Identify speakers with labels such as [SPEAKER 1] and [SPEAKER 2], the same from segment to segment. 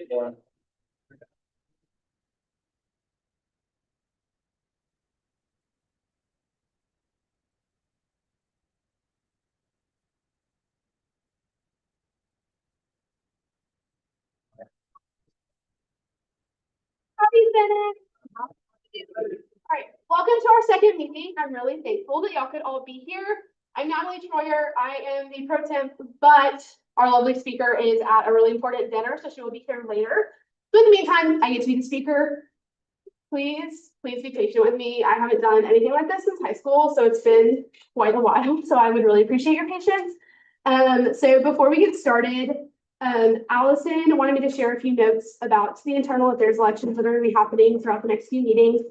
[SPEAKER 1] Happy Senate. All right, welcome to our second meeting. I'm really thankful that y'all could all be here. I'm Natalie Troyer. I am the pro temp, but our lovely speaker is at a really important dinner, so she will be here later. So in the meantime, I get to be the speaker. Please be patient with me. I haven't done anything like this since high school, so it's been quite a while. So I would really appreciate your patience. So before we get started, Allison wanted me to share a few notes about the internal affairs elections that are going to be happening throughout the next few meetings.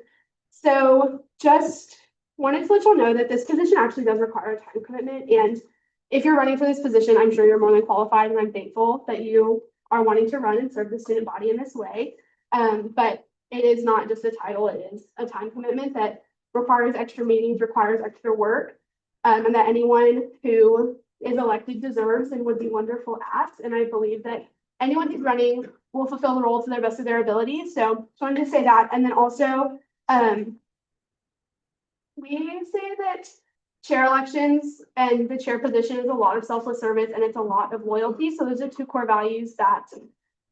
[SPEAKER 1] So just wanted to let y'all know that this position actually does require a time commitment. And if you're running for this position, I'm sure you're more than qualified, and I'm thankful that you are wanting to run and serve the student body in this way. But it is not just a title, it is a time commitment that requires extra meetings, requires extra work, and that anyone who is elected deserves and would be wonderful at. And I believe that anyone who's running will fulfill the role to the best of their ability. So just wanted to say that. And then also, we say that chair elections and the chair position is a lot of selfless service and it's a lot of loyalty. So those are two core values that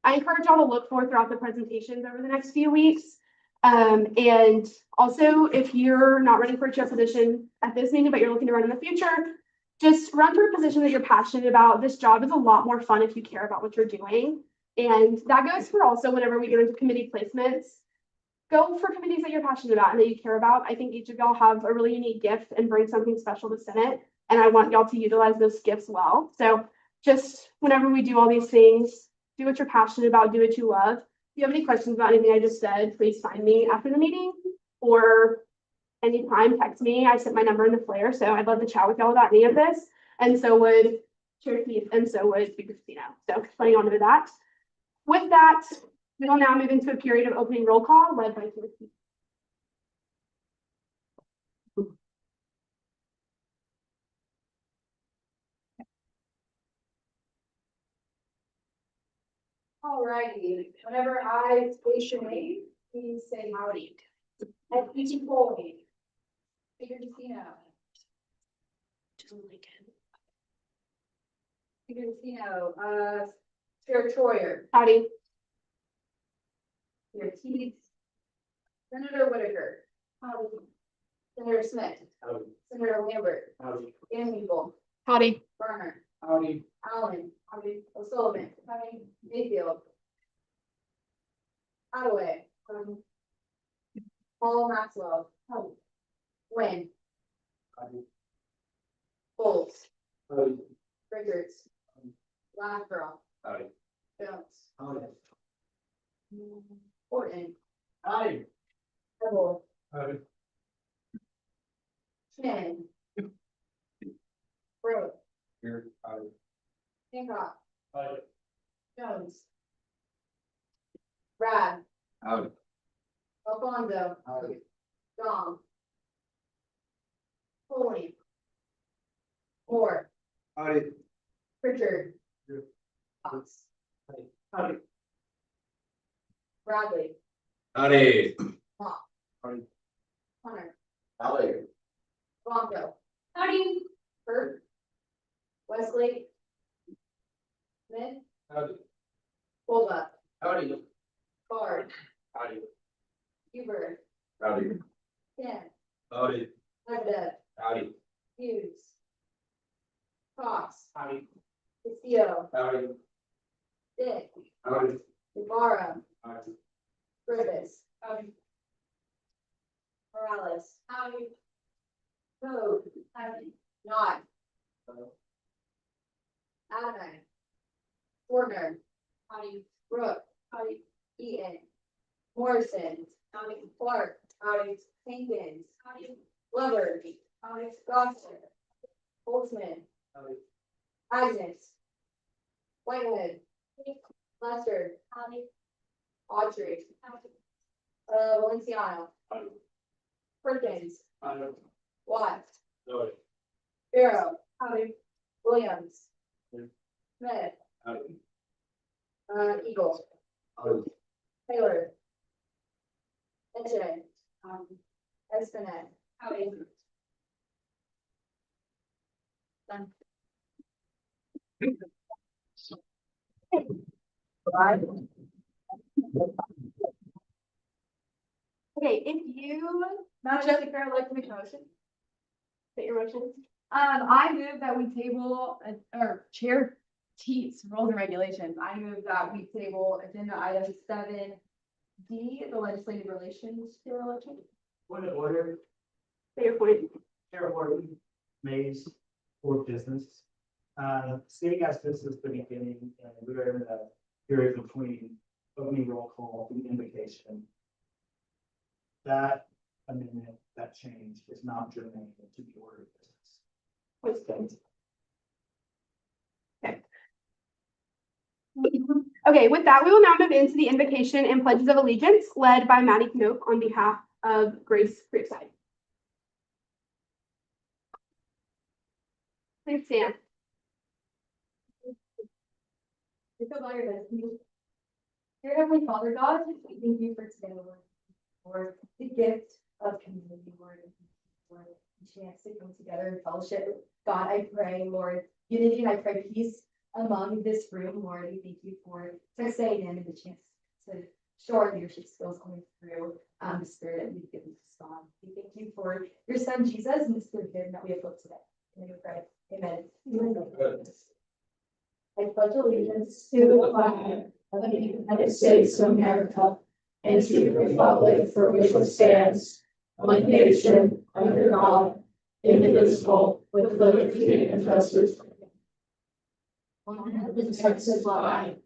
[SPEAKER 1] I encourage y'all to look for throughout the presentations over the next few weeks. And also, if you're not running for a chair position at this meeting, but you're looking to run in the future, just run for a position that you're passionate about. This job is a lot more fun if you care about what you're doing. And that goes for also whenever we get into committee placements. Go for committees that you're passionate about and that you care about. I think each of y'all have a really unique gift and bring something special to Senate. And I want y'all to utilize those gifts well. So just whenever we do all these things, do what you're passionate about, do what you love. If you have any questions about anything I just said, please find me after the meeting or anytime, text me. I sent my number in the flyer, so I'd love to chat with y'all about any of this. And so would Chair Keith, and so would Speaker Casino. So plenty on to that. With that, we will now move into a period of opening roll call led by Chair Keith.
[SPEAKER 2] All righty, whenever I place your name, please say howdy. At each polling. Speaker Casino. Speaker Casino, Chair Troyer.
[SPEAKER 1] Howdy.
[SPEAKER 2] Chair Keith. Senator Whitaker. Howdy. Senator Smith.
[SPEAKER 3] Howdy.
[SPEAKER 2] Senator Lambert.
[SPEAKER 3] Howdy.
[SPEAKER 2] Gamble.
[SPEAKER 1] Howdy.
[SPEAKER 2] Garner.
[SPEAKER 3] Howdy.
[SPEAKER 2] Allen. Howdy. O'Sullivan. Howdy. Mayfield. Ottaway. Paul Maxwell. Howdy. Wynn.
[SPEAKER 3] Howdy.
[SPEAKER 2] Bowles.
[SPEAKER 3] Howdy.
[SPEAKER 2] Richards. Ladborough.
[SPEAKER 3] Howdy.
[SPEAKER 2] Jones.
[SPEAKER 3] Howdy.
[SPEAKER 2] Horton.
[SPEAKER 3] Howdy.
[SPEAKER 2] Pebble.
[SPEAKER 3] Howdy.
[SPEAKER 2] Chin. Brooke.
[SPEAKER 3] Here. Howdy.
[SPEAKER 2] Hancock.
[SPEAKER 3] Howdy.
[SPEAKER 2] Jones. Brad.
[SPEAKER 3] Howdy.
[SPEAKER 2] Alfonso.
[SPEAKER 3] Howdy.
[SPEAKER 2] Dom. Foley. Moore.
[SPEAKER 3] Howdy.
[SPEAKER 2] Pritchard.
[SPEAKER 3] Here.
[SPEAKER 2] Fox.
[SPEAKER 3] Howdy.
[SPEAKER 2] Bradley.
[SPEAKER 3] Howdy.
[SPEAKER 2] Mock.
[SPEAKER 3] Howdy.
[SPEAKER 2] Hunter.
[SPEAKER 3] Howdy.
[SPEAKER 2] Bronco. Howdy. Bert. Wesley. Smith.
[SPEAKER 3] Howdy.
[SPEAKER 2] Bolda.
[SPEAKER 3] Howdy.
[SPEAKER 2] Bard.
[SPEAKER 3] Howdy.
[SPEAKER 2] Huber.
[SPEAKER 3] Howdy.
[SPEAKER 2] Ken.
[SPEAKER 3] Howdy.
[SPEAKER 2] Lebedev.
[SPEAKER 3] Howdy.
[SPEAKER 2] Hughes. Cox.
[SPEAKER 3] Howdy.
[SPEAKER 2] Castillo.
[SPEAKER 3] Howdy.
[SPEAKER 2] Dick.
[SPEAKER 3] Howdy.
[SPEAKER 2] Ibarra.
[SPEAKER 3] Howdy.
[SPEAKER 2] Griffiths. Howdy. Morales. Howdy. Code. Howdy. Not. Adamant. Warner. Howdy. Brooke. Howdy. Eaton. Morrison. Howdy. Clark. Howdy. Hankins. Howdy. Glover. Howdy. Gosser. Holtzman.
[SPEAKER 3] Howdy.
[SPEAKER 2] Agnes. Whitehead. Lester. Howdy. Autry. Valenciano.
[SPEAKER 3] Howdy.
[SPEAKER 2] Perkins.
[SPEAKER 3] Howdy.
[SPEAKER 2] Watts.
[SPEAKER 3] Howdy.
[SPEAKER 2] Barrow. Howdy. Williams.
[SPEAKER 3] Howdy.
[SPEAKER 2] Smith.
[SPEAKER 3] Howdy.
[SPEAKER 2] Eagle.
[SPEAKER 3] Howdy.
[SPEAKER 2] Taylor. Etienne. Espinette. Howdy. Done.
[SPEAKER 1] Okay, if you,
[SPEAKER 2] Madam Speaker, I'd like to make a motion.
[SPEAKER 1] say your motions.
[SPEAKER 4] I move that we table, or Chair Teets rules and regulations, I move that we table agenda item 7D, the legislative relations to election.
[SPEAKER 3] Point of order,
[SPEAKER 1] Say your point.
[SPEAKER 5] Chair Horton, Mays, for business. Stating as this is the beginning, and we're in the period between opening roll call and invocation. That amendment, that change is not germane to the order of business.
[SPEAKER 1] What's good? Okay. Okay, with that, we will now move into the invocation and pledges of allegiance led by Maddie Knope on behalf of Grace Creekside. Please stand.
[SPEAKER 4] Dear Heavenly Father God, we thank you for today, Lord, for the gift of community, Lord, for the chance to come together in fellowship. God, I pray, Lord, unity, and I pray peace among this room, Lord. We thank you for saying in and the chance to show our leadership skills going through the spirit that you've given us, God. We thank you for your son, Jesus, and the spirit of him that we have put today. And we pray, amen. I pledge allegiance
[SPEAKER 2] To the flag of the United States of America and to the republic for which it stands, one nation, under God, indivisible, with liberty and justice. The Texas flag.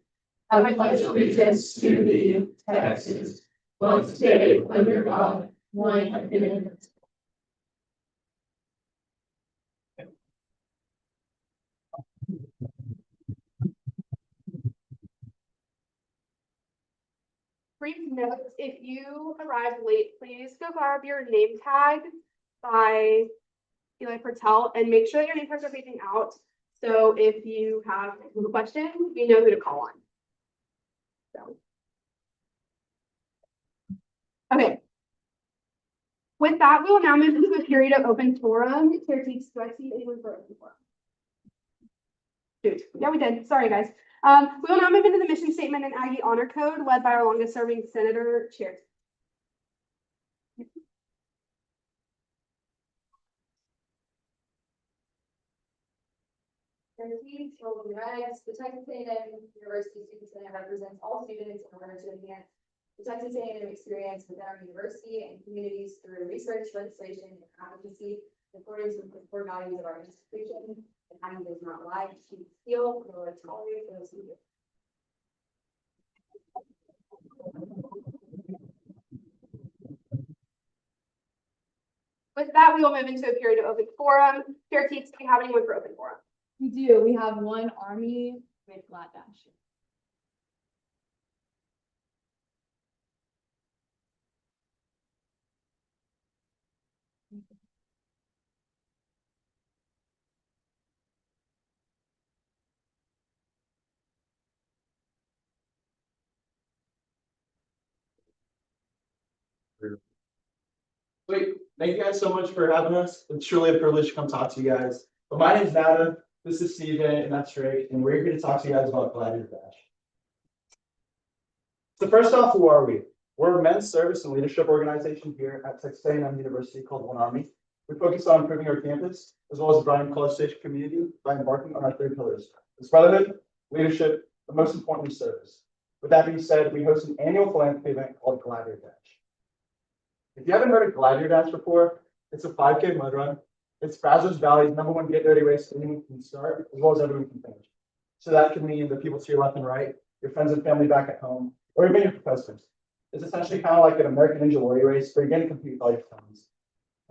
[SPEAKER 2] I pledge allegiance to thee, Texas, one state under God, one indivisible.
[SPEAKER 1] Brief notes, if you arrived late, please go grab your name tag by Eli Patel and make sure that your name tags are facing out. So if you have a question, you know who to call on. So. Okay. With that, we will now move into a period of open forum. Chair Teets, do I see anyone for open forum? Shoot. Yeah, we did. Sorry, guys. We will now move into the mission statement and Aggie Honor Code led by our longest serving senator, Chair.
[SPEAKER 2] Rules and regs. The Texas A&M University Student Senate represents all students in order to enhance the Texas A&M experience within our university and communities through research, legislation, and advocacy in accordance with the core values of our institution. The county does not lie, cheat, steal, nor tolerate those who do.
[SPEAKER 1] With that, we will move into a period of open forum. Chair Teets, do you have anyone for open forum?
[SPEAKER 4] We do. We have one Army with Gladiator Dash.
[SPEAKER 5] Sweet. Thank you guys so much for having us. It's truly a privilege to come talk to you guys. But my name's Nada, this is Steven, and that's Drake, and we're here to talk to you guys about Gladiator Dash. So first off, who are we? We're a men's service and leadership organization here at Texas A&M University called One Army. We focus on improving our campus, as well as growing college station community by embarking on our 3 pillars. It's brotherhood, leadership, but most importantly, service. With that being said, we host an annual philanthropy event called Gladiator Dash. If you haven't heard of Gladiator Dash before, it's a 5K mud run. It's Brazos Valley's #1 get dirty race anyone can start, as well as everyone can finish. So that can mean the people to your left and right, your friends and family back at home, or even your professors. It's essentially kind of like an American Ninja Warrior race, but you're going to compete with all your friends.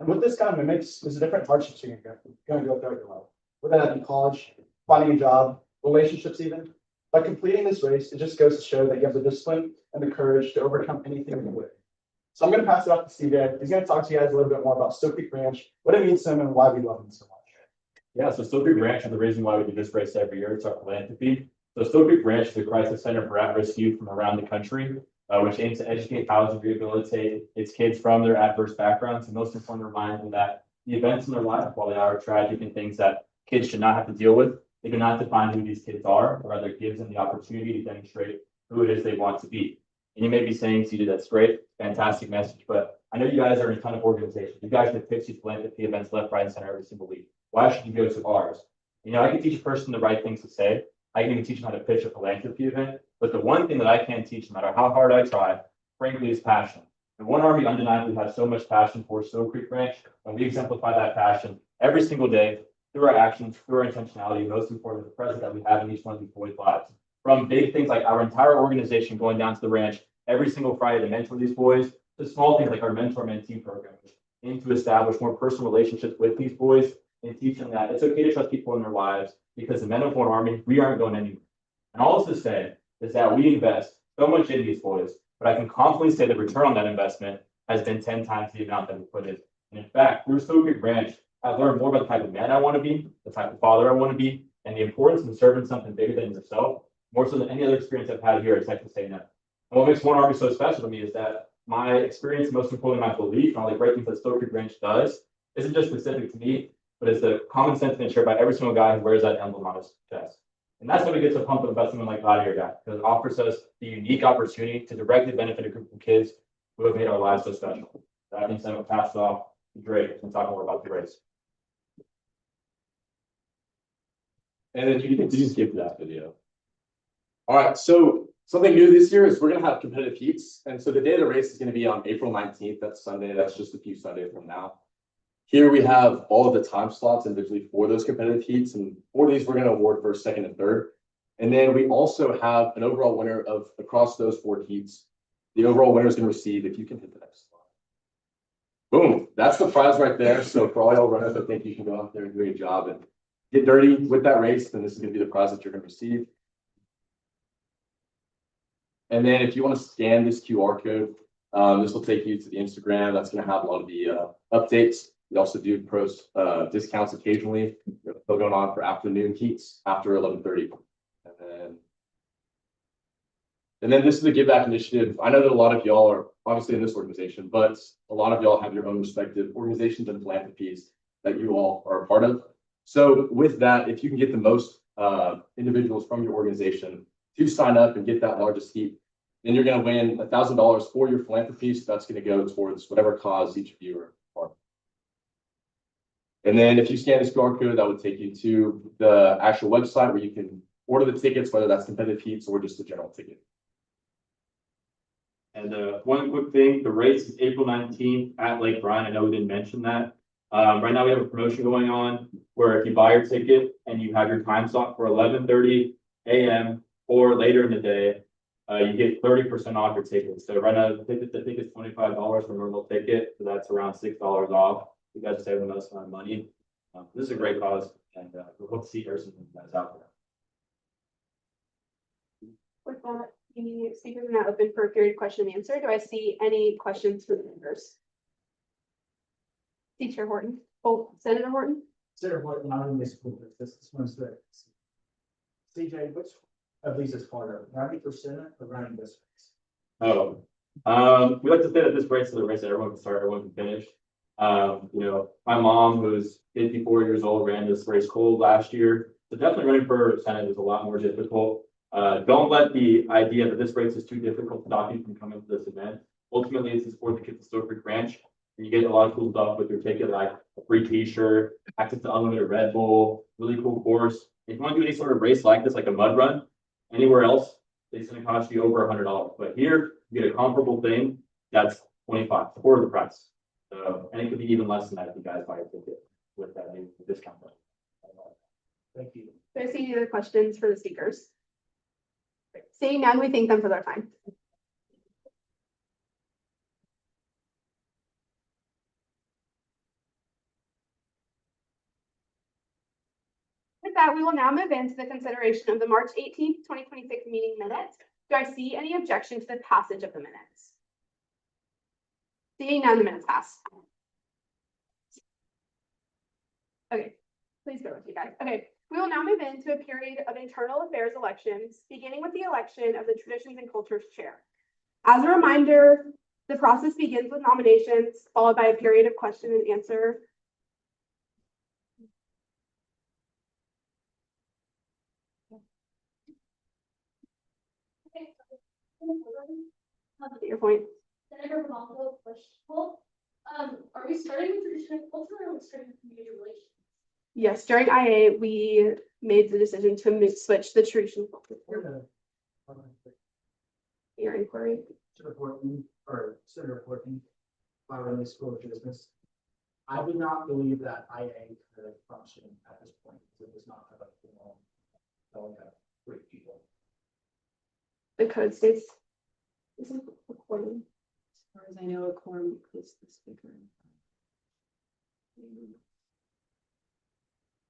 [SPEAKER 5] And what this kind of mimics is the different hardships you're going to go throughout your life, whether that be college, finding a job, relationships even. By completing this race, it just goes to show that you have the discipline and the courage to overcome anything in the way. So I'm going to pass it off to CJ. He's going to talk to you guys a little bit more about Stoke Creek Ranch, what it means to him, and why we love him so much.
[SPEAKER 6] Yeah, so Stoke Creek Ranch is the reason why we do this race every year. It's our philanthropy. So Stowe Creek Branch is a crisis center for at-risk youth from around the country, which aims to educate, house, and rehabilitate its kids from their adverse backgrounds, and most importantly, remind them that the events in their life, while they are tragic and things that kids should not have to deal with, they do not define who these kids are, or rather gives them the opportunity to demonstrate who it is they want to be. And you may be saying, "CD, that's great, fantastic message," but I know you guys are in a ton of organizations. You guys have Pixie philanthropy events left, right, and center every single week. Why should you go to ours? You know, I can teach a person the right things to say. I can even teach them how to pitch a philanthropy event. But the one thing that I can't teach, no matter how hard I try, frankly, is passion. And One Army undeniably has so much passion for Stowe Creek Branch, and we exemplify that passion every single day through our actions, through our intentionality, and most importantly, the presence that we have in each one of these boys' lives. From big things like our entire organization going down to the ranch every single Friday to mentor these boys, to small things like our mentor-mentee program, which aim to establish more personal relationships with these boys and teach them that it's okay to trust people in their lives because the men of One Army, we aren't going anywhere. And all this to say is that we invest so much in these boys, but I can confidently say the return on that investment has been 10 times the amount that we put in. And in fact, through Stowe Creek Branch, I've learned more about the type of man I want to be, the type of father I want to be, and the importance of serving something bigger than yourself, more so than any other experience I've had here at Texas A&M. And what makes One Army so special to me is that my experience, most importantly, my belief and all the great things that Stowe Creek Branch does, isn't just specific to me, but it's the common sentiment shared by every single guy who wears that emblem on his chest. And that's why we get so pumped about someone like Gladiator Dash, because it offers us the unique opportunity to directly benefit a group of kids who have made our lives so special. That being said, I'll pass it off to Drake and talk more about the race.
[SPEAKER 7] And then you can skip that video. All right, so something new this year is we're gonna have competitive heats. And so the day of the race is gonna be on April 19th. That's Sunday. That's just a few Sundays from now. Here we have all of the time slots individually for those competitive heats. And for these, we're gonna award first, second, and third. And then we also have an overall winner of across those 4 heats. The overall winner is gonna receive, if you can hit the next slide. Boom, that's the prize right there. So for all y'all runners, I think you can go out there and do a good job and get dirty with that race, then this is gonna be the prize that you're gonna receive. And then if you want to scan this QR code, this will take you to the Instagram. That's going to have a lot of the updates. We also do post discounts occasionally. They're still going on for afternoon heats after 11:30. And then this is the Give Back Initiative. I know that a lot of y'all are obviously in this organization, but a lot of y'all have your own respective organizations and philanthropies that you all are a part of. So with that, if you can get the most individuals from your organization to sign up and get that largest heat, then you're going to win $1,000 for your philanthropy. So that's going to go towards whatever cause each of you are part of. And then if you scan this QR code, that would take you to the actual website where you can order the tickets, whether that's competitive heats or just a general ticket.
[SPEAKER 6] And one quick thing, the race is April 19th at Lake Bryan. I know we didn't mention that. Right now we have a promotion going on where if you buy your ticket and you have your time slot for 11:30 a.m. or later in the day, you get 30% off your ticket. So right now, the ticket is $25 for a normal ticket. So that's around $6 off. You guys are saving us on money. This is a great cause, and we hope to see some of you guys out there.
[SPEAKER 1] With that, the speakers are now open for a period question and answer. Do I see any questions from the members? Teacher Horton, Senator Horton.
[SPEAKER 5] Senator Horton, I'm in this school, this one's the. CJ, which of these is harder, running for Senate or running this race?
[SPEAKER 6] Oh, we like to say that this race is a race that everyone can start, everyone can finish. You know, my mom, who's 54 years old, ran this race cold last year. So definitely running for Senate is a lot more difficult. Don't let the idea that this race is too difficult stop you from coming to this event. Ultimately, it's to support the kids of Stowe Creek Ranch. And you get a lot of cool stuff with your ticket, like a free t-shirt, access to unlimited Red Bull, really cool course. If you want to do any sort of race like this, like a mud run, anywhere else, it's going to cost you over $100. But here, you get a comparable thing that's $25, quarter the price. So, and it could be even less than that if you guys buy a ticket with that new discount.
[SPEAKER 5] Thank you.
[SPEAKER 1] Do I see any other questions for the speakers? Seeing none, we thank them for their time. With that, we will now move into the consideration of the March 18th, 2026 meeting minutes. Do I see any objection to the passage of the minutes? Seeing none, the minutes pass. Okay, please go with you guys. Okay, We will now move into a period of internal affairs elections, beginning with the election of the Traditions and Cultures Chair. As a reminder, the process begins with nominations, followed by a period of question and answer. Get your point.
[SPEAKER 4] Senator Ronaldo, are we starting with tradition and culture or are we starting with community relations?
[SPEAKER 1] Yes, during IA, we made the decision to switch the traditional. Your inquiry.
[SPEAKER 8] Senator Portman, or Senator Portman, in the School of Business. I do not believe that IA could function at this point, because it does not have a formal, only have 3 people.
[SPEAKER 1] The code states. Isn't recording.
[SPEAKER 9] As far as I know, a quorum includes the speaker.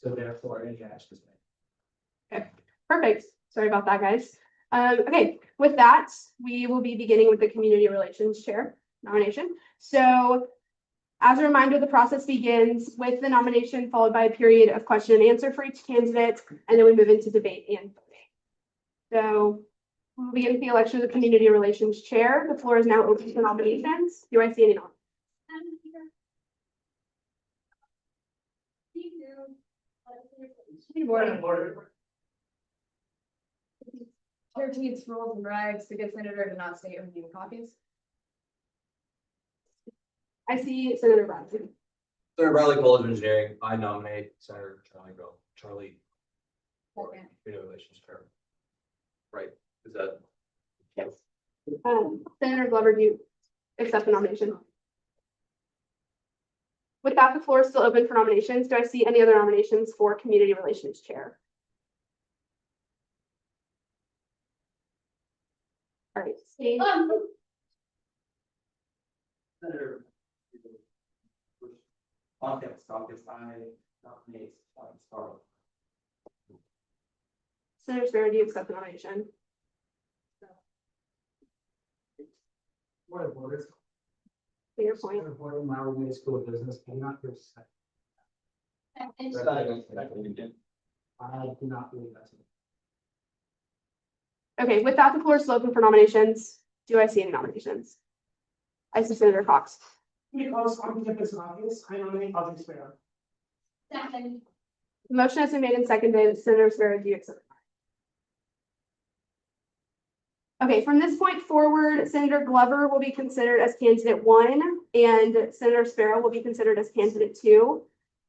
[SPEAKER 8] So therefore, any action is made.
[SPEAKER 1] Perfect. Sorry about that, guys. Okay, with that, we will be beginning with the Community Relations Chair nomination. So as a reminder, the process begins with the nomination followed by a period of question and answer for each candidate, and then we move into debate and voting. So we'll begin with the election of the Community Relations Chair. The floor is now open for nominations. Do I see any nominations?
[SPEAKER 4] Chair needs rules and regs to get senator to not state or review copies.
[SPEAKER 1] I see Senator Bradley.
[SPEAKER 3] Senator Bradley, College of Engineering, I nominate Senator Charlie. For Community Relations Chair. Right, is that?
[SPEAKER 1] Yes. Senator Glover, do you accept the nomination? With that, the floor is still open for nominations. Do I see any other nominations for Community Relations Chair? All right, Steve.
[SPEAKER 5] Senator. Caucus, I nominate Scarlett.
[SPEAKER 1] Senator Spera, do you accept the nomination?
[SPEAKER 8] What are voters?
[SPEAKER 1] Say your point.
[SPEAKER 8] Senator Portman, Miami School of Business, I'm not here to say. I do not believe that's.
[SPEAKER 1] Okay, with that, the floor is still open for nominations. Do I see any nominations? I see Senator Cox.
[SPEAKER 8] Because on campus obvious, I nominate Alvin Spera.
[SPEAKER 4] Second.
[SPEAKER 1] The motion has been made and seconded. Senator Spera, do you accept? Okay, from this point forward, Senator Glover will be considered as candidate 1 and Senator Spera will be considered as candidate 2.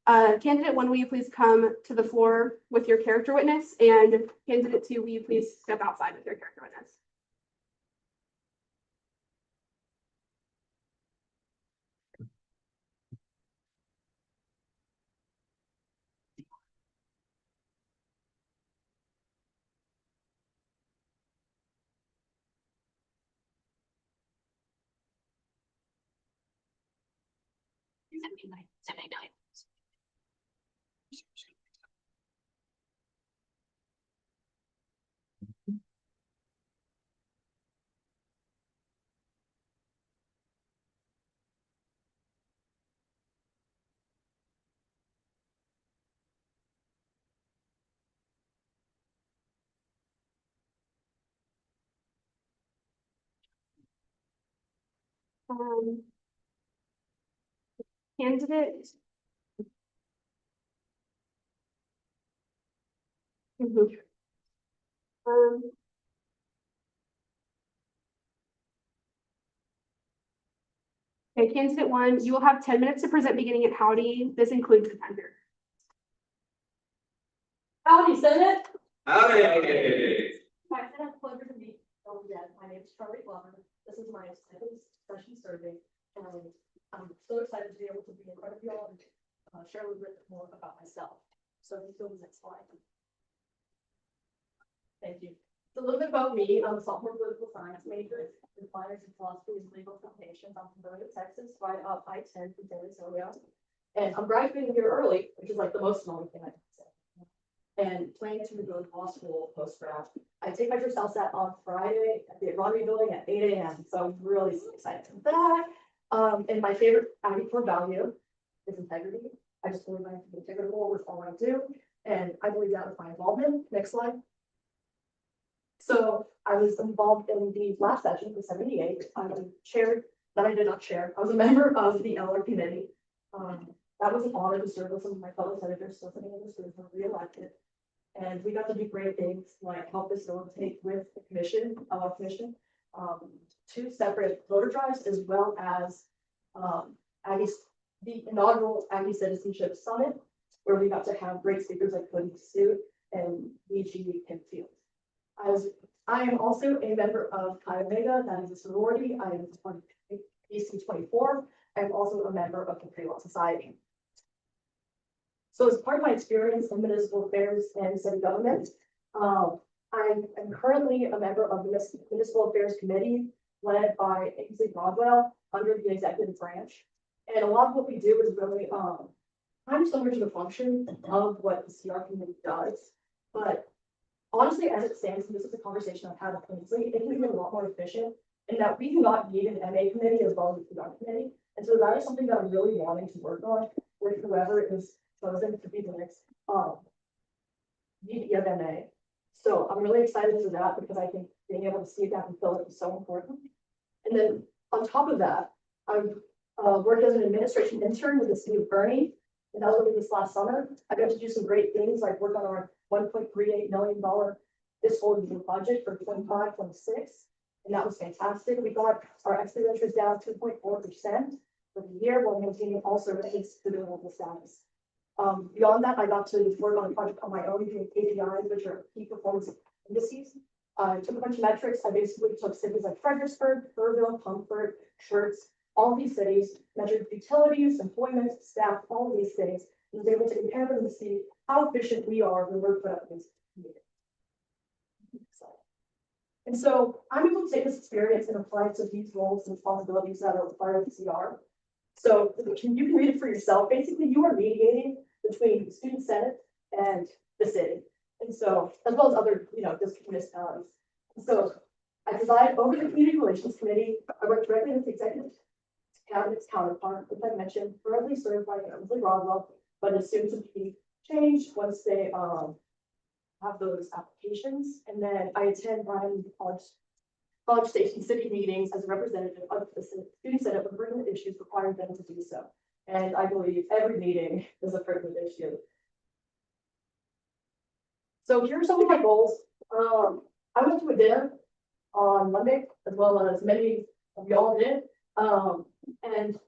[SPEAKER 1] Candidate 1, will you please come to the floor with your character witness, and candidate 2, will you please step outside with your character witness? Candidate. Mhm. Okay, candidate 1, you will have 10 minutes to present beginning at howdy. This includes the time here.
[SPEAKER 4] Howdy, Senate.
[SPEAKER 3] Howdy.
[SPEAKER 4] Hi, it's a pleasure to meet you. My name is Charlie Glover. This is my second session serving, and I'm so excited to be able to be in front of you all and share a little bit more about myself. So let's go to the next slide. Thank you. So a little bit about me. I'm a sophomore political science major with minors in philosophy and legal foundations. I'm from Broward, Texas, right off I-10 from San Antonio. And I'm graduating here early, which is like the most annoying thing I can say. And planning to go to law school post-grad. I take my first LSAT on Friday at the Rodney Building at 8 a.m. So I'm really excited for that. And my favorite core value is integrity. I just believe I have to be integral with all I do. And I believe that was my involvement. Next slide. So I was involved in the last session, the 78. I was chaired, that I did not chair. I was a member of the LR committee. That was an honor to serve with some of my fellow senators, so many of us were reelected. And we got to do great things like help facilitate with the commission, two separate voter drives as well as the inaugural Aggie Citizenship Summit, where we got to have great speakers like Cody Stewart and E.G. Pinfield. I am also a member of Chi Omega, that is a sorority. I am PC 24. I'm also a member of the Pre-Law Society. So as part of my experience in municipal affairs and city government, I'm currently a member of the Municipal Affairs Committee led by Ainsley Rodwell under the executive branch. And a lot of what we do is really kind of similar to the function of what the CR committee does. But honestly, as it stands, and this is a conversation I've had with Ainsley, it can be a lot more efficient in that we do not need an MA committee as well as a PR committee. And so that is something that I'm really wanting to work on with whoever is chosen to be the next VP of MA. So I'm really excited for that because I think being able to see that and fill it is so important. And then on top of that, I've worked as an administration intern with the city of Bernie, and that was only this last summer. I got to do some great things like work on our $1.38 million fiscal year budget for 25-26, and that was fantastic. We got our expenditures down 2.4% for the year while maintaining all services to the local status. Beyond that, I got to work on a project on my own doing KPIs, which are key performance indices. I took a bunch of metrics. I basically took cities like Fredericksburg, Burville, Comfort, Schertz, all of these cities, measured utilities, employment, staff, all of these things, and was able to compare them to see how efficient we are when we're put up against the community. And so I'm able to take this experience and apply it to these roles and responsibilities that are part of the CR. So you can read it for yourself. Basically, you are mediating between the student senate and the city. And so, as well as other, district municipalities. And so I preside over the community relations committee. I work directly with the executive cabinet's counterpart, which I mentioned, currently served by Ainsley Rodwell, but is soon to be changed once they have those applications. And then I attend Bryan College Station city meetings as a representative of the student senate with pertinent issues requiring them to do so. And I believe every meeting is a pertinent issue. So here are some of my goals. I went to a dinner on Monday, as well as many of y'all did. And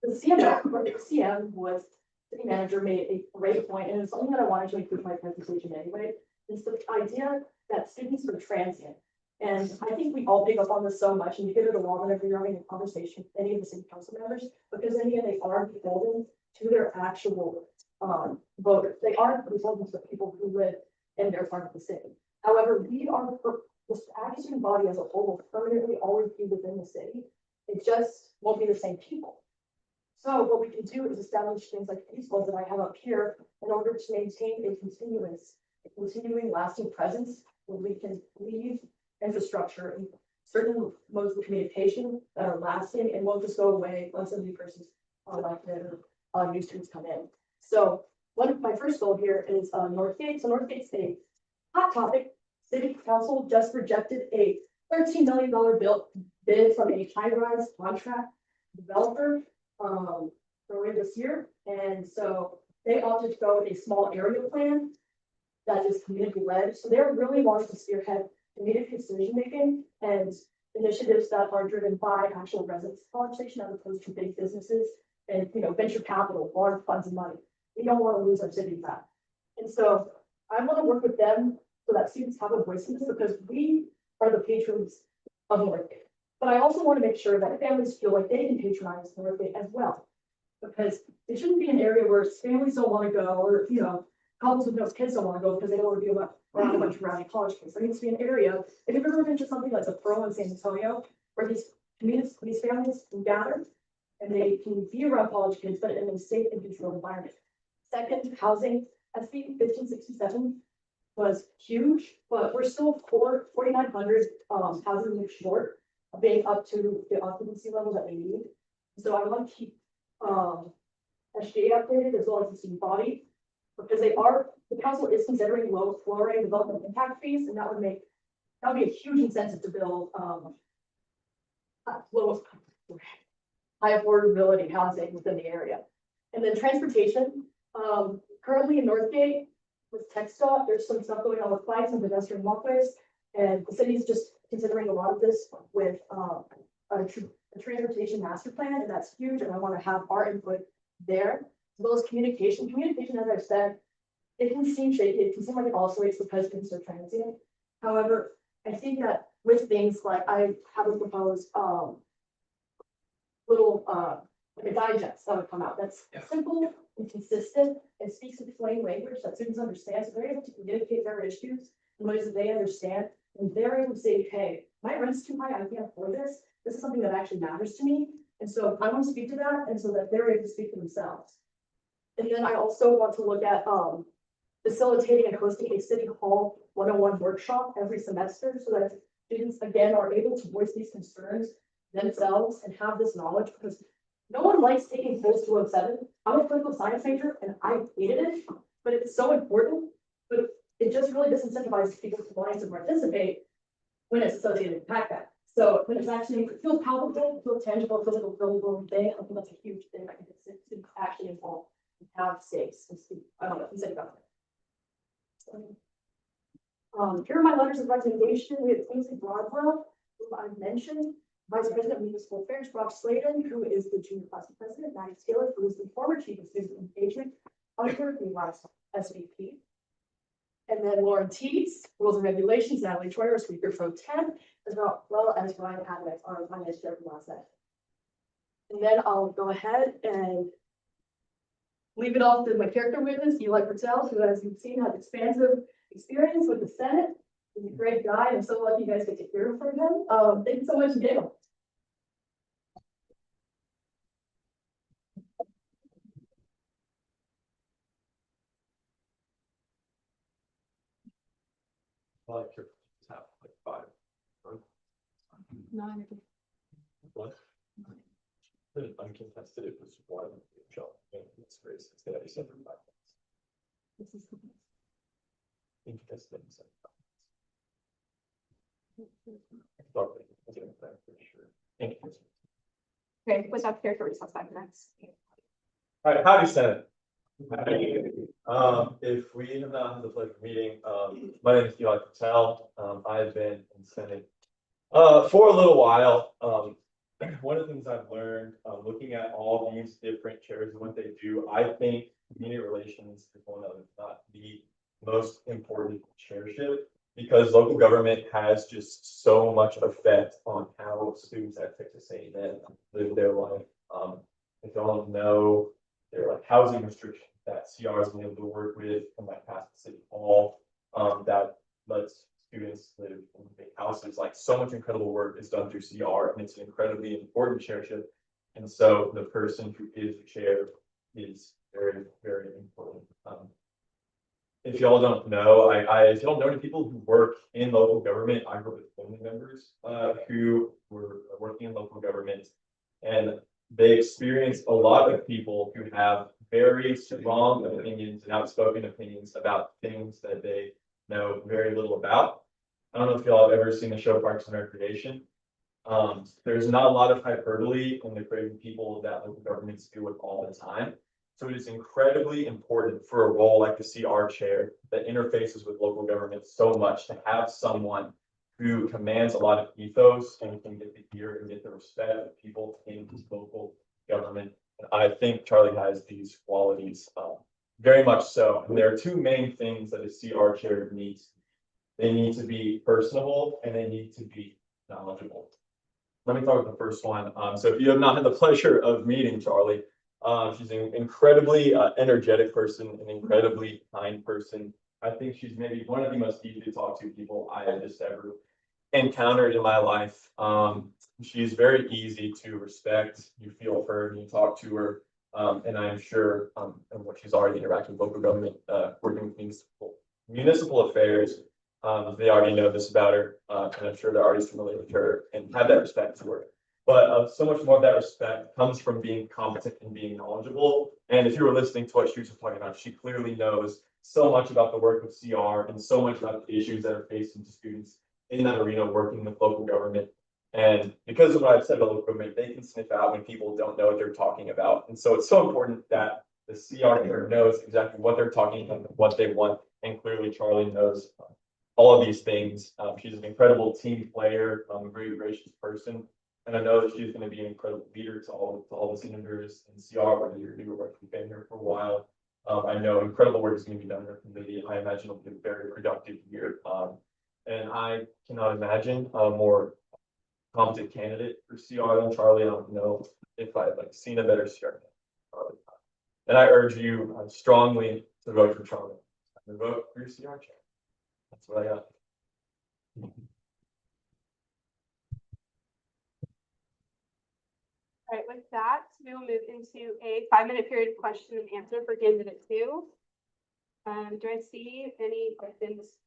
[SPEAKER 4] the CM was city manager made a great point, and it's something that I wanted to include in my presentation anyway. It's the idea that students are transient. And I think we all pick up on this so much, and you get it along whenever you're having a conversation with any of the city council members, because then again, they are beholden to their actual voters. They aren't beholden to the people who live in their part of the city. However, the Aggie student body as a whole will permanently always be within the city. It just won't be the same people. So what we can do is establish things like these goals that I have up here in order to maintain a continuing lasting presence where we can leave infrastructure and certain modes of communication that are lasting and won't just go away once a new person's elected or new students come in. So my first goal here is Northgate. So Northgate's a hot topic. City Council just rejected a $13 million bid from a high-rise contract developer earlier this year. And so they opted to go with a small area plan that is community-led. So they're really wanting to spearhead community decision-making and initiatives that are driven by actual residents conversation as opposed to big businesses and venture capital, large funds of money. We don't want to lose our city back. And so I want to work with them so that students have a voice in this because we are the patrons of Northgate. But I also want to make sure that families feel like they can patronize Northgate as well. Because it shouldn't be an area where families don't want to go or, couples with those kids don't want to go because they don't want to be around a bunch of rowdy college kids. There needs to be an area. If you've ever been to something like the Pearl in San Antonio, where these families can gather and they can be around college kids, but in a safe and controlled environment. Second, housing. SB 1567 was huge, but we're still 4,900 housing units short of being up to the occupancy level that we need. So I want to keep SGA updated as well as the student body.
[SPEAKER 10] because the council is considering low fluoride development impact fees, and that would be a huge incentive to build, low, high affordability housing within the area. And then transportation, currently in Northgate with TechStop, there's some stuff going on with bikes and pedestrian walkways. And the city's just considering a lot of this with, a transportation master plan, and that's huge, and I want to have our input there, as well as communication. Communication, as I've said, it can seem shaky, it can seem like it oscillates because things are transient. However, I think that with things like I have a proposed, little, like a digest that would come out that's simple and consistent and speaks in plain language that students understand, so they're able to communicate their issues in ways that they understand, and they're able to say, hey, my rent's too high, I can't afford this. This is something that actually matters to me. And so I want to speak to that, and so that they're able to speak for themselves. And then I also want to look at facilitating and hosting a city hall 101 workshop every semester, so that students again are able to voice these concerns themselves and have this knowledge, because no one likes taking Post 207. I'm a political science major and I hated it, but it's so important. But it just really disincentivizes people to want to participate when it's associated with PACBAC. So when it's actually, it feels palpable, it feels tangible, it feels like a buildable thing, I think that's a huge thing. I think it's actually involved and have stakes and speak. I don't know, consider about it. Here are my letters of recommendation. We have Kingsley Broadwell, who I've mentioned, Vice President of Municipal Affairs, Brock Sladen, who is the junior class president, Maddie Taylor, who is the former chief of student engagement under the last SVP. And then Lauren Teets, Rules and Regulations, Natalie Troyer, Speaker Pro Tem, as well as Ryan Adams, our finance chair from last session. And then I'll go ahead and leave it off to my character witness, Eli Patel, who, as you've seen, has expansive experience with the Senate. He's a great guy. I'm so lucky you guys get to hear from him. Thank you so much, Gail.
[SPEAKER 6] Like your have like 5.
[SPEAKER 9] Nine.
[SPEAKER 6] What? The uncontested, it was 1 job. It's race. It's gonna be 7 5.
[SPEAKER 9] This is the
[SPEAKER 6] Incontested 7 5. Pretty sure. Thank you.
[SPEAKER 1] Okay, without character recess 5 minutes.
[SPEAKER 3] All right, howdy, Senate. If we have not had the pleasure of meeting, my name is Eli Patel. I've been in Senate for a little while. One of the things I've learned looking at all these different chairs and what they do, I think community relations is one of, if not the most important chairship, because local government has just so much effect on how students at Texas A&M live their life. If y'all don't know, there are like housing restrictions that CR has been able to work with and that past the city hall, that lets students live in big houses. Like, so much incredible work is done through CR, and it's an incredibly important chairship. And so the person who is the chair is very, very important. If y'all don't know, if you don't know any people who work in local government, I work with family members who were working in local government, and they experience a lot of people who have very strong opinions and outspoken opinions about things that they know very little about. I don't know if y'all have ever seen the show Parks and Recreation. There's not a lot of hyperbole in the crazy people that local governments deal with all the time. So it is incredibly important for a role like the CR chair that interfaces with local government so much to have someone who commands a lot of ethos and can get the ear and get the respect of people in local government. And I think Charlie has these qualities, very much so. And there are 2 main things that a CR chair needs. They need to be personable and they need to be knowledgeable. Let me talk about the first one. So if you have not had the pleasure of meeting Charlie, she's an incredibly energetic person, an incredibly kind person. I think she's maybe one of the most easy to talk to people I have just ever encountered in my life. She's very easy to respect. You feel her and you talk to her. And I'm sure and what she's already interacted with local government, working with municipal affairs. They already know this about her, and I'm sure they're already familiar with her and have that respect for her. But so much more of that respect comes from being competent and being knowledgeable. And if you were listening to what she was talking about, she clearly knows so much about the work of CR and so much about the issues that are facing to students in that arena working with local government. And because of what I've said about local government, they can sniff out when people don't know what they're talking about. And so it's so important that the CR knows exactly what they're talking about, what they want. And clearly Charlie knows all of these things. She's an incredible team player, a very gracious person. And I know that she's going to be an incredible leader to all the senators and CR, whether you're new or you've been here for a while. I know incredible work is going to be done in her committee. I imagine it'll be a very productive year. And I cannot imagine a more competent candidate for CR than Charlie. I don't know if I've seen a better CR than Charlie. And I urge you strongly to vote for Charlie. And vote for your CR chair. That's what I got.
[SPEAKER 1] All right, with that, we will move into a 5-minute period of question and answer for candidate 2. Do I see any questions?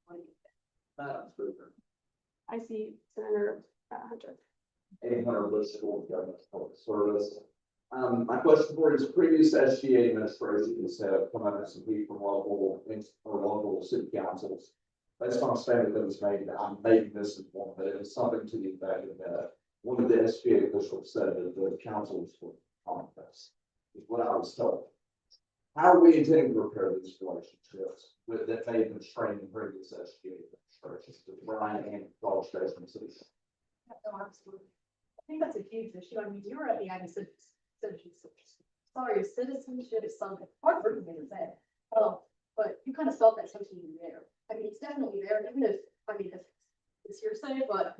[SPEAKER 1] I see Senator Hunter.
[SPEAKER 7] Public Service. My question for you is previous SGA administrations have come out with some people from local city councils. Based on a statement that was made, I'm making this informed, but it was something to the effect that one of the SGA officials said that the councils were commonplace, is what I was told. How are we intending to repair these relationships that may have been strained in previous SGA administrations with Ryan and College Station cities?
[SPEAKER 10] No, absolutely. I think that's a huge issue. I mean, you were at the citizenship. Sorry, citizenship is something hard for me to say. But you kind of felt that tension there. I mean, it's definitely there, even if, I mean, if it's hearsay, but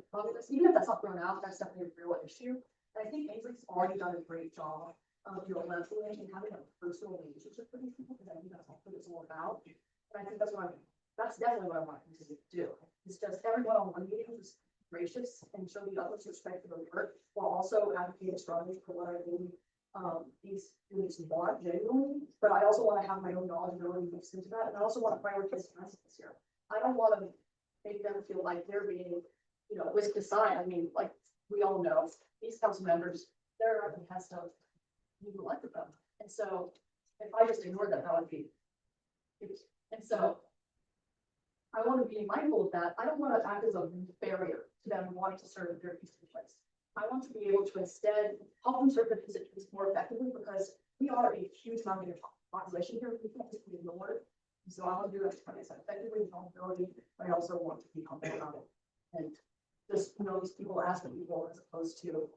[SPEAKER 10] even if that's not thrown out, that's definitely a real issue. And I think Ainsley's already done a great job of leveling and having a personal relationship with these people, because I think that's what it's all about. And I think that's definitely what I want to do. It's just everyone on one meeting was gracious and show the utmost respect for the work, while also advocating strongly for what I believe these students want genuinely. But I also want to have my own knowledge and ability mixed into that, and I also want to prioritize friends this year. I don't want to make them feel like they're being, whisked aside. I mean, like we all know, these council members, they're at the behest of who elected them, and so if I just ignore that, that would be. And so I want to be mindful of that. I don't want to act as a barrier to them wanting to serve their constituents. I want to be able to instead help them serve their constituents more effectively, because we are a huge amount of population here. We can't just be ignored. So I want to do that effectively with vulnerability, but I also want to be humble about it. And just these people asking people as opposed to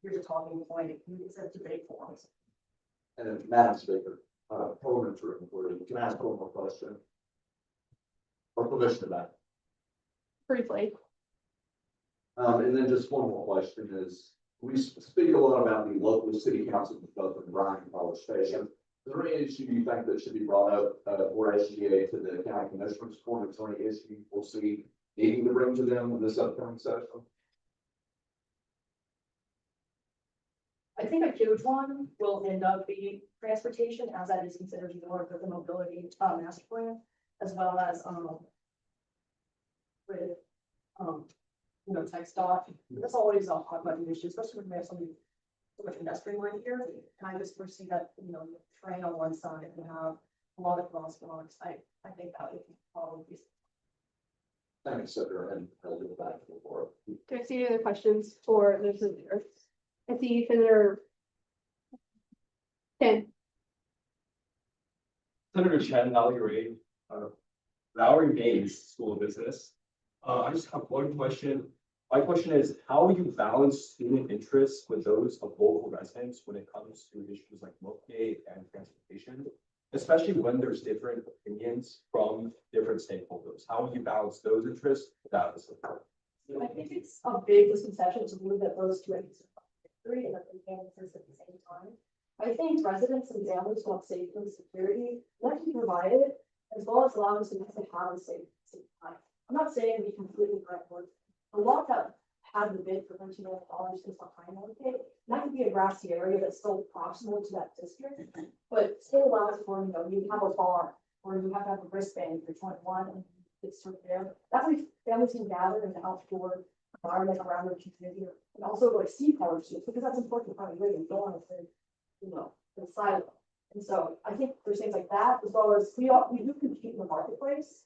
[SPEAKER 10] here's a talking point, it's a debate forums.
[SPEAKER 7] And Madam Speaker, parliamentary recording, can I ask one more question? Or permission to that?
[SPEAKER 1] Briefly.
[SPEAKER 7] And then just one more question is, we speak a lot about the local city council both in Ryan and College Station. Is there any issue you think that should be brought up for SGA to the county commissioners court? Is there any issue we'll see needing to bring to them in this upcoming session?
[SPEAKER 10] I think a huge one will end up being transportation, as that is considered more of the mobility master plan, as well as with tech dot. That's always a hot button issue, especially when we have so much pedestrian right here. And I just foresee that the train on one side and have a lot of crosswalks. I think that would probably be.
[SPEAKER 7] Thank you, Senator, and I'll give it back to the board.
[SPEAKER 1] Do I see any other questions for the senator? I see Senator Chen.
[SPEAKER 6] Senator Chen, Valerie Baines, School of Business. I just have one question. My question is, how do you balance student interests with those of local residents when it comes to issues like Milkgate and transportation, especially when there's different opinions from different stakeholders? How do you balance those interests without the support?
[SPEAKER 10] I think it's a big misconception to believe that those two entities are three and that they can exist at the same time. I think residents and families want safety and security, that can provide it, as well as allowing students to have a safe time. I'm not saying we completely correct work. A lot that had the bid for $13 is behind Milkgate. That could be a grassy area that's still proximal to that district, but still allows for, you have a bar or you have to have a wristband if you're 21 and it's sort of there. That's why families can gather in the outdoor environment around the community, and also like see partnerships, because that's important for how we live and don't want to say, you know, the silo. And so I think there's things like that, as well as we do compete in the marketplace.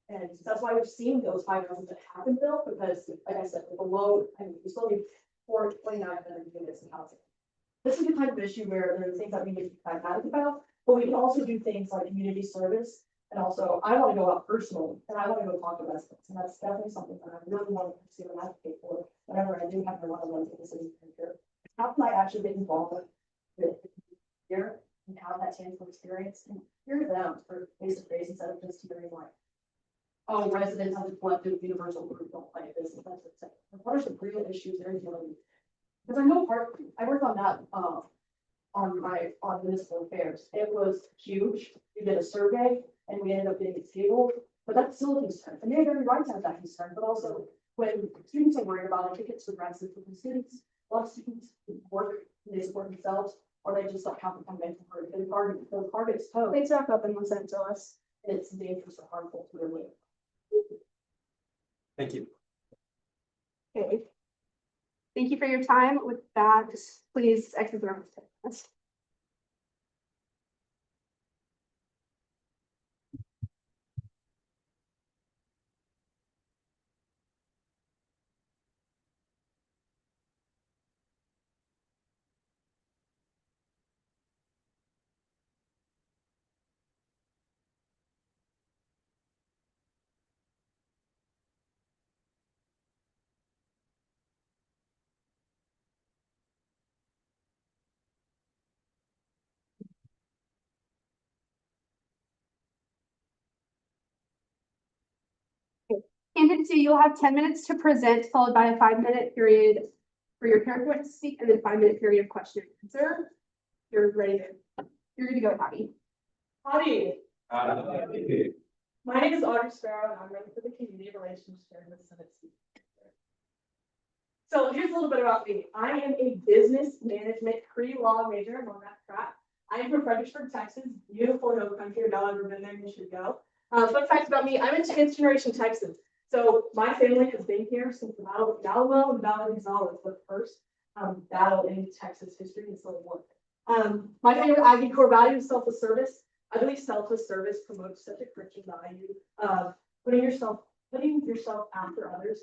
[SPEAKER 10] And that's why we've seen those high numbers that happen built, because like I said, below, I mean, we still need 429 units in housing. This is the kind of issue where there are things that we need to be pragmatic about, but we can also do things like community service. And also, I want to go out personally, and I want to go talk to residents, and that's definitely something that I really want to pursue and advocate for whenever I do have my one-on-ones with the city manager. How can I actually get involved with here and have that tangible experience and hear them for face-to-face instead of just hearing like, oh, residents have a collective universal group, don't play a business, that's what's saying. What are some real issues they're dealing with? Because I know I worked on that, on municipal affairs. It was huge. We did a survey and we ended up getting a table, but that's still a concern. And they have every right to have that concern, but also when students are worried about it, it gets to residents with the students. A lot of students work, they support themselves, or they just like have to come mental hurt. And the target is posed.
[SPEAKER 1] Please wrap up and listen to us.
[SPEAKER 10] It's dangerous or harmful to their life.
[SPEAKER 5] Thank you.
[SPEAKER 1] Okay. Thank you for your time. With that, please exit the room. Candidates, you'll have 10 minutes to present, followed by a 5-minute period for your parent to speak, and then 5-minute period of question and answer. You're ready to go, Patty.
[SPEAKER 11] Howdy. My name is Audrey Sparrow, and I'm running for the Community Relations Chair in the Senate seat. So here's a little bit about me. I am a business management pre-law major. I'm on that track. I am from Fredericksburg, Texas, beautiful hill country. If y'all ever been there, you should go. Fun fact about me, I'm a 10th generation Texan. So my family has been here since the Battle of Galloway and Battle of Gonzales, the first battle in Texas history in Civil War. My favorite Aggie core value is selfless service. I believe selfless service promotes such a Christian value of putting yourself after others.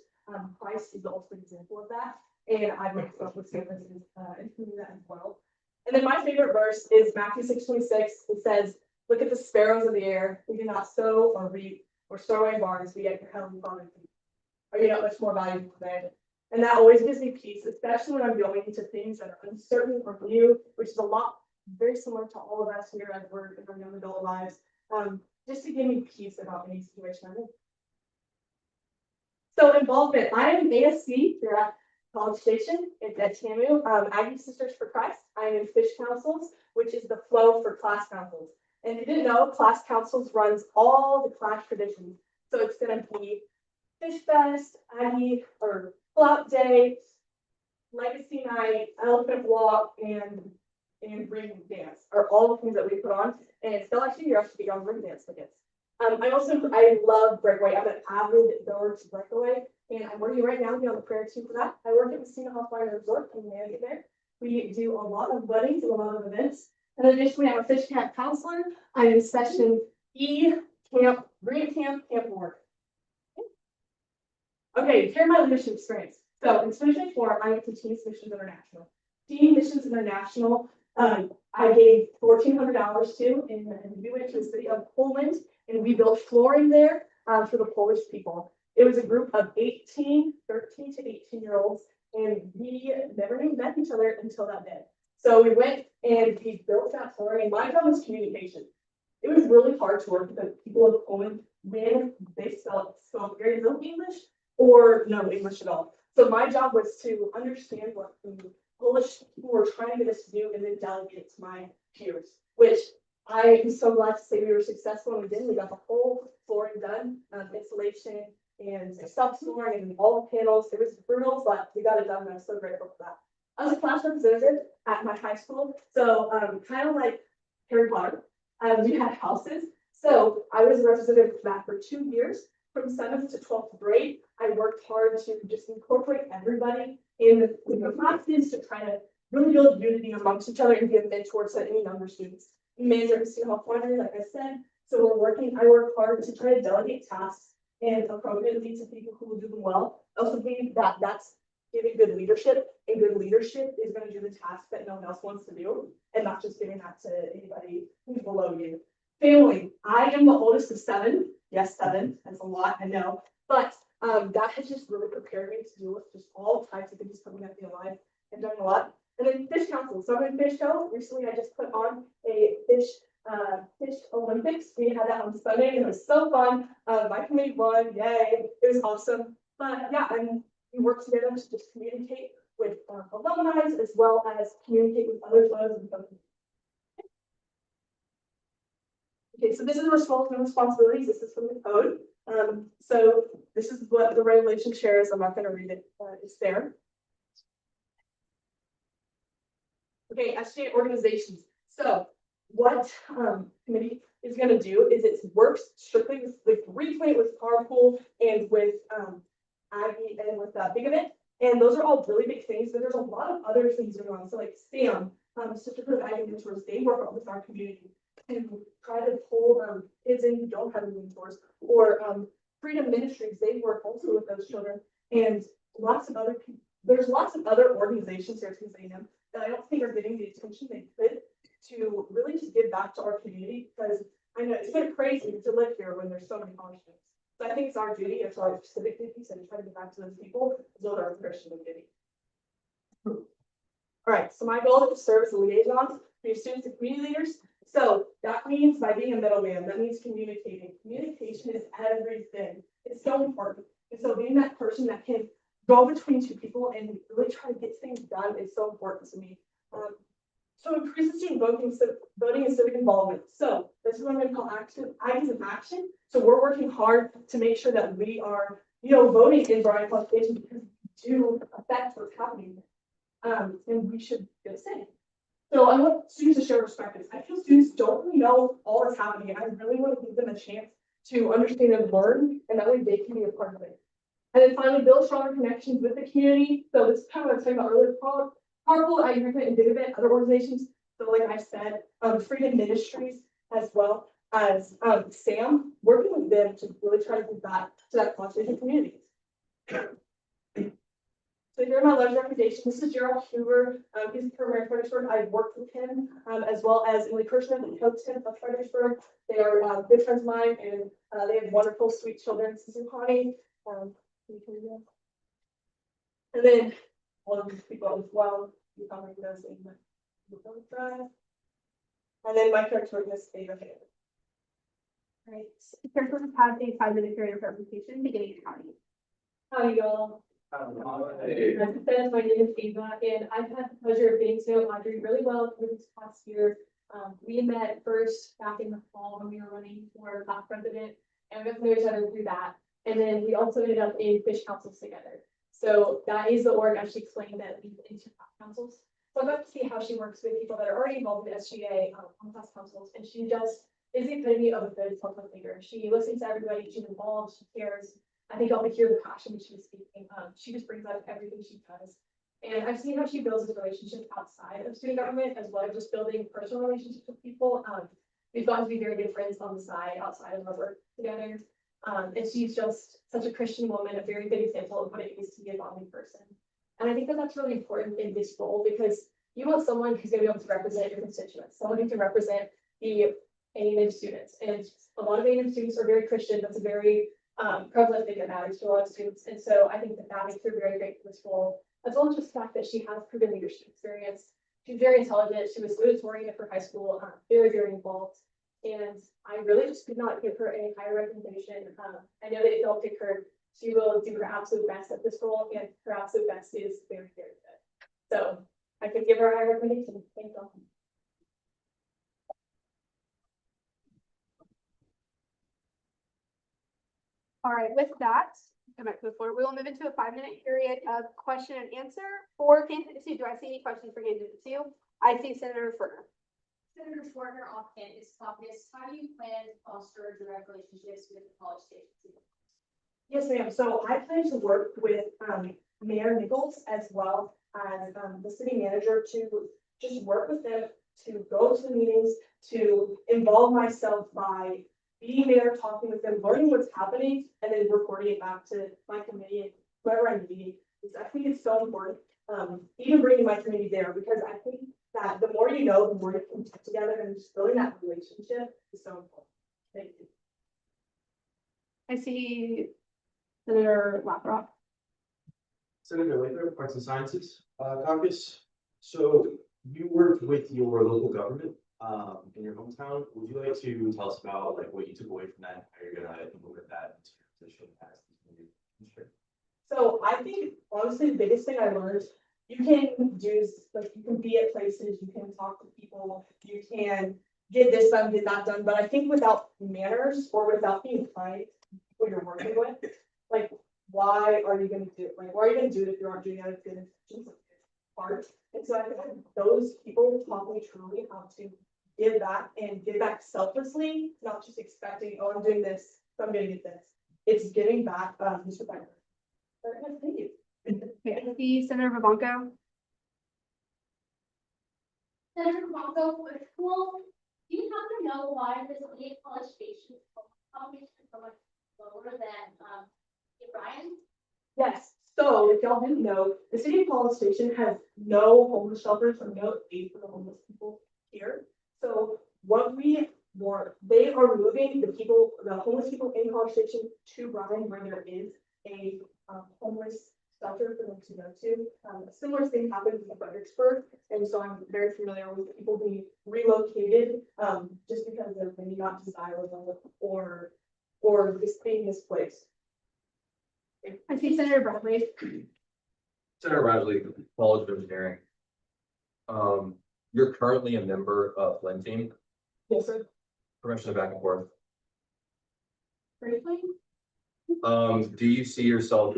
[SPEAKER 11] Christ is the ultimate example of that. And I believe selfless service is including that as well. And then my favorite verse is Matthew 6:26. It says, "Look at the sparrows of the air. They do not sow or reap or store away in barns, but yet your heavenly Father feeds. Are you not much more valuable than they?" And that always gives me peace, especially when I'm going into things that are uncertain or new, which is a lot very similar to all of us here at work in our young adult lives. Just to give me peace about any situation I'm in. So involvement, I am ASC here at College Station at TAMU, Aggie Sisters for Christ. I am in Fish Councils, which is the flow for class councils. And if you didn't know, class councils runs all the class traditions. So it's going to be Fish Fest, Aggie, or Pull-Out Day, Legacy Night, Elephant Walk, and Ring Dance are all the things that we put on. And still actually, you're actually on Ring Dance tickets. I love Breakaway. I'm an avid goer to Breakaway, and I'm working right now to be on the prayer team for that. I work at Messina Hofline Resort and manage it there. We do a lot of weddings and a lot of events. And additionally, I'm a fish camp counselor. I'm in Section E camp, green camp work. Okay, here's my leadership experience. So in 2024, I went to Team Missions International. Team Missions International, I gave $1,400 to, and we went to the city of Poland, and we built flooring there for the Polish people. It was a group of 13 to 18-year-olds, and we never met each other until that day. So we went and we built that flooring, and my job was communication. It was really hard to work with the people of Poland when they spoke very little English or no English at all. So my job was to understand what the Polish people were trying to get us to do and then delegate it to my peers, which I am so glad to say we were successful and we did. We got the whole flooring done, installation and subflooring and all the panels. It was brutal, but we got it done and I'm so grateful for that. I was a class representative at my high school, so kind of like Harry Potter, we had houses. So I was a representative for that for 2 years. from 7th to 12th grade, I worked hard to just incorporate everybody in the classes to try to really build unity amongst each other and be a mentor to any younger students. Manager of student health monitor, like I said, so I work hard to try to delegate tasks and appropriately to people who will do them well. I also believe that that's giving good leadership, and good leadership is going to do the task that no one else wants to do, and not just giving that to anybody who's below you. Family, I am the oldest of 7. Yes, 7, that's a lot, I know, but that has just really prepared me to deal with just all types of things coming up in life and done a lot. And then fish council, so I'm in fish co. Recently, I just put on a fish Olympics. We had that on Sunday and it was so fun. My committee won, yay, it was awesome. But yeah, and we work together to just communicate with alumni as well as communicate with other fellows and companies. Okay, so this is responsibilities. This is from the code. So this is what the regulation shares. I'm not going to read it. It's there. Okay, SGA organizations. So what committee is going to do is it works strictly with Reclaim, with Carpool, and with Aggie and with Big Event. And those are all really big things, but there's a lot of other things going on. So like SAM, Sisterhood of Aggie Mentors, they work with our community to try to pull kids in who don't have any mentors, or Freedom Ministries, they work also with those children, and lots of other people. There's lots of other organizations here at Texas A&M that I don't think are getting the attention they could to really just give back to our community, because I know it's been crazy to live here when there's so many college students. So I think it's our duty, it's our civic duty, to try to give back to those people as well as our Christian duty. All right, so my goal is to serve as a liaison for your students and community leaders. So that means by being a middleman, that means communicating. Communication is everything. It's so important. And so being that person that can go between two people and really try to get things done is so important to me. So increase the student voting and civic involvement. So this is what I'm going to call items of action. So we're working hard to make sure that we are, voting in Bryan qualification, because we do affect what's happening. And we should get a say. So I want students to share perspectives. I feel students don't really know all that's happening, and I really want to give them a chance to understand and learn, and that way they can be a part of it. And then finally, build stronger connections with the community. So this is kind of what I was talking about earlier. Carpool, I recommend and Big Event, other organizations. So like I said, Freedom Ministries, as well as SAM, working with them to really try to give back to that conservation community. So here are my letters of recommendation. This is Gerald Huber. He's from Fredericksburg. I've worked with him, as well as Emily Kirshner and Hilton of Fredericksburg. They are good friends of mine, and they have wonderful, sweet children. This is Connie. And then all of these people as well. You probably know them. And then my character in this favor.
[SPEAKER 1] Right. Characters have a 5-minute period of representation beginning in county.
[SPEAKER 10] Howdy, y'all. My name is Ava, and I've had the pleasure of getting to know Audrey really well through this past year. We met first back in the fall when we were running for class president, and we got to know each other through that. And then we also ended up in fish councils together. So that is the org, as she explained, that leads into class councils. So I'd love to see how she works with people that are already involved in SGA on class councils, and she just is the epitome of a good public leader. She listens to everybody, she's involved, she cares. I think I'll hear the passion she was speaking. She just brings out everything she does. And I've seen how she builds his relationships outside of student government, as well as just building personal relationships with people. We've gotten to be very good friends on the side, outside of our work together. And she's just such a Christian woman, a very good example of what it means to be a godly person. And I think that that's really important in this role, because you want someone who's going to be able to represent your constituents, someone who can represent the A&M students. And a lot of A&M students are very Christian. That's a very prevalent thing that matters to a lot of students. And so I think that that makes her very great for this role, as well as just the fact that she has proven leadership experience. She's very intelligent. She was salutatorian for high school, very, very involved. And I really just could not give her a higher recommendation. I know that if y'all pick her, she will do her absolute best at this role, and her absolute best is very, very good. So I could give her a high recommendation. Thank you.
[SPEAKER 1] All right, with that, come back to the floor. We will move into a 5-minute period of question and answer for candidate 2. Do I see any questions for candidate 2? I see Senator Furner.
[SPEAKER 12] Senator Schwartner, off campus caucus, how do you plan to foster direct relationships with the college station?
[SPEAKER 11] Yes, ma'am. So I plan to work with Mayor Nichols as well as the city manager to just work with them to go to the meetings, to involve myself by being there, talking with them, learning what's happening, and then reporting it back to my committee and whoever I'm meeting. Because I think it's so important, even bringing my committee there, because I think that the more you know, the more you can get together, and just building that relationship is so important. Thank you.
[SPEAKER 1] I see Senator Laprock.
[SPEAKER 5] Senator Lathrop, Arts and Sciences, Caucus. So you worked with your local government, in your hometown. Would you like to tell us about like what you took away from that, and how you're gonna implement that into your position as the community administrator?
[SPEAKER 11] So I think honestly, the biggest thing I learned, you can do, like, you can be at places, you can talk to people, you can get this done, get that done, but I think without manners or without being kind to people you're working with, like, why are you gonna do it? Like, why are you gonna do it if you aren't doing it good? It's hard. And so I think those people taught me truly how to give back and give back selflessly, not just expecting, oh, I'm doing this, so I'm gonna get this. It's giving back, just with that. Thank you.
[SPEAKER 1] Okay, I see Senator Vivanco.
[SPEAKER 12] Senator Bronco, with school, do you happen to know why there's only a college station compensation so much lower than, Brian?
[SPEAKER 11] Yes, so if y'all didn't know, the city of College Station has no homeless shelters or no aid for the homeless people here. So what we want, they are moving the homeless people in College Station to Bryan, where there is a homeless shelter for them to go to. A similar thing happens in Fredericksburg, and so I'm very familiar with people being relocated just because they're maybe not desirable or just being misplaced.
[SPEAKER 1] I see Senator Bradley.
[SPEAKER 13] Senator Radley, College of Engineering. You're currently a member of Lynn Team,
[SPEAKER 11] Yes, sir.
[SPEAKER 13] permission to back and forth.
[SPEAKER 11] Briefly?
[SPEAKER 13] Do you see yourself,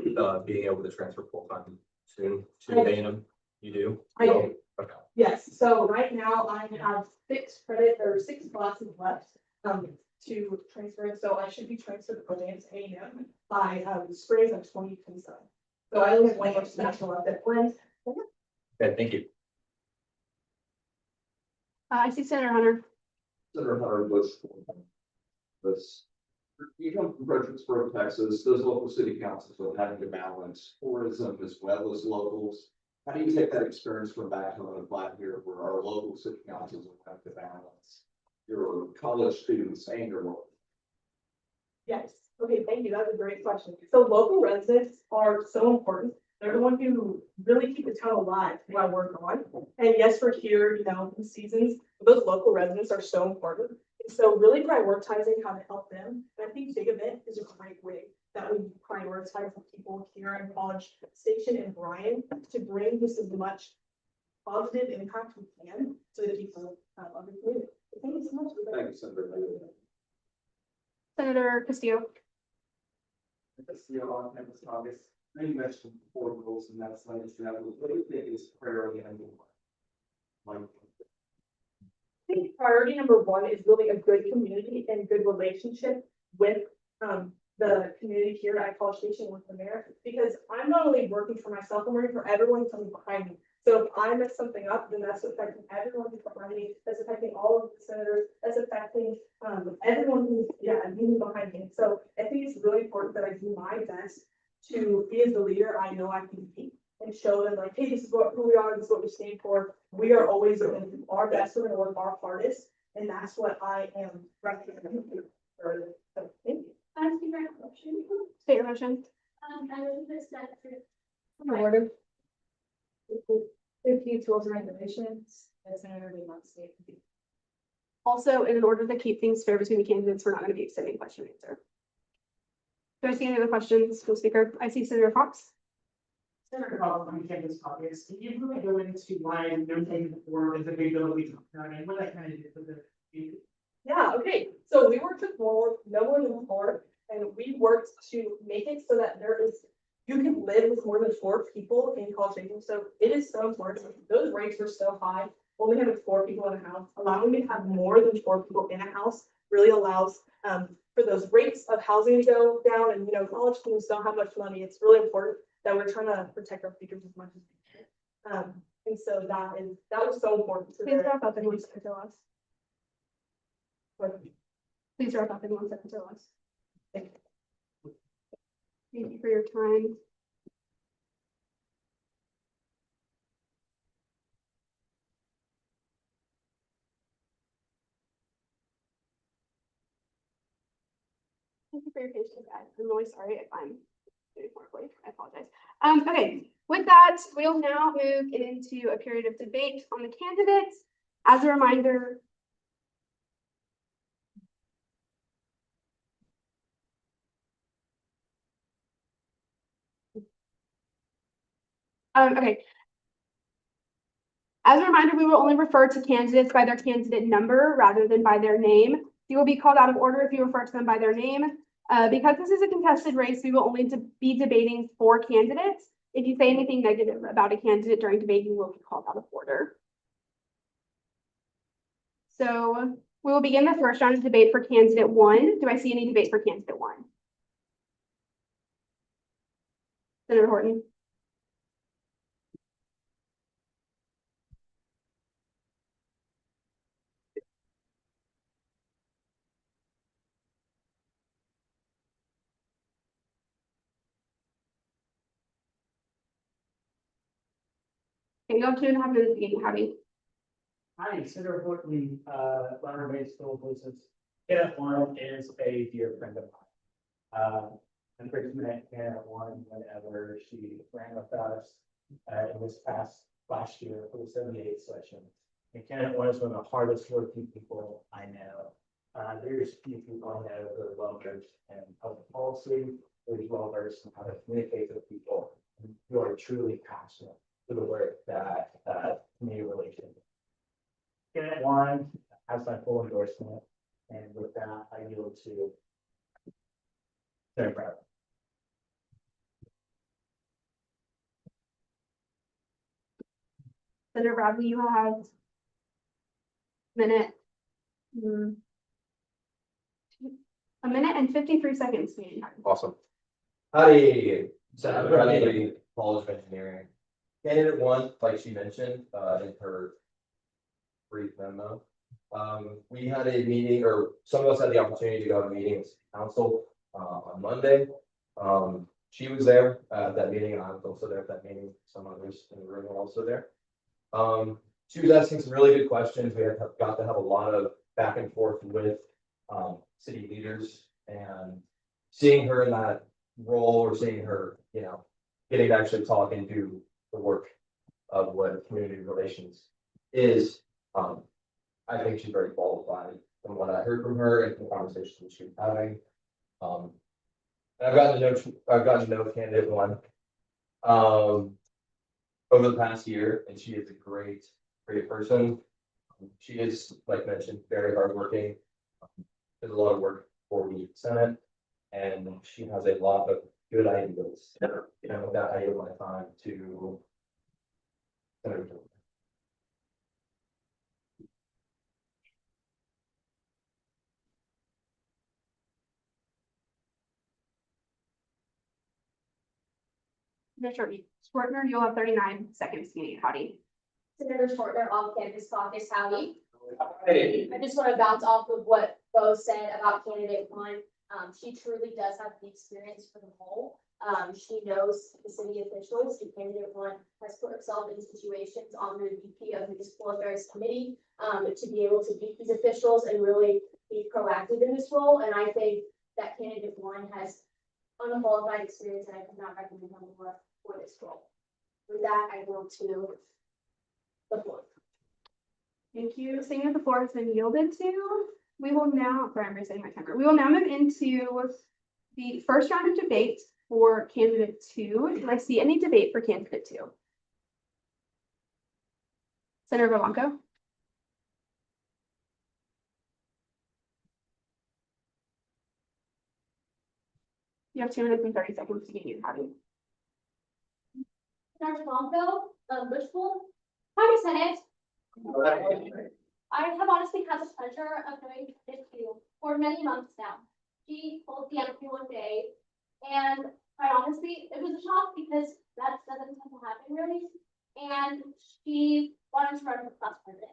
[SPEAKER 13] being able to transfer full-time soon to A&M? You do?
[SPEAKER 11] I do.
[SPEAKER 13] Okay.
[SPEAKER 11] Yes, so right now I have 6 classes left to transfer, so I should be transferred to Advanced A&M by spring of 2027. So I only have 1 more semester left at Flint.
[SPEAKER 13] Okay, thank you.
[SPEAKER 1] I see Senator Hunter.
[SPEAKER 14] Senator Hunter Bush. This, you come from Fredericksburg, Texas, those local city councils are having to balance tourism as well as locals. How do you take that experience from back home and apply here where our local city councils will have to balance your college students and your local?
[SPEAKER 11] Yes, okay, thank you, that's a great question. So local residents are so important. They're the one who really keep the town alive while we're gone. And yes, we're here, in seasons, but those local residents are so important. And so really prioritizing how to help them. And I think Big Event is a great way that we prioritize the people here in College Station and Bryan to bring just as much positive impact we can to the people of the community. Thank you so much.
[SPEAKER 14] Thank you, Senator.
[SPEAKER 1] Senator Castillo.
[SPEAKER 5] Castillo on campus August. I know you mentioned 4 rules and that's like, what do you think is priority number 1?
[SPEAKER 11] I think priority number 1 is really a good community and good relationship with the community here at College Station with the mayor, because I'm not only working for myself, I'm working for everyone coming behind me. So if I mess something up, then that's affecting everyone who's behind me, that's affecting all of the senators, that's affecting everyone who's behind me. So I think it's really important that I do my best to be as the leader I know I can be and show them like, hey, this is who we are, this is what we stand for. We are always going to do our best, we're going to work our hardest, and that's what I am recommending for. So thank you.
[SPEAKER 12] Ask you a question.
[SPEAKER 1] State your motion.
[SPEAKER 12] I was just that for
[SPEAKER 4] Order. 50 tools and regulations, as Senator did not say.
[SPEAKER 1] Also, in order to keep things fair between the candidates, we're not going to be extending question and answer. Do I see any other questions from the speaker? I see Senator Fox.
[SPEAKER 8] Senator Hall, on campus topics, can you really go into why no taking the form is a big deal we talked about and what that kind of did for the community?
[SPEAKER 11] Yeah, okay, so we worked with no more than 4, and we worked to make it so that you can live with more than 4 people in College Station. So it is so important. Those rates were so high, only having 4 people in a house, allowing me to have more than 4 people in a house really allows for those rates of housing to go down, and, college students don't have much money, it's really important that we're trying to protect our futures as much as we can. And so that was so important to
[SPEAKER 1] Please wrap up in 1 second or less.
[SPEAKER 11] the.
[SPEAKER 1] Please wrap up in 1 second or less. Thank you for your time. Thank you for your patience, guys. I'm really sorry if I'm doing horribly. I apologize. Okay, with that, we'll now move into a period of debate on the candidates. As a reminder, okay. As a reminder, we will only refer to candidates by their candidate number rather than by their name. You will be called out of order if you refer to them by their name. Because this is a contested race, we will only be debating 4 candidates. If you say anything negative about a candidate during debate, you will be called out of order. So we will begin the first round of debate for candidate 1. Do I see any debate for candidate 1? Senator Horton. Okay, you have 2.5 minutes to get Howdy.
[SPEAKER 8] Hi, Senator Horton, Leonard Bay School Business. Kenneth Warren is a dear friend of mine. I first met Kenneth Warren whenever she ran with us. It was last year for the 78 session. And Kenneth Warren is one of the hardest working people I know. There's few people I know who are well versed in public policy, who are well versed in how to communicate with people, and who are truly passionate for the work that community relations. Kenneth Warren has my full endorsement, and with that, I yield to Senator Brown.
[SPEAKER 1] Senator Bradley, you have minute. A minute and 53 seconds.
[SPEAKER 13] Awesome. Howdy, Senator Bradley, College of Engineering. Candidate 1, like she mentioned, in her brief memo. We had a meeting, or some of us had the opportunity to go to a meeting with council, on Monday. She was there at that meeting, and I was also there at that meeting. Some others in the room were also there. She was asking some really good questions. We got to have a lot of back and forth with city leaders, and seeing her in that role, or seeing her, getting to actually talk and do the work of what community relations is. I think she's very qualified from what I heard from her and from the conversations she was having. And I've gotten to know candidate 1 over the past year, and she is a great person. She is, like mentioned, very hardworking. Does a lot of work for the Senate, and she has a lot of good ideas. With that, I yield my time to Senator Jordan.
[SPEAKER 1] Senator Schwartner, you'll have 39 seconds to get Howdy.
[SPEAKER 2] Senator Shorter, off-campus caucus, howdy.
[SPEAKER 13] Hey.
[SPEAKER 2] I just want to bounce off of what Bo said about candidate 1. She truly does have the experience for the role. She knows the city officials. The candidate 1 has put herself in situations on the VP of Municipal Affairs Committee to be able to meet these officials and really be proactive in this role. And I think that candidate 1 has unqualified experience, and I could not recommend her more for this role. With that, I will to the floor.
[SPEAKER 1] Thank you. Seeing that the floor has been yielded to, we will now, sorry, I'm resetting my timer. We will now move into the first round of debate for candidate 2. Do I see any debate for candidate 2? Senator Blanco. You have 2 minutes and 30 seconds to get you Howdy.
[SPEAKER 12] Senator Blanco, Bushpool. Hi, Senate. I have honestly had the pleasure of knowing this you for many months now. she told the MP one day, and quite honestly, it was a shock because that doesn't tend to happen really. And she wanted to run for class president.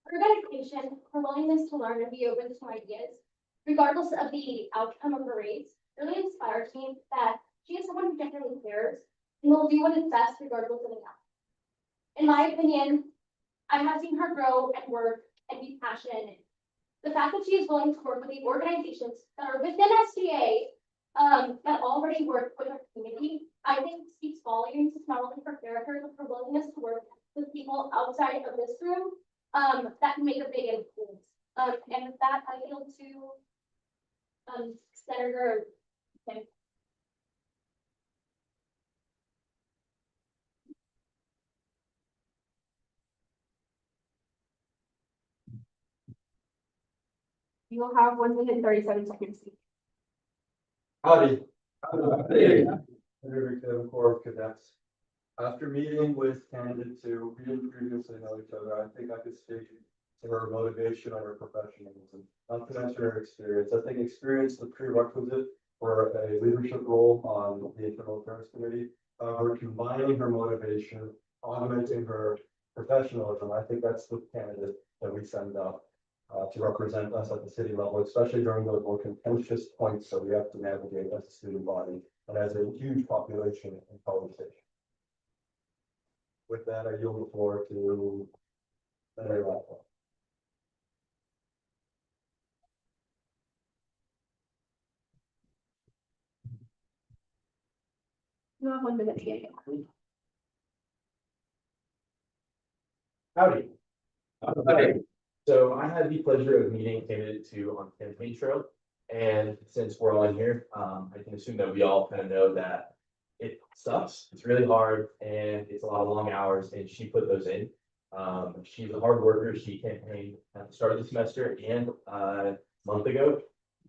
[SPEAKER 12] Her dedication, her willingness to learn and be open to ideas, regardless of the outcome of her race, really inspires me that she is someone who genuinely cares and will do what is best regardless of the outcome. In my opinion, I have seen her grow and work and be passionate. The fact that she is willing to work with the organizations that are within SDA that already work with our community, I think speaks volumes not only for character, but for willingness to work with people outside of this room that can make a big influence. And with that, I yield to Senator Kim.
[SPEAKER 1] You will have 1 minute and 37 seconds.
[SPEAKER 3] Howdy. Senator Kevin Corp, Cadets. After meeting with candidates who we didn't previously know each other, I think I could speak to her motivation and her professionalism, not to mention her experience. I think experience is the prerequisite for a leadership role on the Internal Affairs Committee. We're combining her motivation, augmenting her professionalism. I think that's the candidate that we send up to represent us at the city level, especially during those more contentious points that we have to navigate as a student body and as a huge population in college station. With that, I yield the floor to Senator Blackwell.
[SPEAKER 1] You have 1 minute to get it.
[SPEAKER 6] Howdy. Okay, so I had the pleasure of meeting candidate two on campaign trail. And since we're all in here, I can assume that we all kind of know that it sucks. It's really hard and it's a lot of long hours and she put those in. She's a hard worker. She campaigned at the start of the semester and a month ago.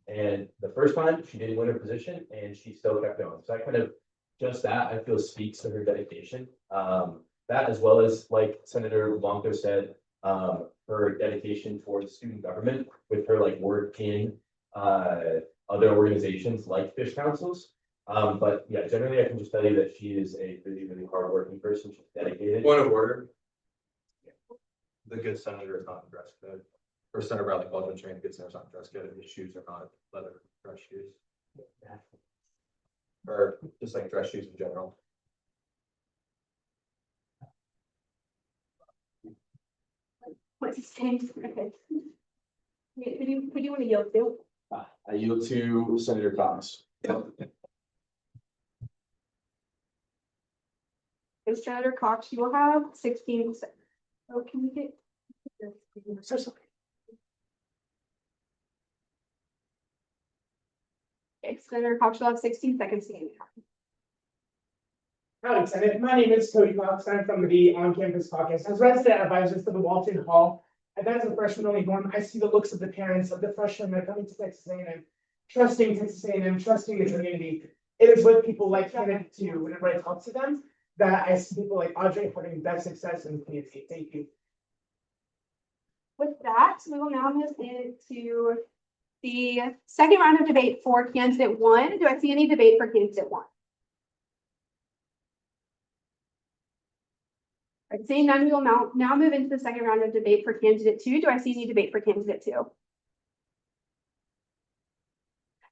[SPEAKER 6] And the first time she didn't win her position and she still kept going. So I kind of just that I feel speaks to her dedication. That as well as like Senator Blanco said, her dedication towards student government with her like work in other organizations like fish councils. But yeah, generally I can just tell you that she is a really, really hardworking person. She's dedicated.
[SPEAKER 7] Point of order.
[SPEAKER 3] The good senator is not in dress code.
[SPEAKER 7] For Senator Bradley Baldwin, trained good senators not dress code, his shoes are not leather dress shoes. Or just like dress shoes in general.
[SPEAKER 1] What's his name? Okay. Who do you want to yield to?
[SPEAKER 7] I yield to Senator Cox.
[SPEAKER 1] Senator Cox, you will have 16 seconds. Oh, can we get? So sorry. Okay, Senator Cox, you'll have 16 seconds to get it.
[SPEAKER 8] Howdy, Senate. My name is Cody Cox. I'm from the on-campus caucus. As resident advisors to the Walton Hall, and as a freshman only dorm, I see the looks of the parents of the freshmen that are coming to Texas A&M, trusting Texas A&M, trusting the community. It is with people like candidate two, whenever I talk to them, that I see people like Audrey having best success in the community. Thank you.
[SPEAKER 1] With that, we will now move into the second round of debate for candidate one. Do I see any debate for candidate one? All right, seeing none, we will now move into the second round of debate for candidate two. Do I see any debate for candidate two?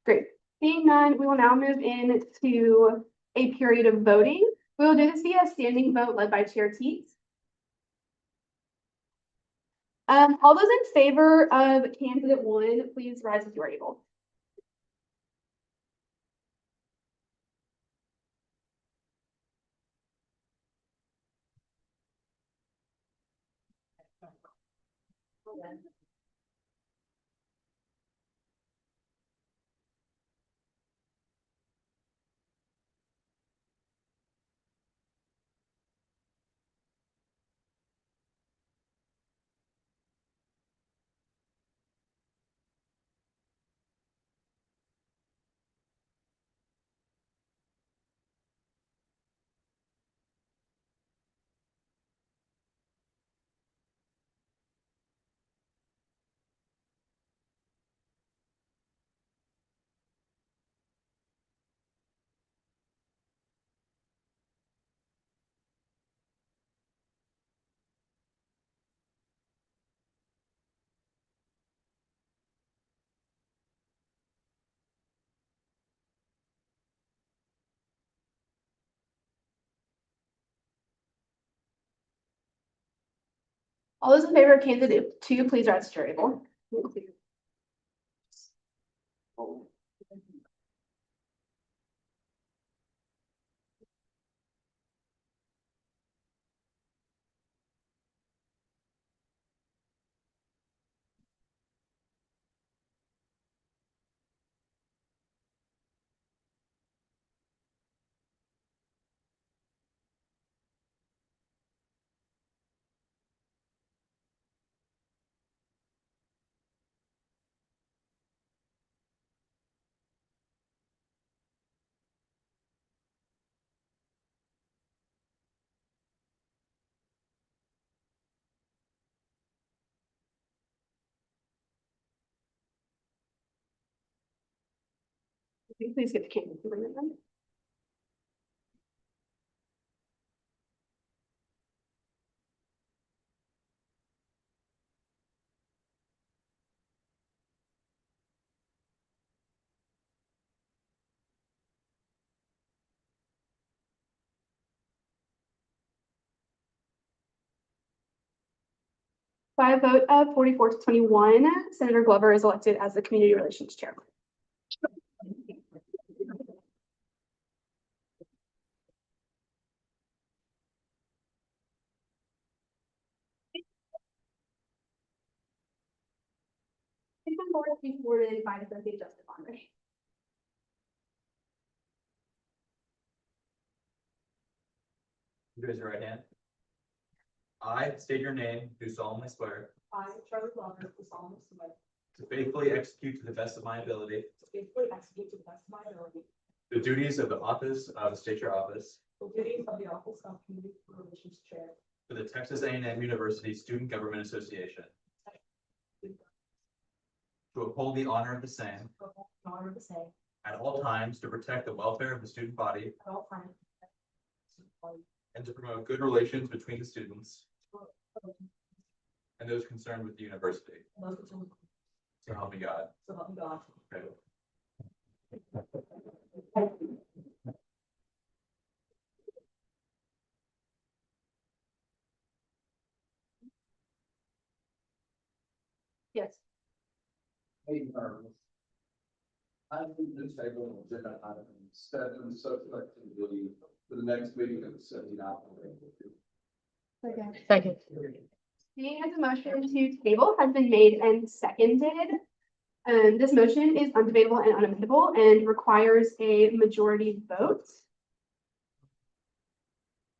[SPEAKER 1] Great. Seeing none, we will now move into a period of voting. We will do this via standing vote led by Chair Teets. All those in favor of candidate one, please rise if you are able. All those in favor of candidate two, please rise to your table. 'Please get the candidate. Two. 5 vote of 44 to 21, Senator Glover is elected as the Community Relations Chair. Board to be forwarded by Associate Justice Andre.
[SPEAKER 6] Raise your right hand. I state your name, do solemnly swear
[SPEAKER 10] I, Charlie Glover, do solemnly swear
[SPEAKER 6] to faithfully execute to the best of my ability
[SPEAKER 10] to faithfully execute to the best of my ability
[SPEAKER 6] the duties of the office of the State Chair Office
[SPEAKER 10] the duties of the Office of Community Relations Chair
[SPEAKER 6] for the Texas A&M University Student Government Association, to uphold the honor of the same
[SPEAKER 10] to uphold the honor of the same
[SPEAKER 6] at all times, to protect the welfare of the student body,
[SPEAKER 10] at all times.
[SPEAKER 6] and to promote good relations between the students and those concerned with the university. So help me God.
[SPEAKER 10] So help me God.
[SPEAKER 6] Okay.
[SPEAKER 1] Yes.
[SPEAKER 14] Hey, I think this table will agenda item 7, social activity for the next meeting of the 79th.
[SPEAKER 1] Second. Seeing as a motion to table has been made and seconded, this motion is undebatable and unamendable and requires a majority vote.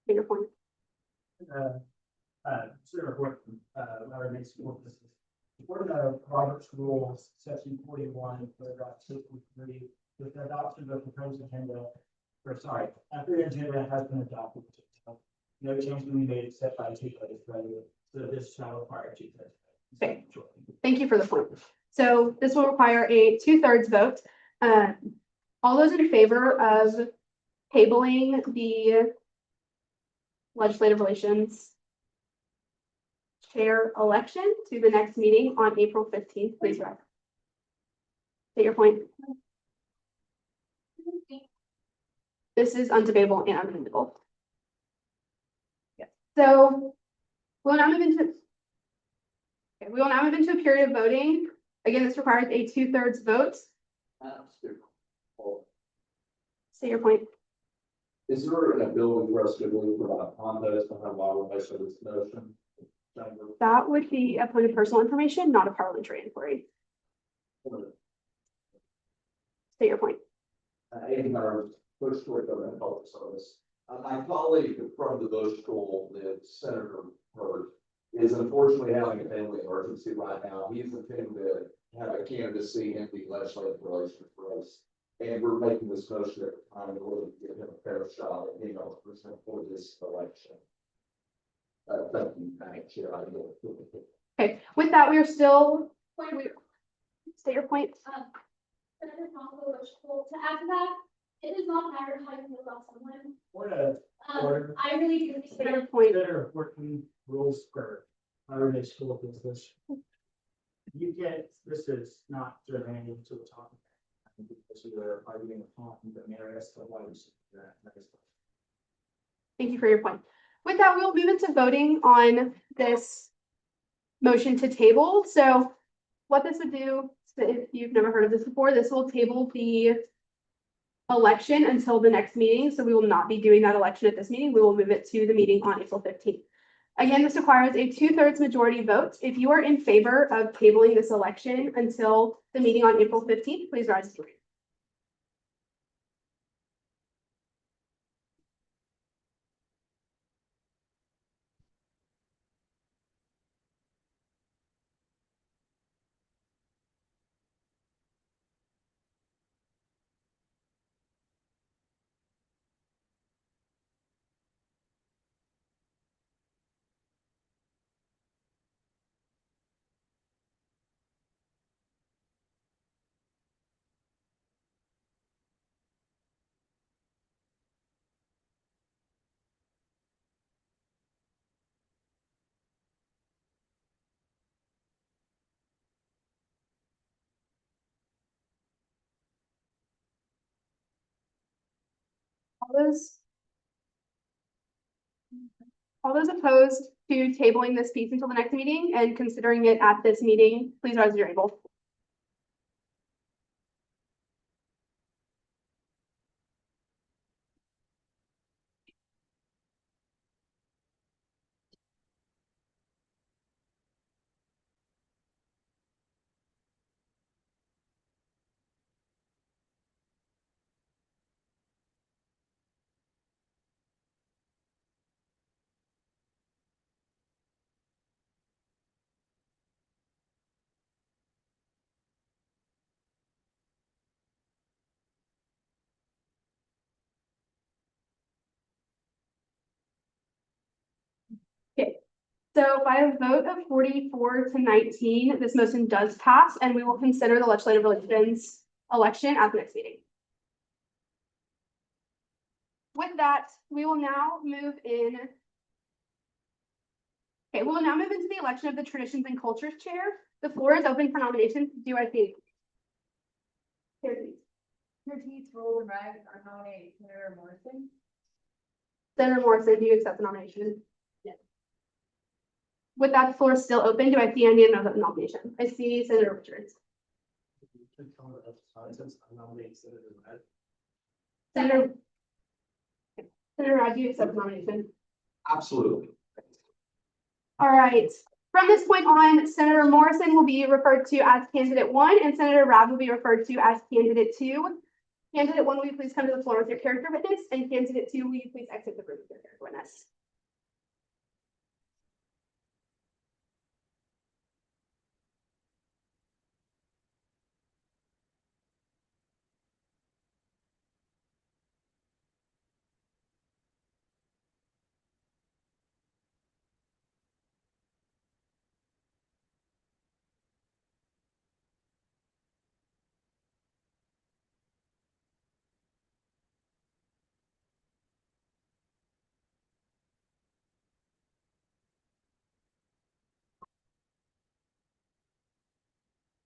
[SPEAKER 1] Take your point.
[SPEAKER 8] Consider report, our next school business. According to Robert's Rules, section 41, paragraph 2.3, with the adoption of the proposed agenda, after the agenda has been adopted, no change will be made except by two-thirds vote, so this shall require two-thirds.
[SPEAKER 1] Okay. Thank you for the point. So this will require a 2/3 vote. All those in favor of tabling the legislative relations chair election to the next meeting on April 15th, please rise. State your point. This is undebatable and unamendable. Yes. So we'll now move into. Okay, we will now move into a period of voting. Again, this requires a 2/3 vote. Say your point.
[SPEAKER 14] Is there an ability for us to really provide context behind why we're making this motion?
[SPEAKER 1] That would be a point of personal information, not a parliamentary inquiry. Say your point.
[SPEAKER 14] Bush School Government Health Service. My colleague from the Bush School, the Senator Hurd, is unfortunately having a family emergency right now. He's intending to have a candidacy in the legislative relations for us. And we're making this motion at the time in order to give him a fair shot at being able to present for this election. Thank you, Madam Chair.
[SPEAKER 1] Okay, with that, we are still. State your point.
[SPEAKER 12] Senator Congo, to add to that, it does not matter how you feel about someone.
[SPEAKER 8] Order.
[SPEAKER 12] I really do think
[SPEAKER 1] State your point.
[SPEAKER 8] Consider working rules for our next school business. You get, this is not germane to the topic. Because we are arguing upon the merits of why we should do that.
[SPEAKER 1] Thank you for your point. With that, we'll move into voting on this motion to table. So what this would do, so if you've never heard of this before, this will table the election until the next meeting. So we will not be doing that election at this meeting. We will move it to the meeting on April 15th. Again, this requires a 2/3 majority vote. If you are in favor of tabling this election until the meeting on April 15th, please rise to your feet. All those opposed to tabling this piece until the next meeting and considering it at this meeting, please rise as you're able. Okay, so by a vote of 44-19, this motion does pass and we will consider the legislative relations election at the next meeting. With that, we will now move in. Okay, we will now move into the election of the Traditions and Cultures Chair. The floor is open for nominations. Do I see? Here, please.
[SPEAKER 4] Your rules and regs are nominating Senator Morrison.
[SPEAKER 1] Senator Morrison, do you accept the nomination? Yes. With that, the floor is still open. Do I see any other nomination? I see Senator Richards. Senator. Senator Rod, do you accept the nomination?
[SPEAKER 14] Absolutely.
[SPEAKER 1] All right. From this point on, Senator Morrison will be referred to as candidate 1 and Senator Rad will be referred to as candidate 2. Candidate 1, will you please come to the floor with your character witness? And candidate 2, will you please exit the room with your character witness?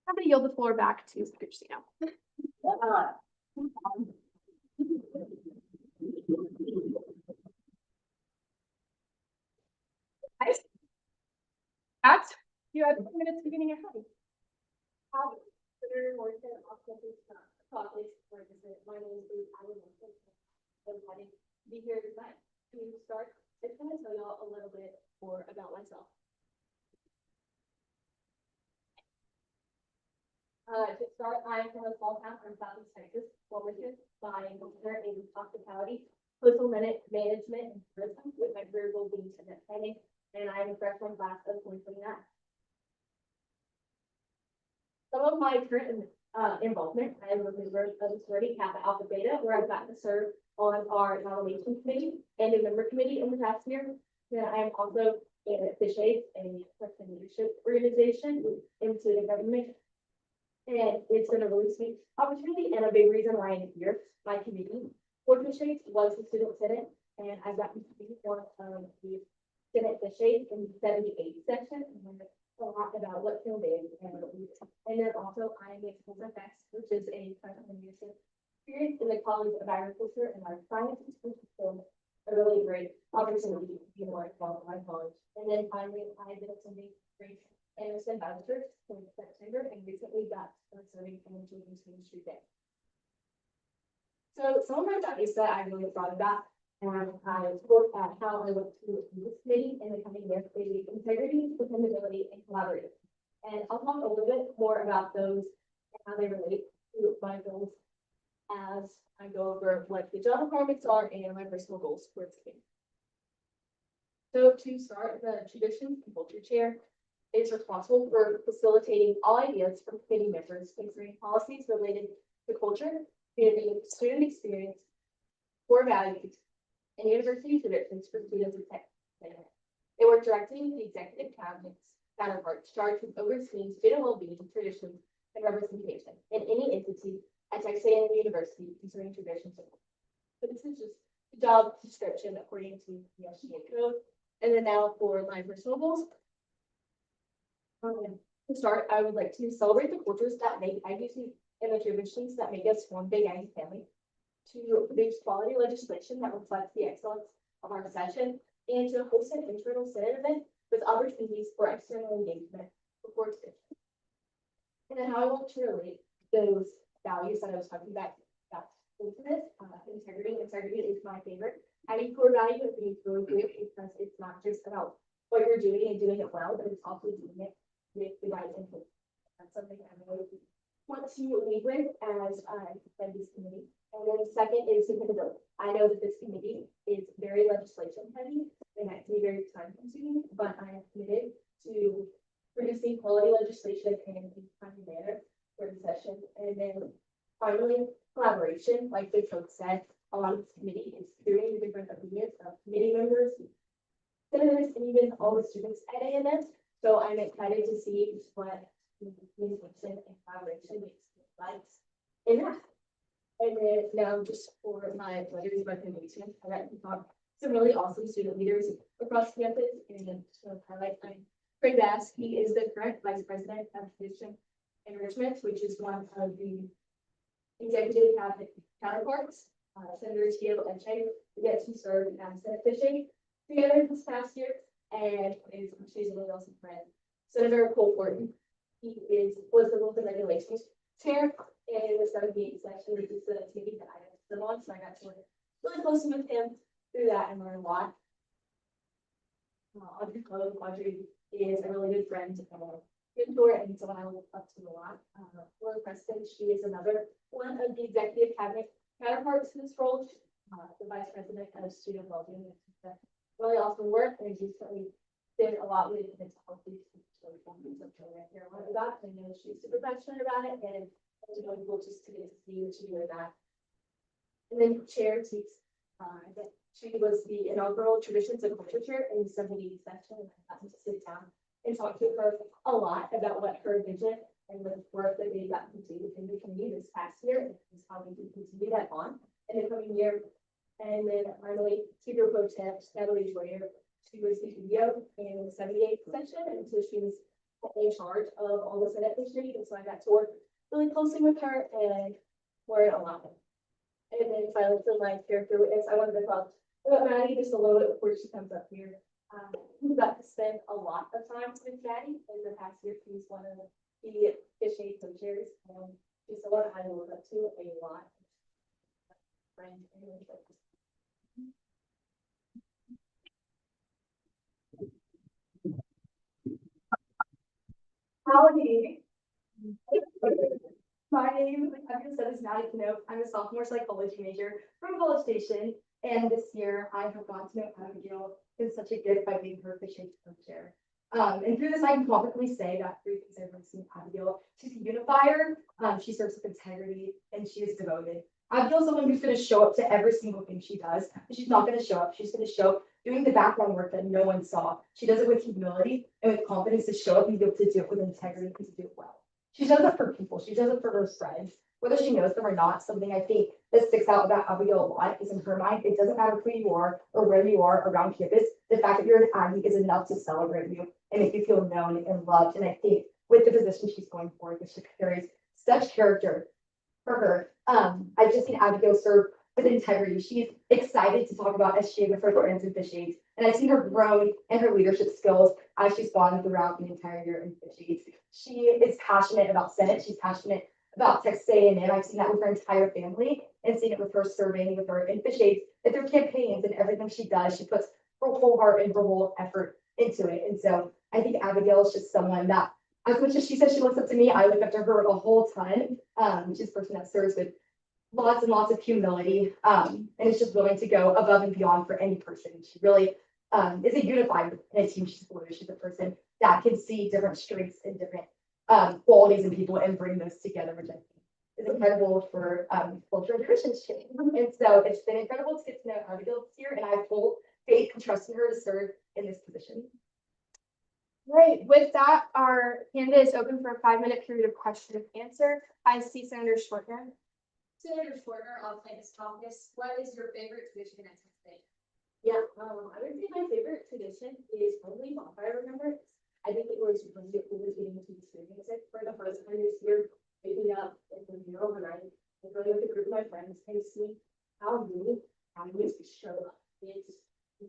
[SPEAKER 1] I'm going to yield the floor back to Speaker Jusino. At, you have 2 minutes beginning your time.
[SPEAKER 10] Senator Morrison, also please caucus for visit. My name is Alan Morrison. I'm happy to be here tonight. To start, I'm going to tell y'all a little bit more about myself. To start, I'm from a small town from Southeast Texas, Wilmington, by major in hospitality, coastal management, and tourism, with my career goal being event planning, and I am a freshman class of 2029. Some of my current involvement, I am a member of the sorority Kappa Alpha Beta, where I've gotten to serve on our nomination committee and a member committee in the past year. Then I am also in Fish Aids, a freshman leadership organization in student government. And it's been a really sweet opportunity and a big reason why I'm here. My committee for Fish Aids was the student senate, and I've gotten to be one of the Senate Fish Aids in the 78 section. And learned a lot about what field is and what we do. And then also I am a Schools FX, which is a freshman leadership experience in the College of Agriculture and Life Sciences, which is a really great opportunity to be more involved in my college. And then finally, I've been attending great and recently got serving in the children's ministry day. So some of my values that I really thought about, and I looked at how I look to this committee in the coming year, they be integrity, dependability, and collaborative. And I'll talk a little bit more about those and how they relate to my goals as I go over what the job requirements are and my personal goals for this committee. So to start, the tradition and culture chair is responsible for facilitating all ideas from committee members concerning policies related to culture, community, student experience, core values, and university traditions for students and tech. They work directly with the executive cabinet's counterparts charged with overseeing student well-being, traditions, and representation in any entity at Texas A&M University concerning traditions. So this is just the job description according to the SGA code. And then now for my personal goals. To start, I would like to celebrate the cultures that make IBC and the traditions that make us one big Aggie family. To produce quality legislation that reflects the excellence of our session, and to host an internal Senate event with opportunities for external engagement before extension. And then how I want to relate those values that I was talking about into this, integrity is my favorite. Having core value is being really great because it's not just about what you're doing and doing it well, but it's also doing it with the right input. That's something I really want to lead with as I head this committee. And then second is dependability. I know that this committee is very legislation heavy and that can be very time consuming, but I am committed to producing quality legislation in a timely manner for the session. And then finally, collaboration, like the folks said, a lot of this committee is hearing the different opinions of committee members, senators, and even all the students at A&M. So I'm excited to see what communication and collaboration makes like in that. And then now just for my letters of recommendation, I got to talk to some really awesome student leaders across campus and just want to highlight my friend Bass. He is the current vice president of tradition enrichment, which is one of the executive cabinet counterparts. Senator Teal and Che get to serve as Senate fishing together this past year, and she's a really awesome friend. Senator Cole Horton, was the rules and regulations chair in the 78 section, which is the committee that I sit on, so I got to work really closely with him through that and learn a lot. Audrey is a really good friend and mentor, and someone I look up to a lot. Laura Preston, she is another one of the executive cabinet counterparts in this role, the vice president of student well-being. Really awesome work, and recently did a lot with mental health issues. So right here, a lot about, I know she's super passionate about it, and it's really cool just to get to see what she did with that. And then chair takes, she was the inaugural traditions and culture chair in the 70 section, and I got to sit down and talk to her a lot about what her vision and the work that they got completed in the community this past year, and is how we can continue that on in the coming year. And then finally, Speaker Pro Tem Natalie Joyer, she was the EDO in the 78th session, and so she was in charge of all the Senate district, and so I got to work really closely with her and learn a lot. And then finally, for my character witness, I wanted to talk about Maddie just a little bit before she comes up here. We got to spend a lot of time with Maddie in the past year. She's one of the fish aid co-chairs, and she's someone I look up to a lot. Friend and mentor. Howdy. My name, like I've said, is Maddie Knope. I'm a sophomore psychology major from College Station, and this year I have gotten to know Abigail. It's such a gift by being her fish aid co-chair. And through this, I can confidently say that three things I've really seen Abigail. She's a unifier. She serves with integrity, and she is devoted. Abigail's someone who's going to show up to every single thing she does. But she's not going to show up. She's going to show up doing the background work that no one saw. She does it with humility and with confidence to show up and be able to do it with integrity and to do it well. She does it for people. She does it for her friends, whether she knows them or not. Something I think that sticks out about Abigail a lot is in her mind, it doesn't matter who you are or where you are around campus. The fact that you're an Aggie is enough to celebrate you and make you feel known and loved. And I think with the position she's going for, this carries such character for her. I've just seen Abigail serve with integrity. She's excited to talk about SGA with her friends and fish aids.
[SPEAKER 4] And I've seen her grow in her leadership skills as she's gone throughout the entire year in Fish Aids. She is passionate about Senate. She's passionate about Texas A&M. I've seen that with her entire family and seen it with her serving with her in Fish Aids, at their campaigns and everything she does. She puts her whole heart and her whole effort into it. And so I think Abigail is just someone that, as much as she says she looks up to me, I look up to her a whole ton. She's a person that serves with lots and lots of humility, and is just willing to go above and beyond for any person. She really is a unified in a team she's for. She's a person that can see different strengths and different qualities in people and bring those together, which I think is incredible for culture and Christians change. And so it's been incredible to get to know Abigail this year, and I have full faith and trust in her to serve in this position.
[SPEAKER 1] Right, with that, our candidate is open for a 5-minute period of question and answer. I see Senator Schwartner.
[SPEAKER 2] Senator Schwartner, on Plains Caucus, what is your favorite tradition at Texas A&M?
[SPEAKER 10] Yeah, I would say my favorite tradition is probably bonfire remembrance. I think it was really cool getting to experience it for the first time this year, waking up in the middle of the night, and going with a group of my friends and see how new families show up. It's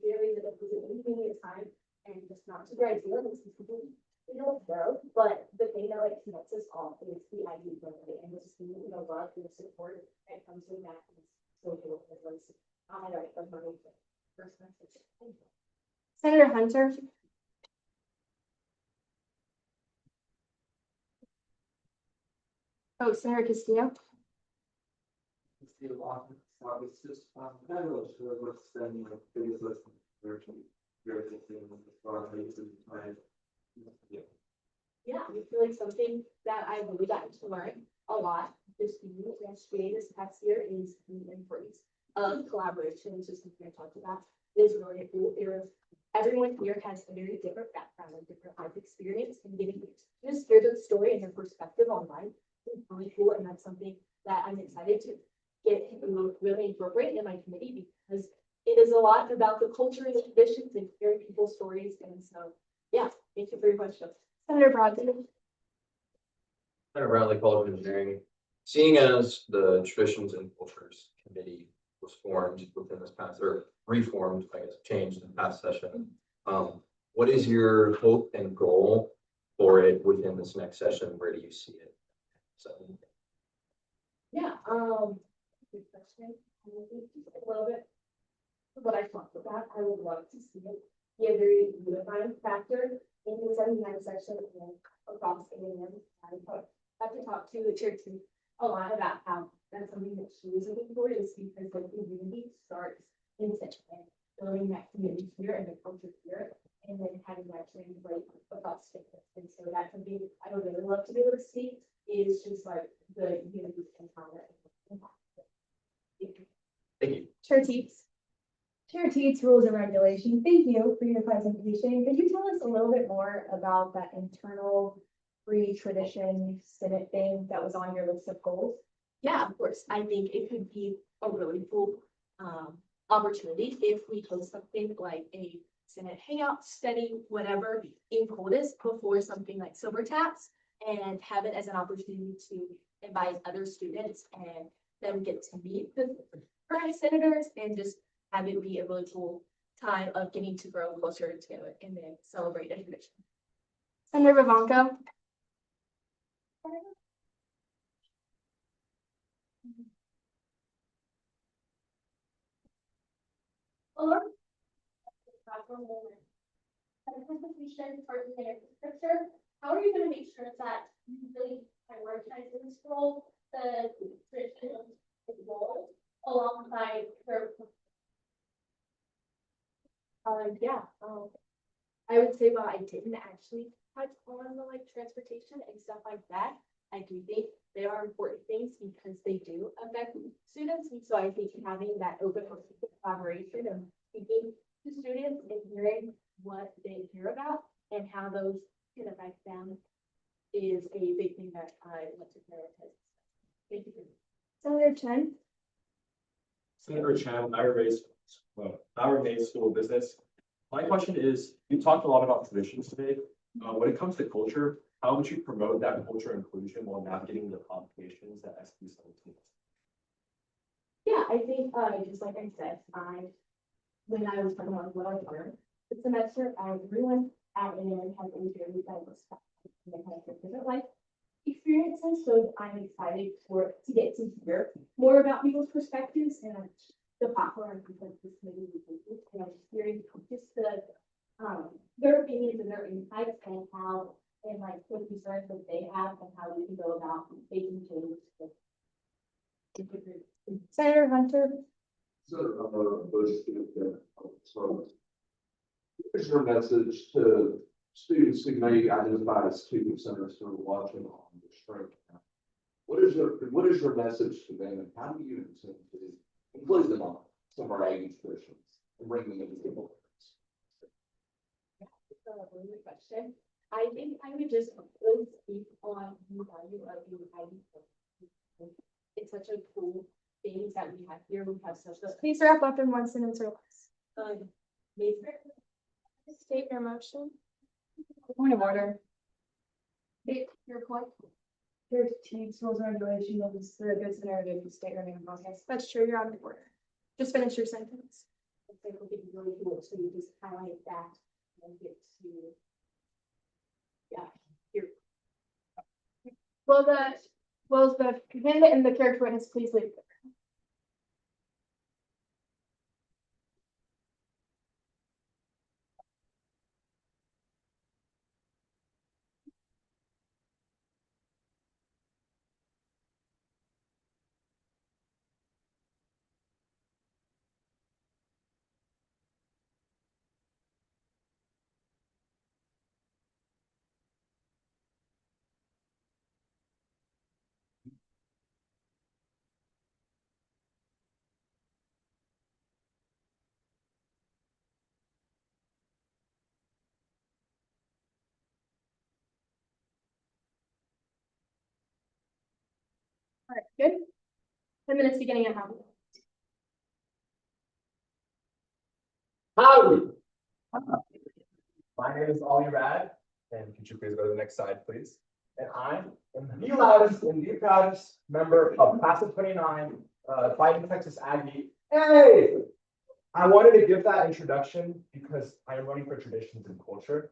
[SPEAKER 10] very little, it's an inconvenient time, and just not too great deal. It's people we don't know, but the thing that like connects us all is the ID family, and just the love and the support that comes with that is so cool. I don't know. First message. Thank you.
[SPEAKER 1] Senator Hunter. Oh, Senator Castillo.
[SPEAKER 10] Yeah, I feel like something that I've really gotten to learn a lot this year, this past year, is the importance of collaboration, which is something I talked about. It is really cool. Everyone here has a very different background and different life experience, and getting to just hear their story and their perspective on life is really cool. And that's something that I'm excited to get really incorporate in my committee, because it is a lot about the culture and the traditions and hearing people's stories. And so, yeah, thank you for your question.
[SPEAKER 1] Senator Broadbent.
[SPEAKER 13] Senator Bradley, College of Engineering. Seeing as the Traditions and Cultures Committee was formed within this past, or reformed, I guess, changed in the past session. What is your hope and goal for it within this next session? Where do you see it? So.
[SPEAKER 10] Yeah, good question. I think just a little bit of what I talked about. I would love to see it be a very unifying factor in the 79 section and across A&M. I can talk to the chair too a lot about how that's something that she is looking for, is because like the unity starts in such a way, building that community here and the culture here, and then having that translate across statements. And so that's something I would really love to be able to see, is just like the unity and how that impacts it.
[SPEAKER 13] Thank you.
[SPEAKER 1] Chair Teets.
[SPEAKER 4] Chair Teets, Rules and Regulations, thank you for your presentation. Could you tell us a little bit more about that internal pre-tradition Senate thing that was on your list of goals?
[SPEAKER 10] Yeah, of course. I think it could be a really cool opportunity if we host something like a Senate hangout, study, whatever, in Coldest before something like Silver Taps, and have it as an opportunity to invite other students and them get to meet the current senators and just have it be a really cool time of getting to grow closer together and then celebrate a tradition.
[SPEAKER 1] Senator Vivanco.
[SPEAKER 12] Or presentation for the scripture. How are you going to make sure that you really prioritize in this role the tradition role alongside your?
[SPEAKER 10] I would say while I didn't actually touch on the like transportation and stuff like that, I do think they are important things because they do affect students. And so I think having that open collaboration and speaking to students and hearing what they care about and how those can affect them is a big thing that I want to prioritize. Thank you.
[SPEAKER 1] Senator Chen.
[SPEAKER 6] Senator Chen, Iowa Maine School of Business. My question is, you talked a lot about traditions today. When it comes to culture, how would you promote that culture inclusion while navigating the complications that SB 17?
[SPEAKER 10] Yeah, I think just like I said, when I was talking about what I learned, the semester, everyone at NN has a very diverse background, and they have different life experiences, so I'm excited to get to hear more about people's perspectives and the platform because this committee is, and I'm just hearing just their opinions and their insights and how, and like what concerns that they have and how we can go about making change.
[SPEAKER 1] Senator Hunter.
[SPEAKER 14] Bush, so what is your message to students who may identify as student centers who are watching on the screen? What is your message to them and how do you intend to include them on some of our ag traditions and bring them into the world?
[SPEAKER 10] That's a really good question. I think I would just really speak on the value of the ID. It's such a cool thing that we have here. We have such a
[SPEAKER 1] Please wrap up in 1 sentence or less.
[SPEAKER 10] state your motion.
[SPEAKER 1] Point of order.
[SPEAKER 10] Your point.
[SPEAKER 4] There's teams, rules and regulations of this, the good narrative, the state running process.
[SPEAKER 1] That's true, you're out of order. Just finish your sentence.
[SPEAKER 10] I think would be really cool, so you just highlight that and get to. Yeah, here.
[SPEAKER 1] Will the candidate and the character witness please leave? All right, good. 10 minutes beginning at half.
[SPEAKER 3] Howdy. My name is Ollie Rad, and could you please go to the next slide, please? And I am the loudest and the proudest member of class of 29, fighting Texas Aggie. Hey! I wanted to give that introduction because I am running for traditions and culture.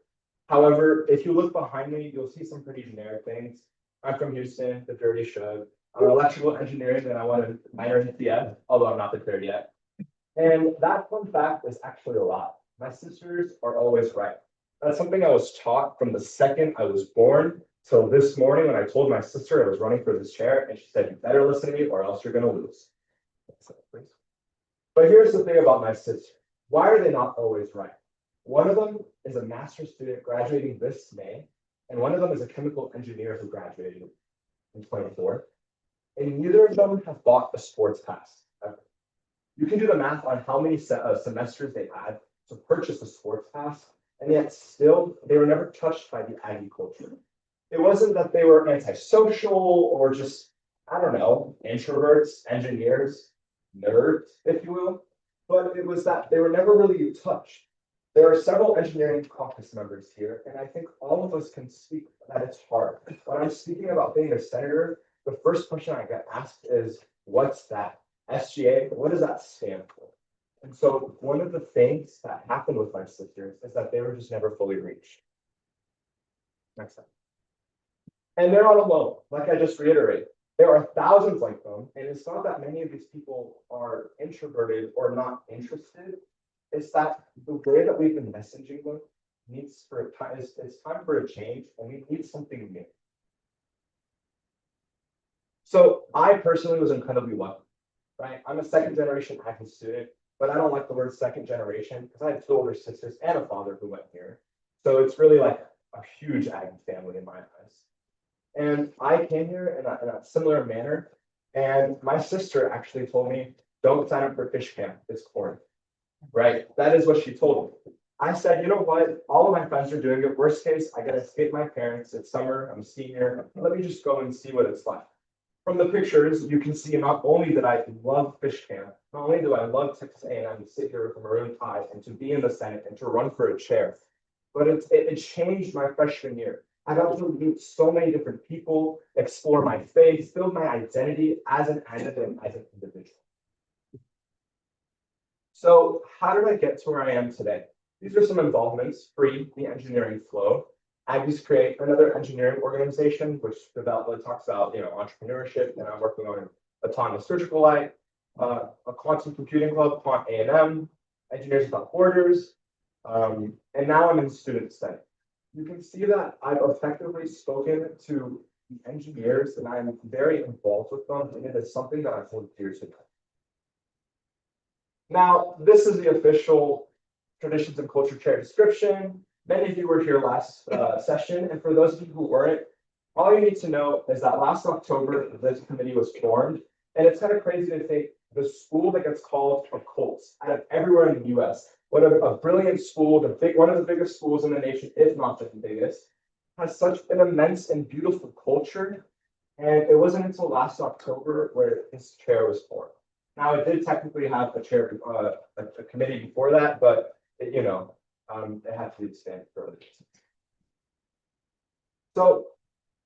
[SPEAKER 3] However, if you look behind me, you'll see some pretty generic things. I'm from Houston, the dirty shug. I'm electrical engineering, and I want to minor in CF, although I'm not declared yet. And that fun fact is actually a lot. My sisters are always right. That's something I was taught from the second I was born till this morning when I told my sister I was running for this chair, and she said, "You better listen to me or else you're gonna lose." But here's the thing about my sister. Why are they not always right? One of them is a master's student graduating this May, and one of them is a chemical engineer who graduated in 24. And neither of them have bought a sports pass ever. You can do the math on how many semesters they had to purchase a sports pass, and yet still they were never touched by the Aggie culture. It wasn't that they were antisocial or just, I don't know, introverts, engineers, nerds, if you will, but it was that they were never really touched. There are several engineering caucus members here, and I think all of us can speak that it's hard. When I'm speaking about being a senator, the first question I get asked is, what's that? SGA, what does that stand for? And so one of the things that happened with my sisters is that they were just never fully reached. Next slide. And they're not alone, like I just reiterated. There are thousands like them, and it's not that many of these people are introverted or not interested. It's that the way that we've been messaging them needs for time. It's time for a change, and we need something new. So I personally was incredibly lucky, right? I'm a second generation Aggie student, but I don't like the word second generation because I have two older sisters and a father who went here. So it's really like a huge Aggie family in my eyes. And I came here in a similar manner. And my sister actually told me, don't sign up for fish camp, it's corny. Right? That is what she told me. I said, you know what? All of my friends are doing it. Worst case, I gotta escape my parents. It's summer, I'm a senior. Let me just go and see what it's like. From the pictures, you can see not only that I love fish camp, not only do I love Texas A&M to sit here with a maroon tie and to be in the Senate and to run for a chair, but it changed my freshman year. I got to meet so many different people, explore my faith, build my identity as an advocate, as an individual. So how did I get to where I am today? These are some involvements: free, the engineering flow. Aggies create another engineering organization, which talks about entrepreneurship, and I'm working on autonomous surgical light, a quantum computing club, Quant A&M, Engineers Without Borders, and now I'm in student study. You can see that I've effectively spoken to the engineers, and I'm very involved with them, and it is something that I hold dear to them. Now, this is the official Traditions and Culture Chair description. Many of you were here last session, and for those of you who weren't, all you need to know is that last October, this committee was formed, and it's kind of crazy to think the school that gets called a cult out of everywhere in the US, what a brilliant school, one of the biggest schools in the nation, if not the biggest, has such an immense and beautiful culture. And it wasn't until last October where this chair was formed. Now, it did technically have a chair, a committee before that, but it had to be expanded further. So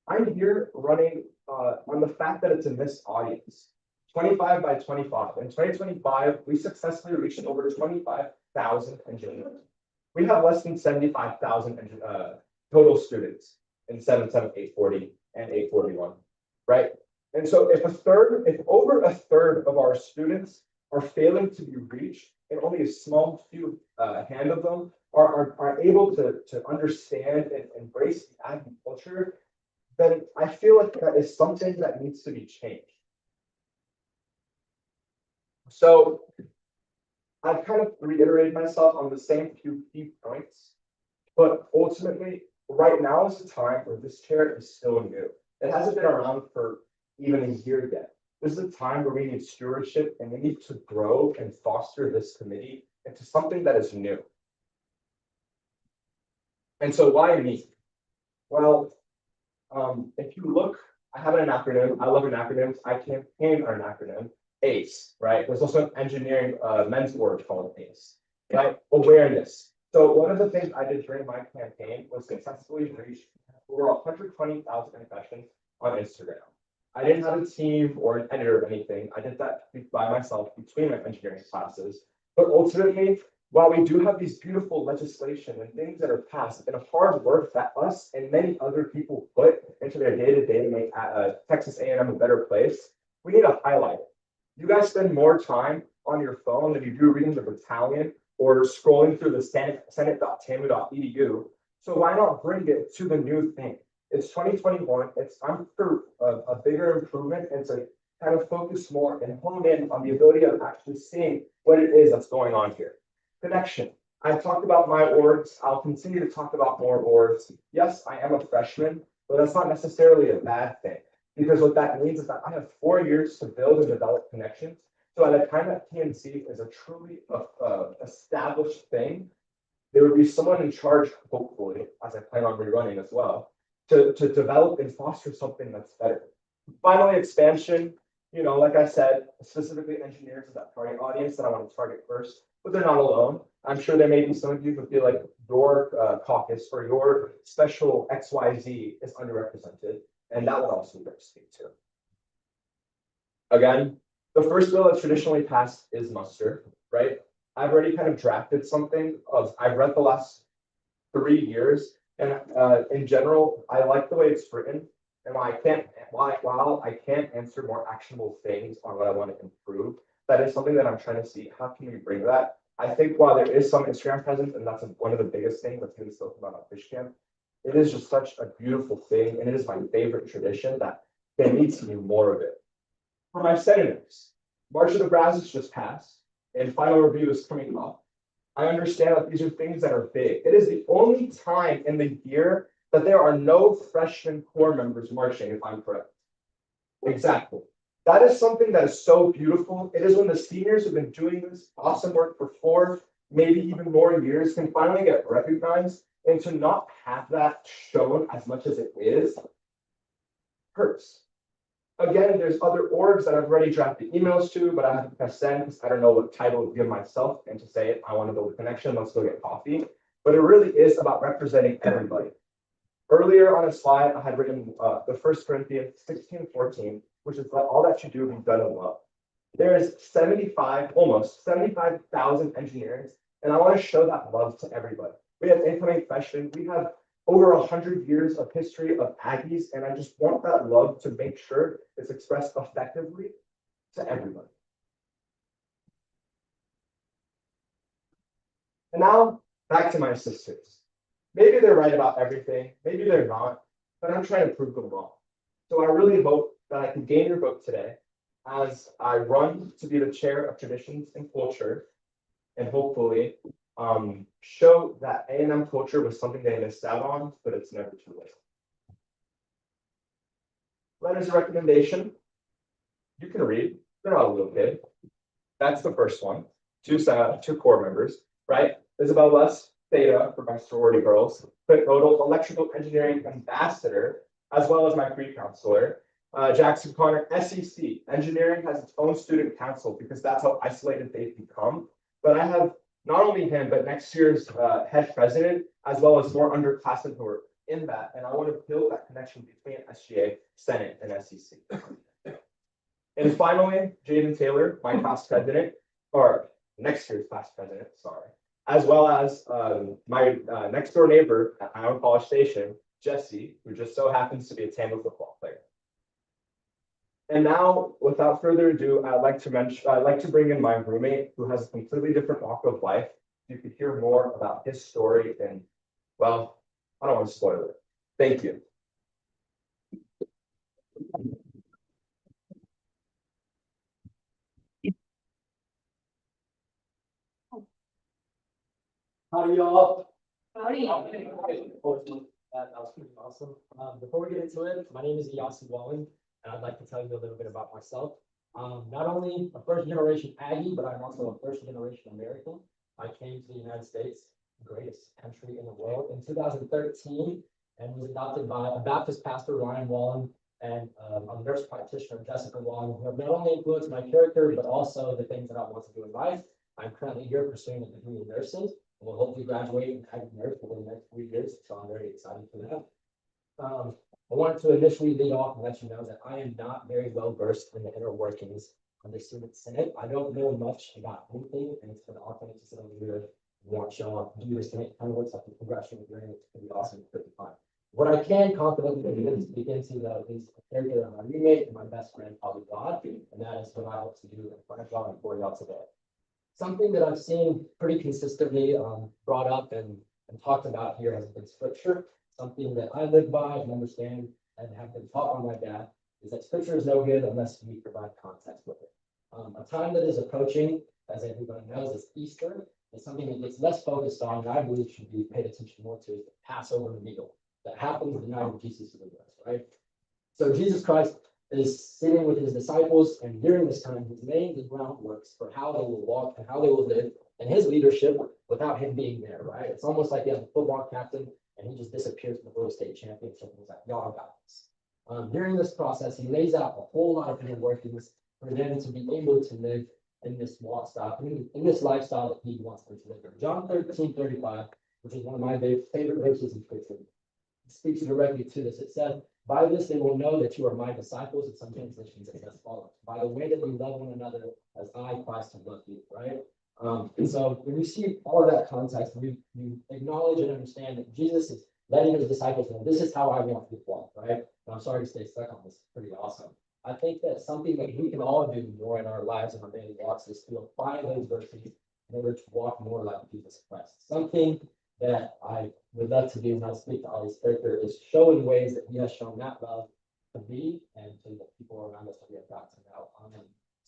[SPEAKER 3] I'm here running on the fact that it's in this audience, 25 by 25. In 2025, we successfully reached over 25,000 engineers. We have less than 75,000 total students in 7, 840 and 841, right? And so if over a third of our students are failing to be reached, and only a small few hand of them are able to understand and embrace the Aggie culture, then I feel like that is something that needs to be changed. So I've kind of reiterated myself on the same few key points, but ultimately, right now is the time where this chair is still new. It hasn't been around for even a year yet. This is a time where we need stewardship, and we need to grow and foster this committee into something that is new. And so why me? Well, if you look, I have an acronym. I love acronyms. I campaign on an acronym, ACE, right? There's also an engineering men's board called ACE, right? Awareness. So one of the things I did during my campaign was successfully reach over 120,000 impressions on Instagram. I didn't have a team or an editor or anything. I did that by myself between my engineering classes. But ultimately, while we do have these beautiful legislation and things that are passed and hard work that us and many other people put into their day-to-day to make Texas A&M a better place, we need to highlight it. You guys spend more time on your phone than you do reading the battalion or scrolling through the senate.tamu.edu. So why not bring it to the new thing? It's 2021. It's time for a bigger improvement and to kind of focus more and hone in on the ability of actually seeing what it is that's going on here. Connection. I've talked about my orgs. I'll continue to talk about more orgs. Yes, I am a freshman, but that's not necessarily a bad thing, because what that means is that I have 4 years to build and develop connections. So at the time that PNC is a truly established thing, there would be someone in charge, hopefully, as I plan on rerunning as well, to develop and foster something that's better. Finally, expansion. Like I said, specifically engineers is that target audience that I want to target first, but they're not alone. I'm sure there may be some of you who feel like your caucus or your special XYZ is underrepresented, and that would also be speak to. Again, the first bill that's traditionally passed is muster, right? I've already kind of drafted something. I've read the last 3 years, and in general, I like the way it's written. And while I can't answer more actionable things on what I want to improve, that is something that I'm trying to see. How can we bring that? I think while there is some Instagram presence, and that's one of the biggest things that's been spoken about at Fish Camp, it is just such a beautiful thing, and it is my favorite tradition that there needs to be more of it. For my senators, March of the Brazos just passed, and final review is coming up. I understand that these are things that are big. It is the only time in the year that there are no freshman corps members marching, if I'm correct. Exactly. That is something that is so beautiful. It is when the seniors have been doing this awesome work for 4, maybe even more years, can finally get recognized, and to not have that shown as much as it is hurts. Again, there's other orgs that I've already drafted emails to, but I haven't pressed send because I don't know what title to give myself and to say, I want to build a connection, let's go get coffee. But it really is about representing everybody. Earlier on a slide, I had written the 1 Corinthians 16:14, which is let all that you do be done in love.
[SPEAKER 5] There's almost 75,000 engineers, and I want to show that love to everybody. We have incoming freshmen, we have over 100 years of history of Aggies, and I just want that love to make sure it's expressed effectively to everybody. And now, back to my sisters. Maybe they're right about everything, maybe they're not, but I'm trying to prove them wrong. So I really hope that I can gain your vote today as I run to be the chair of traditions and culture, and hopefully show that A&M culture was something they missed out on, but it's never too late. Letters of recommendation. You can read, they're not a little kid. That's the first one. Two core members, right? Isabel West, Theta for my sorority girls, Clint Odell, electrical engineering ambassador, as well as my pre-counselor. Jackson Connor, SEC, engineering has its own student council because that's how isolated they've become. But I have not only him, but next year's head president, as well as more underclassmen who are in that. And I want to build that connection between SGA, Senate, and SEC. And finally, Jaden Taylor, my class president, or next year's class president, sorry, as well as my next door neighbor at my own College Station, Jesse, who just so happens to be a Tampa football player. And now, without further ado, I'd like to bring in my roommate, who has a completely different walk of life. You could hear more about his story, and well, I don't want to spoil it. Thank you.
[SPEAKER 8] Howdy, y'all.
[SPEAKER 10] Howdy.
[SPEAKER 8] That was pretty awesome. Before we get into it, my name is Yasin Wallen, and I'd like to tell you a little bit about myself. Not only a first generation Aggie, but I'm also a first generation American. I came to the United States, the greatest country in the world, in 2013, and was adopted by a Baptist pastor, Ryan Wallen, and a nurse practitioner, Jessica Wallen, who have not only influenced my character, but also the things that I want to do in life. I'm currently here pursuing a degree in nursing. We'll hopefully graduate and have a nurse within the next 3 years, so I'm very excited for that. I wanted to initially lead off and let you know that I am not very well versed in the inner workings of the student senate. I don't know much about anything, and it's been awesome to sit over here and watch y'all do this thing. It kind of looks like the congressional hearing. It's pretty awesome, pretty fun. What I can confidently begin to though is a character of my roommate and my best friend, probably God, and that is what I hope to do in front of y'all and for y'all today. Something that I've seen pretty consistently brought up and talked about here has been scripture. Something that I live by and understand and have been taught by my dad is that scripture is no good unless we provide context with it. A time that is approaching, as everybody knows, is Easter. It's something that gets less focused on, and I believe should be paid attention more to, is the Passover meal that happens the night of Jesus' deliverance, right? So Jesus Christ is sitting with his disciples, and during this time, he's laying the groundwork for how they will walk and how they will live and his leadership without him being there, right? It's almost like you have a football captain and he just disappears before the state championship and he's like, y'all got this. During this process, he lays out a whole lot of inner workings for them to be able to live in this lifestyle, in this lifestyle that he wants them to live in. John 13:35, which is one of my favorite verses in scripture, speaks directly to this. It says, by this they will know that you are my disciples. In some translations, it says follow. By the way that you love one another as I, Christ, have loved you, right? And so when you see all of that context, you acknowledge and understand that Jesus is letting his disciples know, this is how I want you to walk, right? And I'm sorry to stay stuck on this. It's pretty awesome. I think that something that we can all do more in our lives and our daily walks is to apply those verses in order to walk more like Jesus Christ. Something that I would love to do when I speak to Ollie's character is show in ways that he has shown that love to me and to the people around us that we have gotten to know.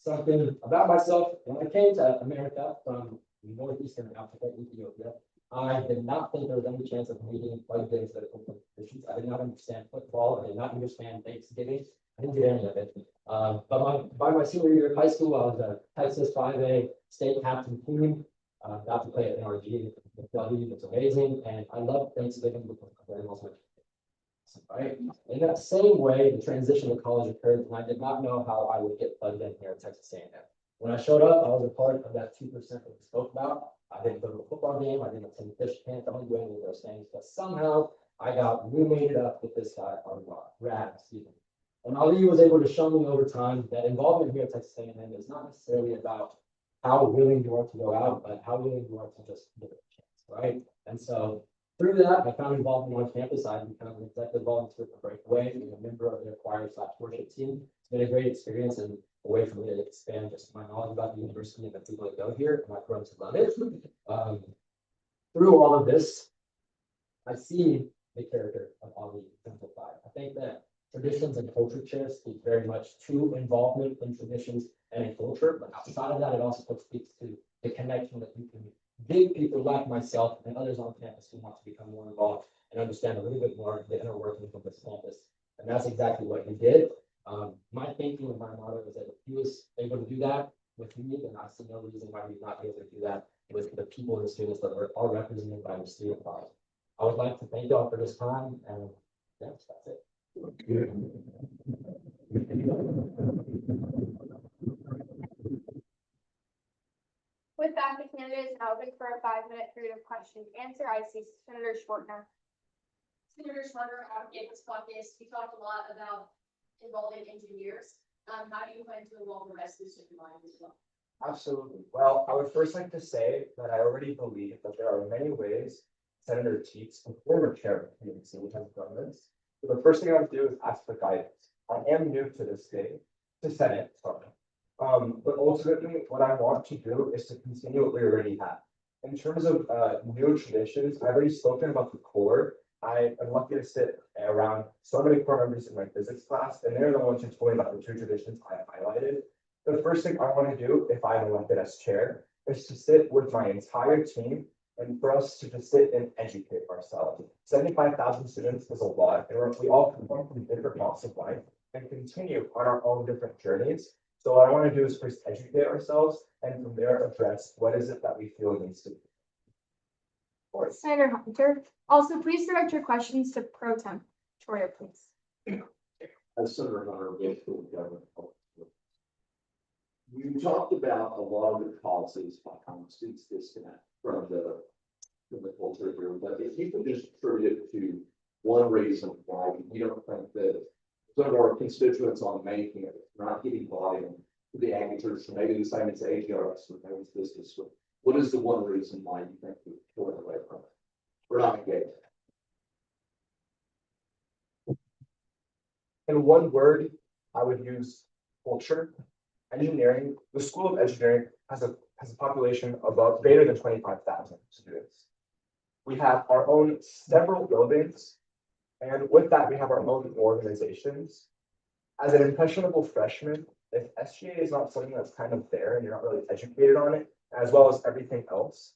[SPEAKER 8] Something about myself, when I came to America from northeastern Africa, Ethiopia, I did not think there was any chance of meeting plugged into the competitions. I did not understand football. I did not understand Thanksgiving. I didn't get any of it. But by my senior year of high school, I was a Texas 5A state captain team. Got to play at NRG with W. It's amazing. And I love Thanksgiving because very much. Right. In that same way, the transition to college occurred, and I did not know how I would get plugged in here at Texas A&M. When I showed up, I was a part of that 2% that we spoke about. I didn't go to a football game. I didn't attend fish camp. I didn't do any of those things. But somehow I got roommated up with this guy on Rad, excuse me.
[SPEAKER 6] And Ali was able to show me over time that involvement here at Texas A&M is not necessarily about how willing you are to go out, but how willing you are to just give it a chance, right? And so through that, I found involvement on campus. I became an executive volunteer for Breakaway, and a member of their choir/worship team. It's been a great experience and a way for me to expand just my knowledge about the university and the people that go here, and I've grown to love it. Through all of this, I see the character of Ali exemplified. I think that traditions and culture chairs speak very much to involvement in traditions and in culture, but outside of that, it also speaks to the connection that you can give people like myself and others on campus who want to become more involved and understand a little bit more of the inner workings of this campus. And that's exactly what he did. My thinking and my motto is that if he was able to do that with me, then I see no reason why we'd not be able to do that with the people and the students that are represented by the student body. I would like to thank y'all for this time, and yes, that's it.
[SPEAKER 1] With that, the candidate is now open for a 5-minute period of question and answer. I see Senator Schwartner.
[SPEAKER 10] Senator Schwartner, out of Campus Caucus, we talked a lot about involving engineers. How do you plan to involve the rest of the student body as well?
[SPEAKER 5] Absolutely. Well, I would first like to say that I already believe that there are many ways Senator Teets, the former chair of the community, which has done this. So the first thing I would do is ask for guidance. I am new to this state, to Senate, sorry. But ultimately, what I want to do is to continue what we already have. In terms of new traditions, I've already spoken about the core. I am lucky to sit around so many core members in my physics class, and they're the ones who told me about the 2 traditions I highlighted. The first thing I want to do, if I'm elected as chair, is to sit with my entire team and for us to just sit and educate ourselves. 75,000 students is a lot, and we all come from different walks of life and continue on our own different journeys. So what I want to do is first educate ourselves, and from there address what is it that we feel needs to be.
[SPEAKER 1] Senator Hunter, also please direct your questions to Pro Tem Troyer, please.
[SPEAKER 14] As Senator Hunter, with government. You talked about a lot of the policies by students disconnect from the culture here, but if you could just attribute it to one reason why you don't think that some of our constituents on making it not getting volume to the agriculture, so maybe the same as AGRS, or maybe it's this one. What is the one reason why you think we're pulling away from it? We're not engaged.
[SPEAKER 5] In one word, I would use culture. Engineering, the School of Engineering has a population of greater than 25,000 students. We have our own several buildings, and with that, we have our own organizations. As an impressionable freshman, if SGA is not something that's kind of there and you're not really educated on it, as well as everything else,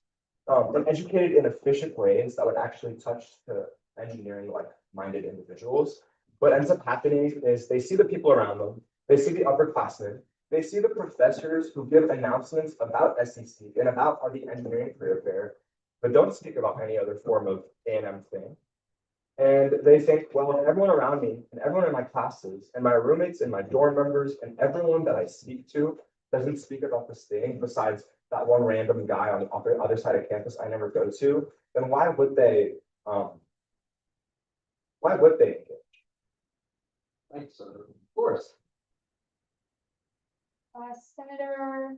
[SPEAKER 5] and educated in efficient ways that would actually touch the engineering minded individuals, what ends up happening is they see the people around them, they see the upperclassmen, they see the professors who give announcements about SEC and about the engineering career fair, but don't speak about any other form of A&M thing. And they think, well, everyone around me and everyone in my classes and my roommates and my dorm members and everyone that I speak to doesn't speak about this thing besides that one random guy on the other side of campus I never go to, then why would they engage?
[SPEAKER 14] Thanks, Senator.
[SPEAKER 5] Of course.
[SPEAKER 1] Senator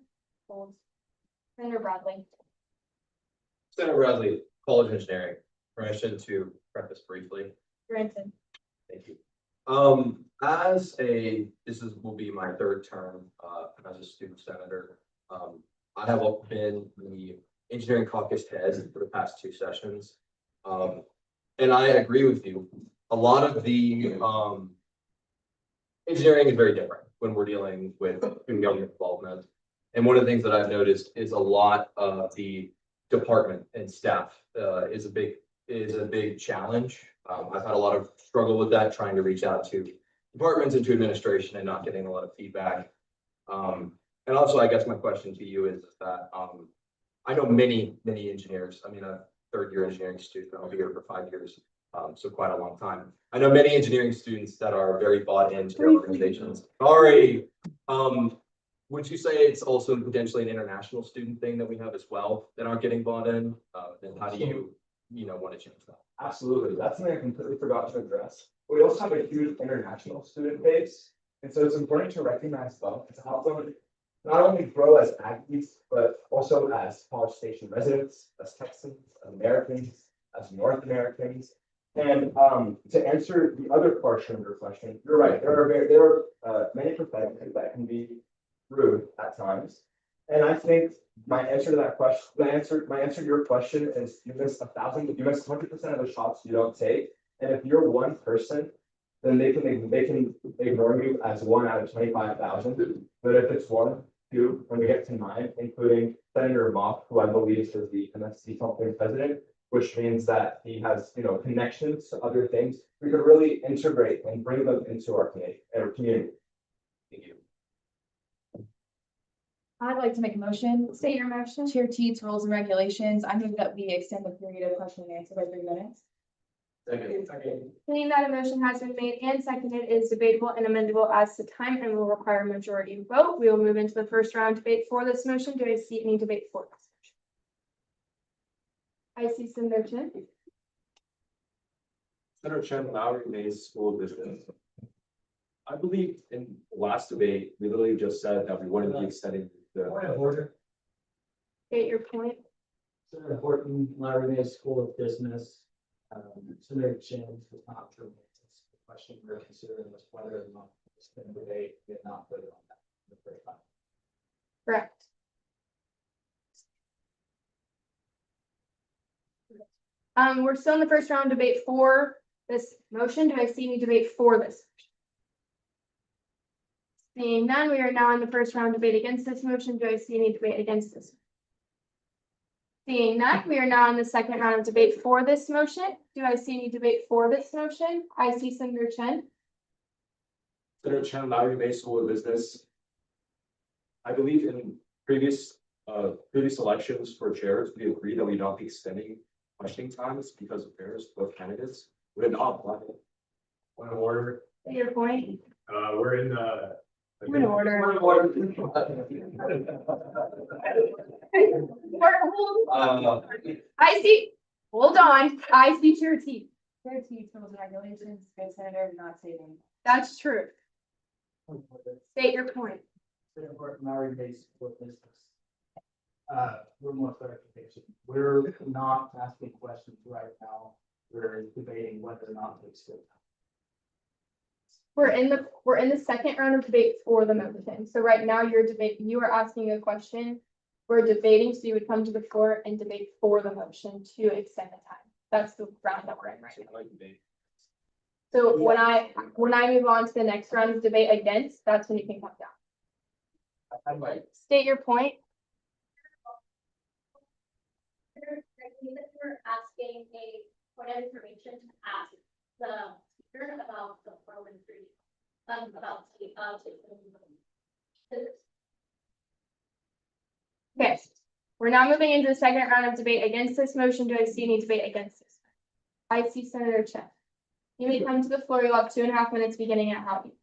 [SPEAKER 1] Bradley.
[SPEAKER 13] Senator Bradley, College of Engineering, permission to preface briefly.
[SPEAKER 1] Granted.
[SPEAKER 13] Thank you. This will be my 3rd term as a student senator. I have been the engineering caucus head for the past 2 sessions. And I agree with you. A lot of the engineering is very different when we're dealing with student government involvement. And one of the things that I've noticed is a lot of the department and staff is a big challenge. I've had a lot of struggle with that, trying to reach out to departments and to administration and not getting a lot of feedback. And also, I guess my question to you is that I know many engineers. I mean, a 3rd-year engineering student. I'll be here for 5 years, so quite a long time. I know many engineering students that are very bought into their organizations. Sorry. Would you say it's also potentially an international student thing that we have as well that aren't getting bought in? Then how do you want to change that?
[SPEAKER 5] Absolutely. That's something I completely forgot to address. We also have a huge international student base, and so it's important to recognize both to help them not only grow as athletes, but also as College Station residents, as Texans, as Americans, as North Americans. And to answer the other portion of your question, you're right. There are many professions that can be rude at times, and I think my answer to that question, my answer to your question is you miss 100% of the shots you don't take, and if you're one person, then they can ignore you as 1 out of 25,000. But if it's 1, 2, when we get to 9, including Senator Mock, who I believe is the MSC company president, which means that he has, connections to other things, we could really integrate and bring them into our community. Thank you.
[SPEAKER 4] I'd like to make a motion.
[SPEAKER 1] State your motion.
[SPEAKER 4] Chair Teets, rules and regulations. I move that we extend the period of question and answer by 3 minutes.
[SPEAKER 1] Seeing that a motion has been made and seconded is debatable and amendable as to time and will require a majority vote. We will move into the first round debate for this motion. Do I see any debate for this motion? I see Senator Chin.
[SPEAKER 7] Senator Chen, Lowry Mays School of Business. I believe in the last debate, we literally just said that we wouldn't be extending the.
[SPEAKER 8] Order.
[SPEAKER 1] State your point.
[SPEAKER 8] Senator Horton, Larry Mays School of Business. Senator Chin was not true. The question we're considering was whether or not it's been debate, we did not put it on that the first time.
[SPEAKER 1] Correct. We're still in the first round debate for this motion. Do I see any debate for this? Seeing none, we are now in the first round debate against this motion. Do I see any debate against this? Seeing none, we are now in the second round of debate for this motion. Do I see any debate for this motion? I see Senator Chen.
[SPEAKER 7] Senator Chen, Lowry Mays School of Business. I believe in previous elections for chairs, we agreed that we not be extending questioning times because of fairness to both candidates. We did not apply it.
[SPEAKER 6] Point of order.
[SPEAKER 1] Say your point.
[SPEAKER 6] We're in the.
[SPEAKER 1] Point of order. I see, hold on, I see Chair T.
[SPEAKER 4] Chair Teets, rules and regulations. Good senator, not saving.
[SPEAKER 1] That's true. State your point.
[SPEAKER 8] Senator Horton, Larry Mays School of Business. We're more clarification. We're not asking questions right now. We're debating whether or not to extend.
[SPEAKER 1] We're in the second round of debate for the motion. So right now you are asking a question. We're debating, so you would come to the floor and debate for the motion to extend the time. That's the round that we're in right now. So when I move on to the next round of debate against, that's when you can come down. State your point.
[SPEAKER 12] We're asking a point of information to ask the speaker about the parliamentary, about the,
[SPEAKER 1] Okay, we're now moving into the second round of debate against this motion. Do I see any debate against this? I see Senator Chen. You may come to the floor. You'll have 2.5 minutes beginning at Howie.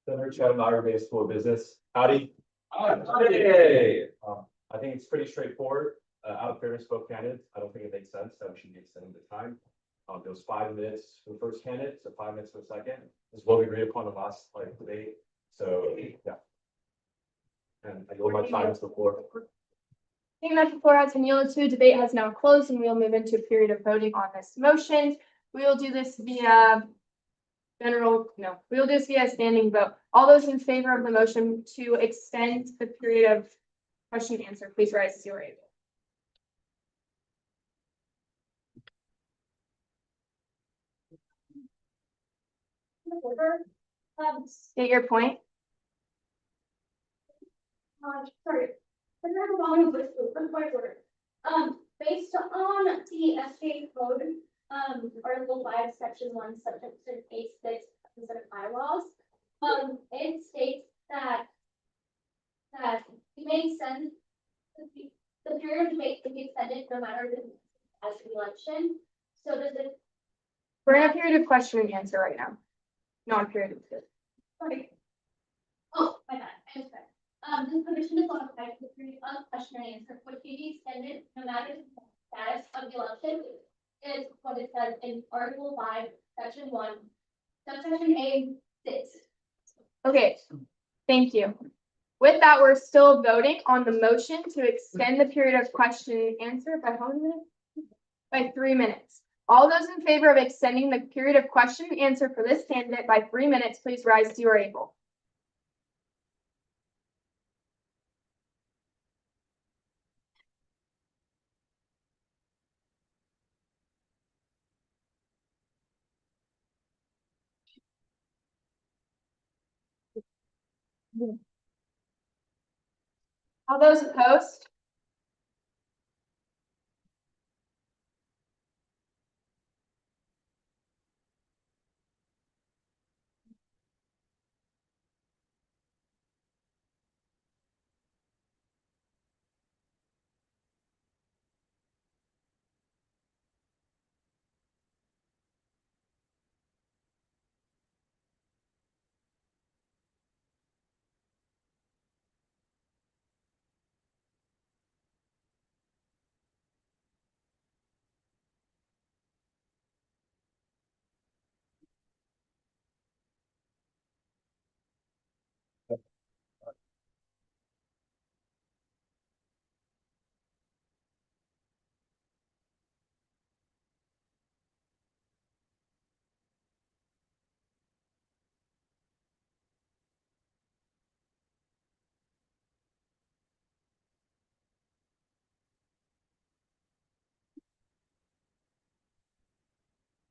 [SPEAKER 3] Senator Chen, Lowry Mays School of Business. Howdy. Hey. I think it's pretty straightforward. Out of fairness, both candidates, I don't think it makes sense that we should be extending the time. It was 5 minutes for the first candidate, so 5 minutes for the second. This is what we agreed upon the last debate. So yeah. And I yield my time to the floor.
[SPEAKER 1] Seeing that the floor has been yielded to, debate has now closed, and we'll move into a period of voting on this motion. We will do this via we'll do this via standing vote. All those in favor of the motion to extend the period of question and answer, please rise as you are able. State your point.
[SPEAKER 12] Sorry. Based on the SJ code, Article 5, Section 1, Subsection 8-6 of the bylaws, it states that you may extend the period of debate can be extended no matter the as the election. So does it?
[SPEAKER 1] We're in a period of question and answer right now. Not a period of debate.
[SPEAKER 12] Okay. Oh, my bad. I missed that. This permission is on effect for the period of question and answer, which may be extended no matter the status of the election. Is what it says in Article 5, Section 1, subsection A6.
[SPEAKER 1] Okay, thank you. With that, we're still voting on the motion to extend the period of question and answer by how many minutes? By 3 minutes. All those in favor of extending the period of question and answer for this candidate by 3 minutes, please rise to your able. All those opposed?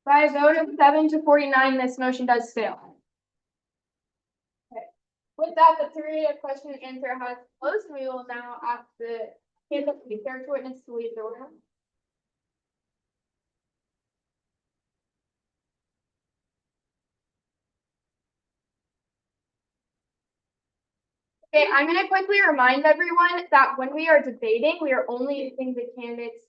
[SPEAKER 1] By a vote of 7 to 49, this motion does fail. Okay. With that, the period of question and answer has closed, and we will now ask the character witness to leave the room. Okay, I'm gonna quickly remind everyone that when we are debating, we are only using the candidate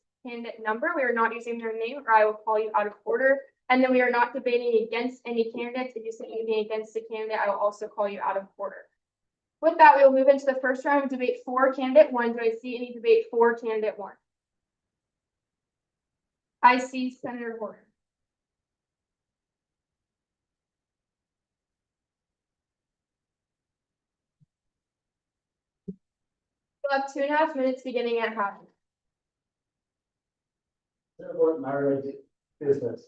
[SPEAKER 1] number. We are not using their name, or I will call you out of order. And then we are not debating against any candidates. If you say anything against a candidate, I will also call you out of order. With that, we will move into the first round of debate for candidate 1. Do I see any debate for candidate 1? I see Senator Horner. We'll have 2.5 minutes beginning at half.
[SPEAKER 8] My business.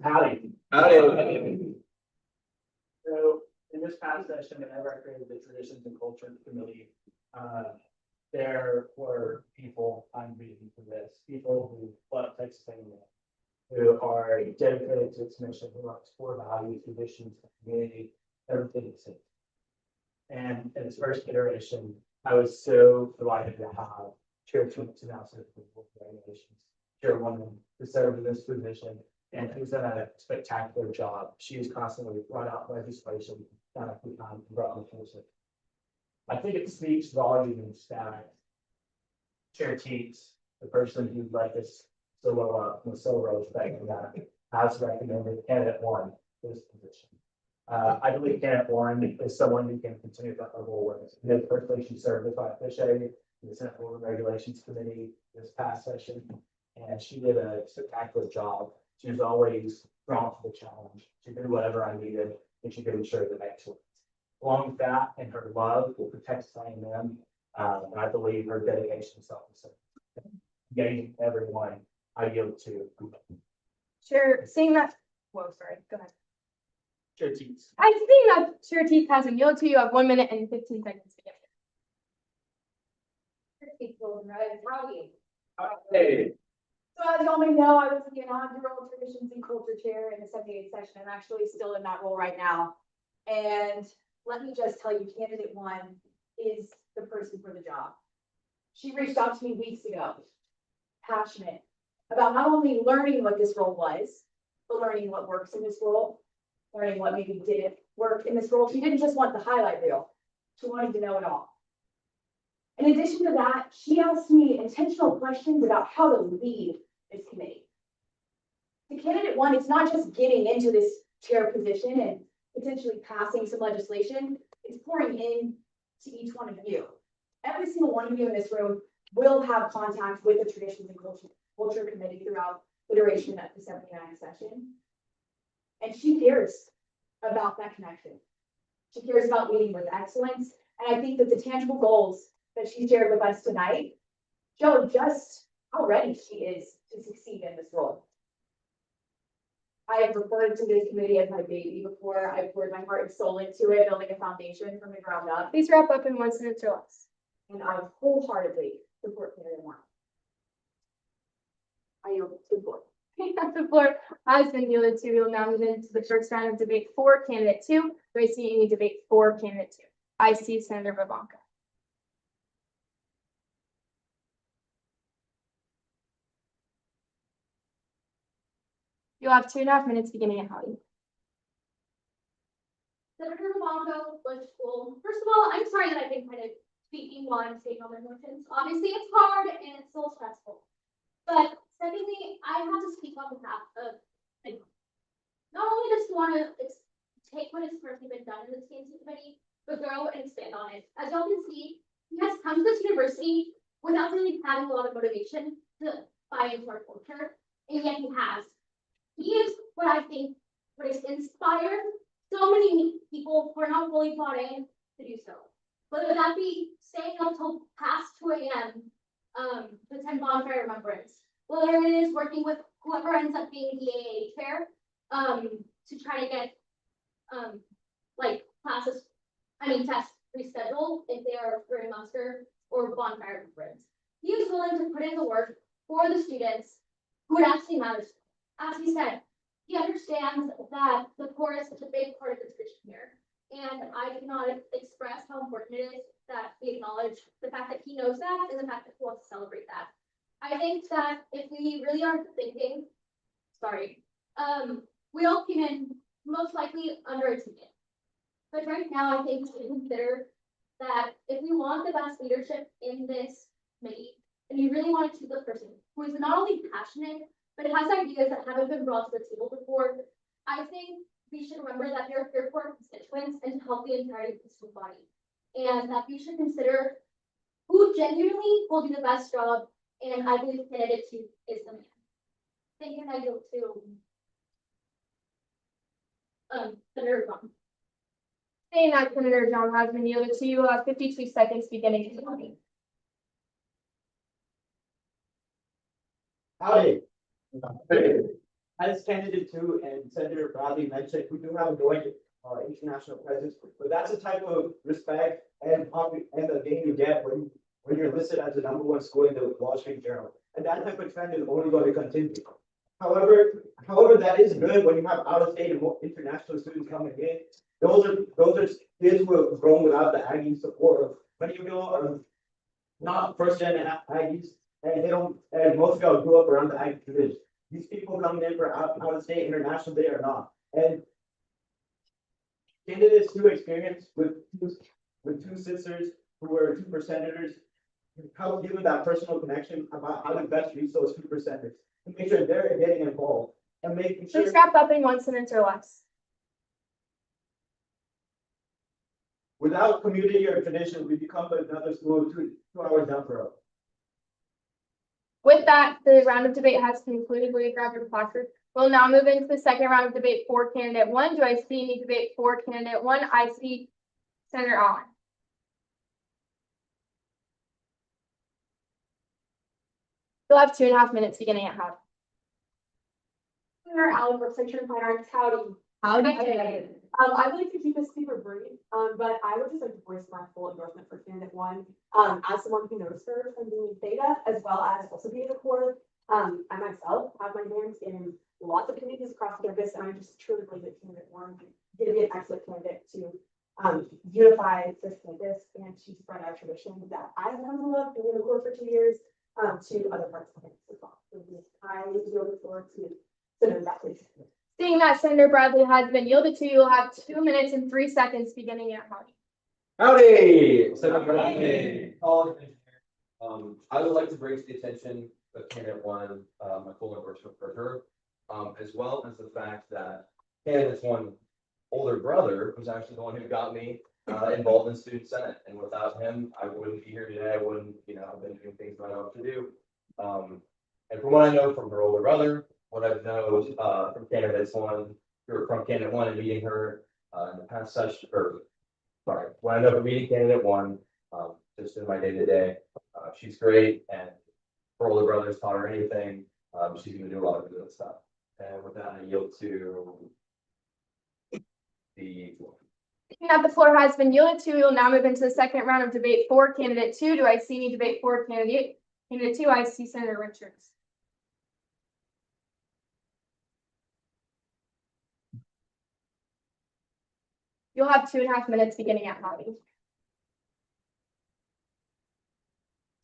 [SPEAKER 8] Howdy.
[SPEAKER 7] Howdy.
[SPEAKER 8] So in this past session, whenever I created the Traditions and Culture Committee, there were people, I'm reading for this, people who love Texas A&M, who are dedicated to its mission, who love its core values, traditions, community, everything it's in. And in its first iteration, I was so delighted to have Chair Twins announce it for congratulations. Chairwoman to serve in this position, and who's done a spectacular job. She has constantly brought out legislation, done a few times, brought on the I think it speaks volumes that Chair Teets, the person who led this so low up, was so respected that has recommended candidate 1 for this position. I believe candidate 1 is someone who can continue that level of work. Personally, she served as vice officiator in the Senate Board of Regulations Committee this past session, and she did a spectacular job. She was always drawn to the challenge. She did whatever I needed, and she could ensure the excellence. Along with that and her love for Texas A&M, and I believe her dedication to self-service, engaging everyone, I yield to.
[SPEAKER 1] Chair, seeing that, whoa, sorry, go ahead.
[SPEAKER 8] Chair Teets.
[SPEAKER 1] I think that Chair Teets has a yield to you. You have 1 minute and 15 seconds to get
[SPEAKER 8] Hey.
[SPEAKER 10] So as y'all may know, I was the inaugural Traditions and Culture Chair in the 78th session. I'm actually still in that role right now. And let me just tell you, candidate 1 is the person for the job. She reached out to me weeks ago, passionate about not only learning what this role was, but learning what works in this role, learning what maybe didn't work in this role. She didn't just want the highlight reel. She wanted to know it all. In addition to that, she asked me intentional questions about how to lead this committee. The candidate 1, it's not just getting into this chair position and potentially passing some legislation. It's pouring in to each one of you. Every single one of you in this room will have contact with the Traditions and Culture Committee throughout the duration of the 79th session. And she cares about that connection. She cares about leading with excellence. And I think that the tangible goals that she shared with us tonight show just how ready she is to succeed in this role. I have referred to this committee as my baby before. I've poured my heart and soul into it, building a foundation from the ground up.
[SPEAKER 1] Please wrap up in 1 sentence or less.
[SPEAKER 10] And I wholeheartedly support candidate one. I yield to the board.
[SPEAKER 1] The floor has been yielded to. We will now move into the first round of debate for candidate 2. Do I see any debate for candidate 2? I see Senator Babanka. You'll have 2.5 minutes beginning at Howdy.
[SPEAKER 12] Senator Luongo, Bush School. First of all, I'm sorry that I've been kind of speaking while I'm stating all my emotions. Obviously, it's hard and it's so stressful. But secondly, I have to speak on behalf of anyone. Not only does he want to take what has currently been done in the TNC committee, but grow and expand on it. As y'all can see, he has come to this university without really having a lot of motivation to buy into our culture, and yet he has. He is what I think what has inspired so many people who are not fully bought in to do so. Whether that be staying up till past 2 a.m. To attend bonfire remembrance, whether it is working with whoever ends up being the AA chair, to try to get like classes, tests rescheduled if they are during muster or bonfire remembrance. He is willing to put in the work for the students who it actually matters. As he said, he understands that the poor is such a big part of the tradition here. And I cannot express how important it is that we acknowledge the fact that he knows that and the fact that he wants to celebrate that. I think that if we really are thinking, we all came in most likely underachieving. But right now, I think we should consider that if we want the best leadership in this committee, and you really want to choose a person who is not only passionate, but has ideas that haven't been brought to the table before, I think we should remember that we are here for our constituents and to help the entirety of the student body. And that we should consider who genuinely will do the best job, and I believe candidate 2 is the man. Thank you, and I yield to Senator John.
[SPEAKER 1] Saying that Senator John has been yielded to. You will have 52 seconds beginning at Howdy.
[SPEAKER 5] Howdy. As candidate 2 and Senator Bradley mentioned, we do have a growing international presence, but that's a type of respect and the game you get when you're listed as the #1 school in the Wall Street Journal. And that type of trend is only going to continue. However, that is good when you have out-of-state and international students coming in. Those are kids who have grown without the Aggie support of many of you are not first-gen Aggies, and most of y'all grew up around the Aggie tradition. These people coming in for out-of-state, international, they are not. And candidates who experience with two sisters who were 2%ers, help give them that personal connection about how to best reach those 2%ers and make sure they're getting involved and making sure.
[SPEAKER 1] Please wrap up in 1 sentence or less.
[SPEAKER 5] Without community or tradition, we become another school 2 hours down the road.
[SPEAKER 1] With that, the round of debate has concluded. Will you grab your placard? We'll now move into the second round of debate for candidate 1. Do I see any debate for candidate 1? I see Senator Allen. You'll have 2.5 minutes beginning at Howdy.
[SPEAKER 11] Senator Allen, Section of Fine Arts, howdy.
[SPEAKER 1] Howdy.
[SPEAKER 11] I'd like to keep this super brief, but I would just like to voice my full endorsement for candidate 1. As someone who knows her from being Theta, as well as also being a core, I myself have my hands in lots of communities across campus, and I just truly believe that candidate 1 is going to be an excellent candidate to unify this campus and to spread our tradition that I have come to love being in the core for 2 years to other parts of the campus as well. So I look forward to Senator Bradley.
[SPEAKER 1] Seeing that Senator Bradley has been yielded to, you'll have 2 minutes and 3 seconds beginning at Howdy.
[SPEAKER 13] Howdy, Senator Bradley, college engineer. I would like to bring to the attention of candidate 1, my full endorsement for her, as well as the fact that candidate's 1 older brother was actually the one who got me involved in student senate, and without him, I wouldn't be here today, I wouldn't, have been doing things I love to do. And from what I know from her older brother, what I've known, from candidates one, or from candidate one and meeting her, in the past session, or, sorry, when I know from meeting candidate one, just in my day-to-day, she's great, and her older brother's taught her anything, she's gonna do a lot of good stuff. And with that, I yield to the.
[SPEAKER 1] Now the floor has been yielded to. We will now move into the second round of debate for candidate two. Do I see any debate for candidate two? I see Senator Richards. You'll have 2.5 minutes beginning at Howdy.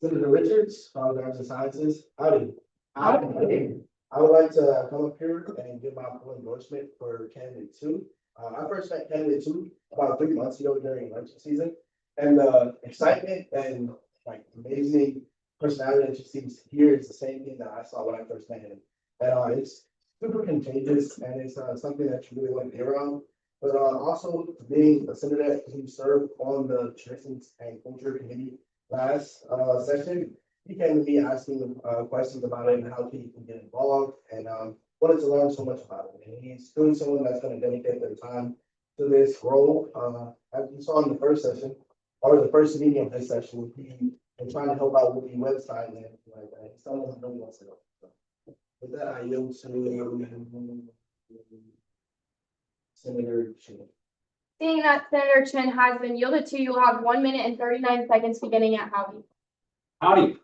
[SPEAKER 5] Senator Richards, College of Arts and Sciences, howdy. Howdy. I would like to come up here and give my full endorsement for candidate two. I first met candidate two about 3 months ago during election season. And the excitement and like amazing personality that she seems here is the same thing that I saw when I first met him. And it's super contagious and it's something that you really want to be around. But also being a senator who served on the Traditions and Culture Committee last session, he came to me asking questions about it and how he can get involved and wanted to learn so much about it. And he's doing someone that's going to dedicate their time to this role. As you saw in the first session, or the first meeting of this session, he was trying to help out with the website and everything like that. He's someone who really wants to help. So, with that, I yield to Senator Chin.
[SPEAKER 1] Seeing that Senator Chin has been yielded to, you will have 1 minute and 39 seconds beginning at Howdy.
[SPEAKER 6] Howdy.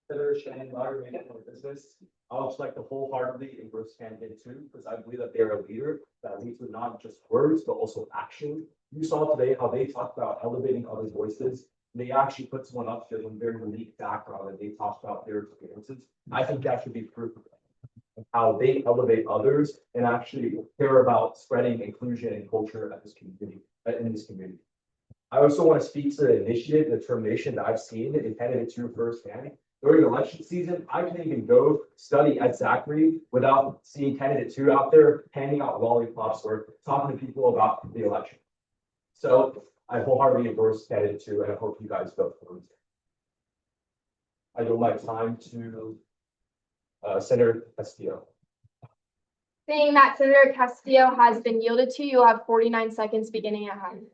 [SPEAKER 3] Senator Shannon, Lauder, business. I would just like to wholeheartedly endorse candidate two, because I believe that they're a leader that leads with not just words, but also action. You saw today how they talked about elevating other voices. They actually put someone up there with a very unique background and they talked about their experiences. I think that should be proof of how they elevate others and actually care about spreading inclusion and culture at this community, in this community. I also want to speak to the initiative, the determination that I've seen in candidate two firsthand. During election season, I couldn't even go study at Zachary without seeing candidate two out there handing out lollipops or talking to people about the election. So I wholeheartedly endorse candidate two, and I hope you guys vote for him. I yield my time to Senator Castillo.
[SPEAKER 1] Seeing that Senator Castillo has been yielded to, you'll have 49 seconds beginning at Howdy.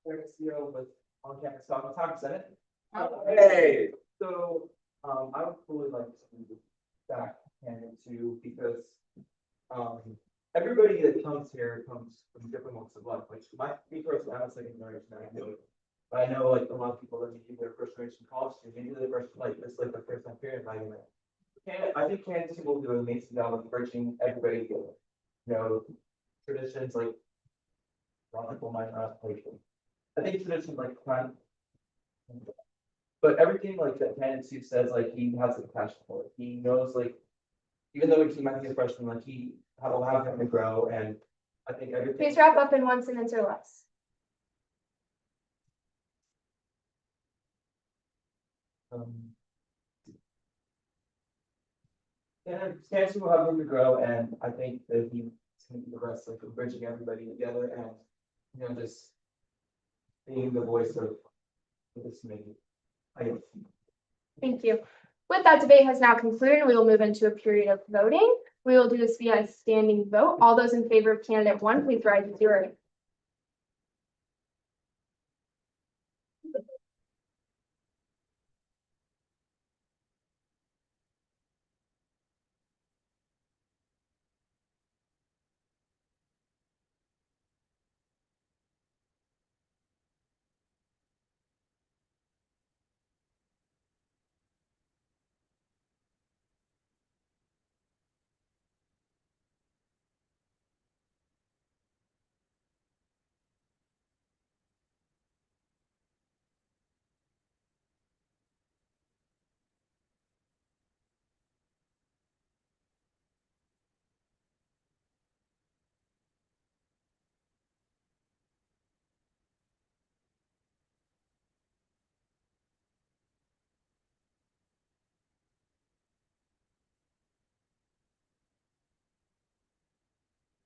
[SPEAKER 3] Castillo with on campus talk Senate.
[SPEAKER 6] Hey.
[SPEAKER 3] So I would really like to back candidate two because everybody that comes here comes from different walks of life. Like me personally, I'm a second generation. But I know like a lot of people that maybe their first generation college students, maybe they're first it's like the first time here inviting them. I think candidate two will do an amazing job of bridging everybody together. Traditions like a lot of people might not like them. I think traditions like crime. But everything like that candidate two says, like he has a passion for it. He knows like even though he might be a freshman, like he will have him to grow, and I think everything.
[SPEAKER 1] Please wrap up in 1 sentence or less.
[SPEAKER 3] Candace will have room to grow, and I think that he's going to be the rest, like of bridging everybody together, and just being the voice of this committee.
[SPEAKER 1] Thank you. With that, debate has now concluded. We will move into a period of voting. We will do this via a standing vote. All those in favor of candidate one, please rise with your right.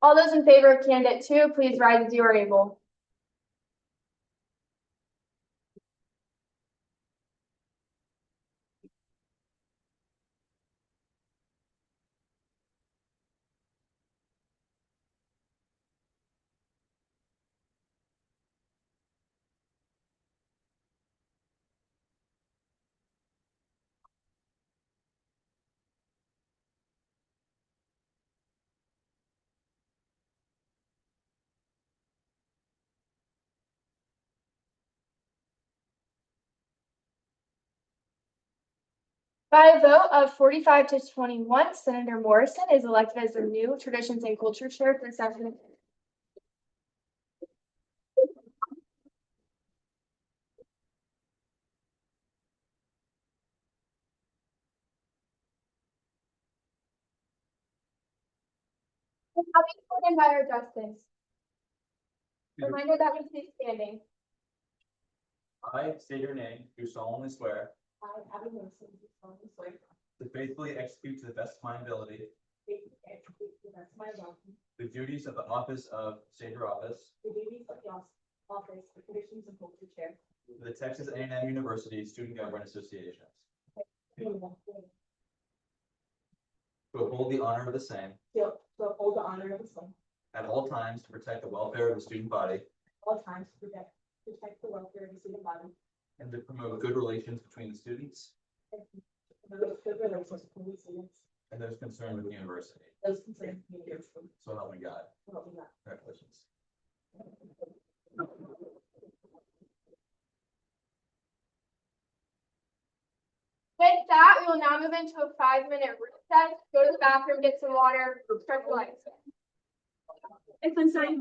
[SPEAKER 1] All those in favor of candidate 2, please rise as you are able. By a vote of 45 to 21, Senator Morrison is elected as the new Traditions and Culture Chair for the session. I'll be sworn in by our justice. Reminder that we stay standing.
[SPEAKER 6] I state your name, do solemnly swear
[SPEAKER 10] I, Abby Wilson, do solemnly swear,
[SPEAKER 6] to faithfully execute to the best of my ability
[SPEAKER 10] faithfully execute to the best of my ability
[SPEAKER 6] the duties of the office of Savior Office
[SPEAKER 10] the duties of the office of Traditions and Culture Chair.
[SPEAKER 6] for the Texas A&M University Student Government Association. To uphold the honor of the same
[SPEAKER 10] To uphold the honor of the same,
[SPEAKER 6] at all times to protect the welfare of the student body
[SPEAKER 10] all times to protect the welfare of the student body,
[SPEAKER 6] and to promote good relations between the students
[SPEAKER 10] and promote good relations between the students,
[SPEAKER 6] and those concerned with the university.
[SPEAKER 10] those concerned with the university.
[SPEAKER 6] So help me God.
[SPEAKER 10] So help me God.
[SPEAKER 6] Congratulations.
[SPEAKER 1] With that, we will now move into a 5-minute recess. Go to the bathroom, get some water, stretch your legs.
[SPEAKER 11] It's insane.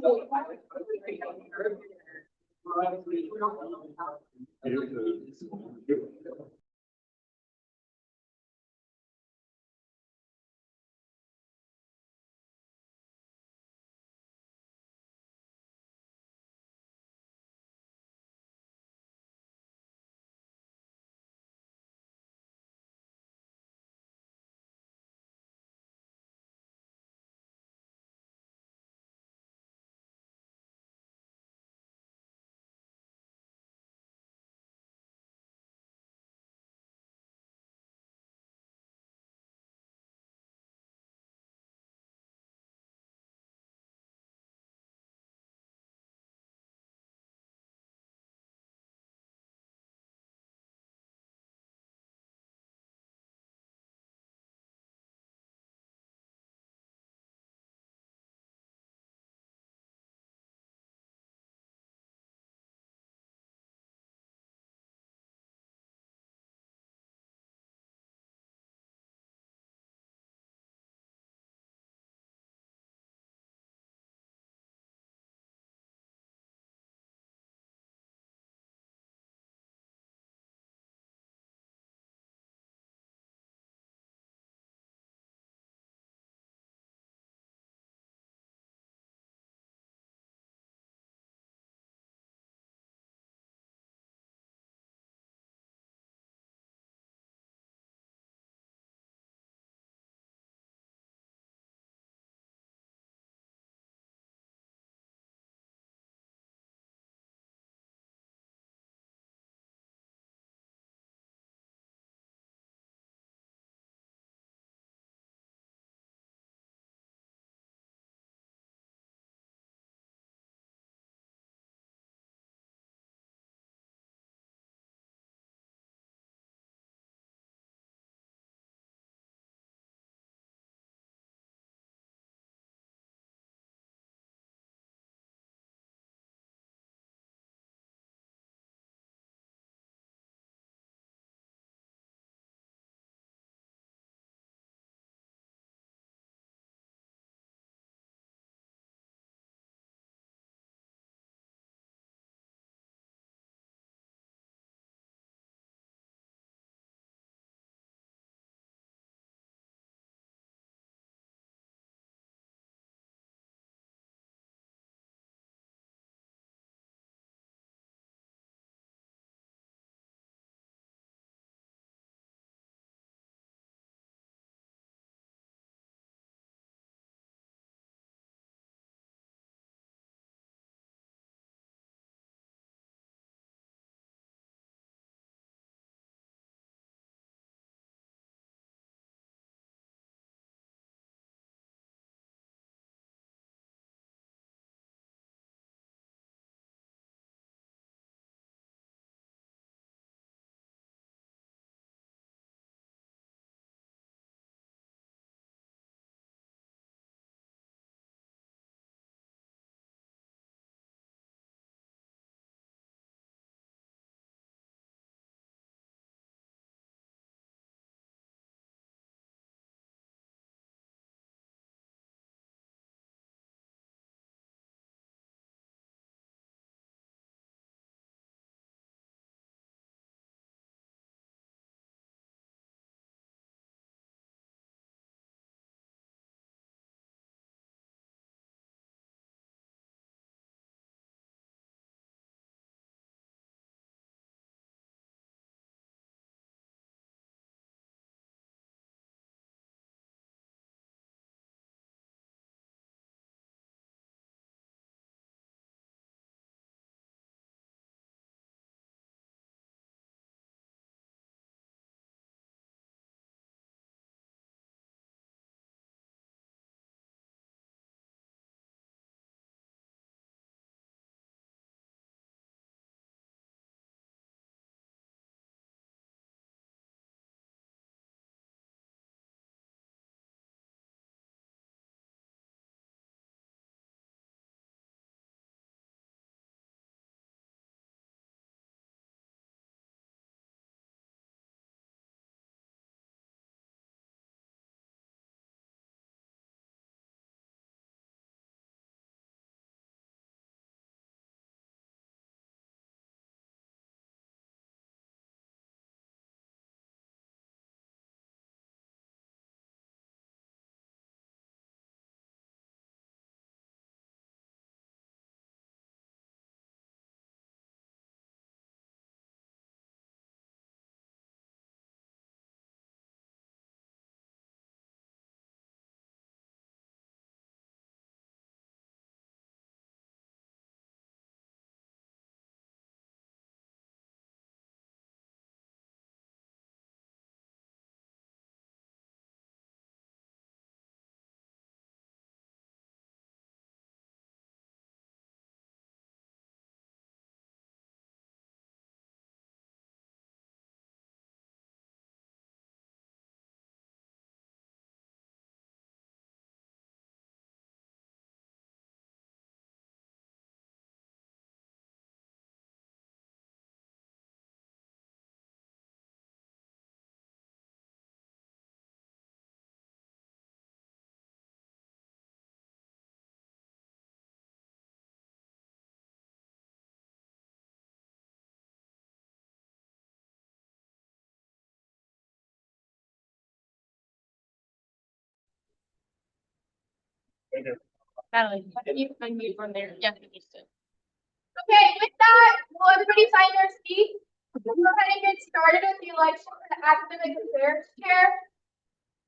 [SPEAKER 1] Natalie, you can unmute from there. Yeah, you used to. Okay, with that, will everybody find their seat? We'll go ahead and get started with the election for the academic affairs chair.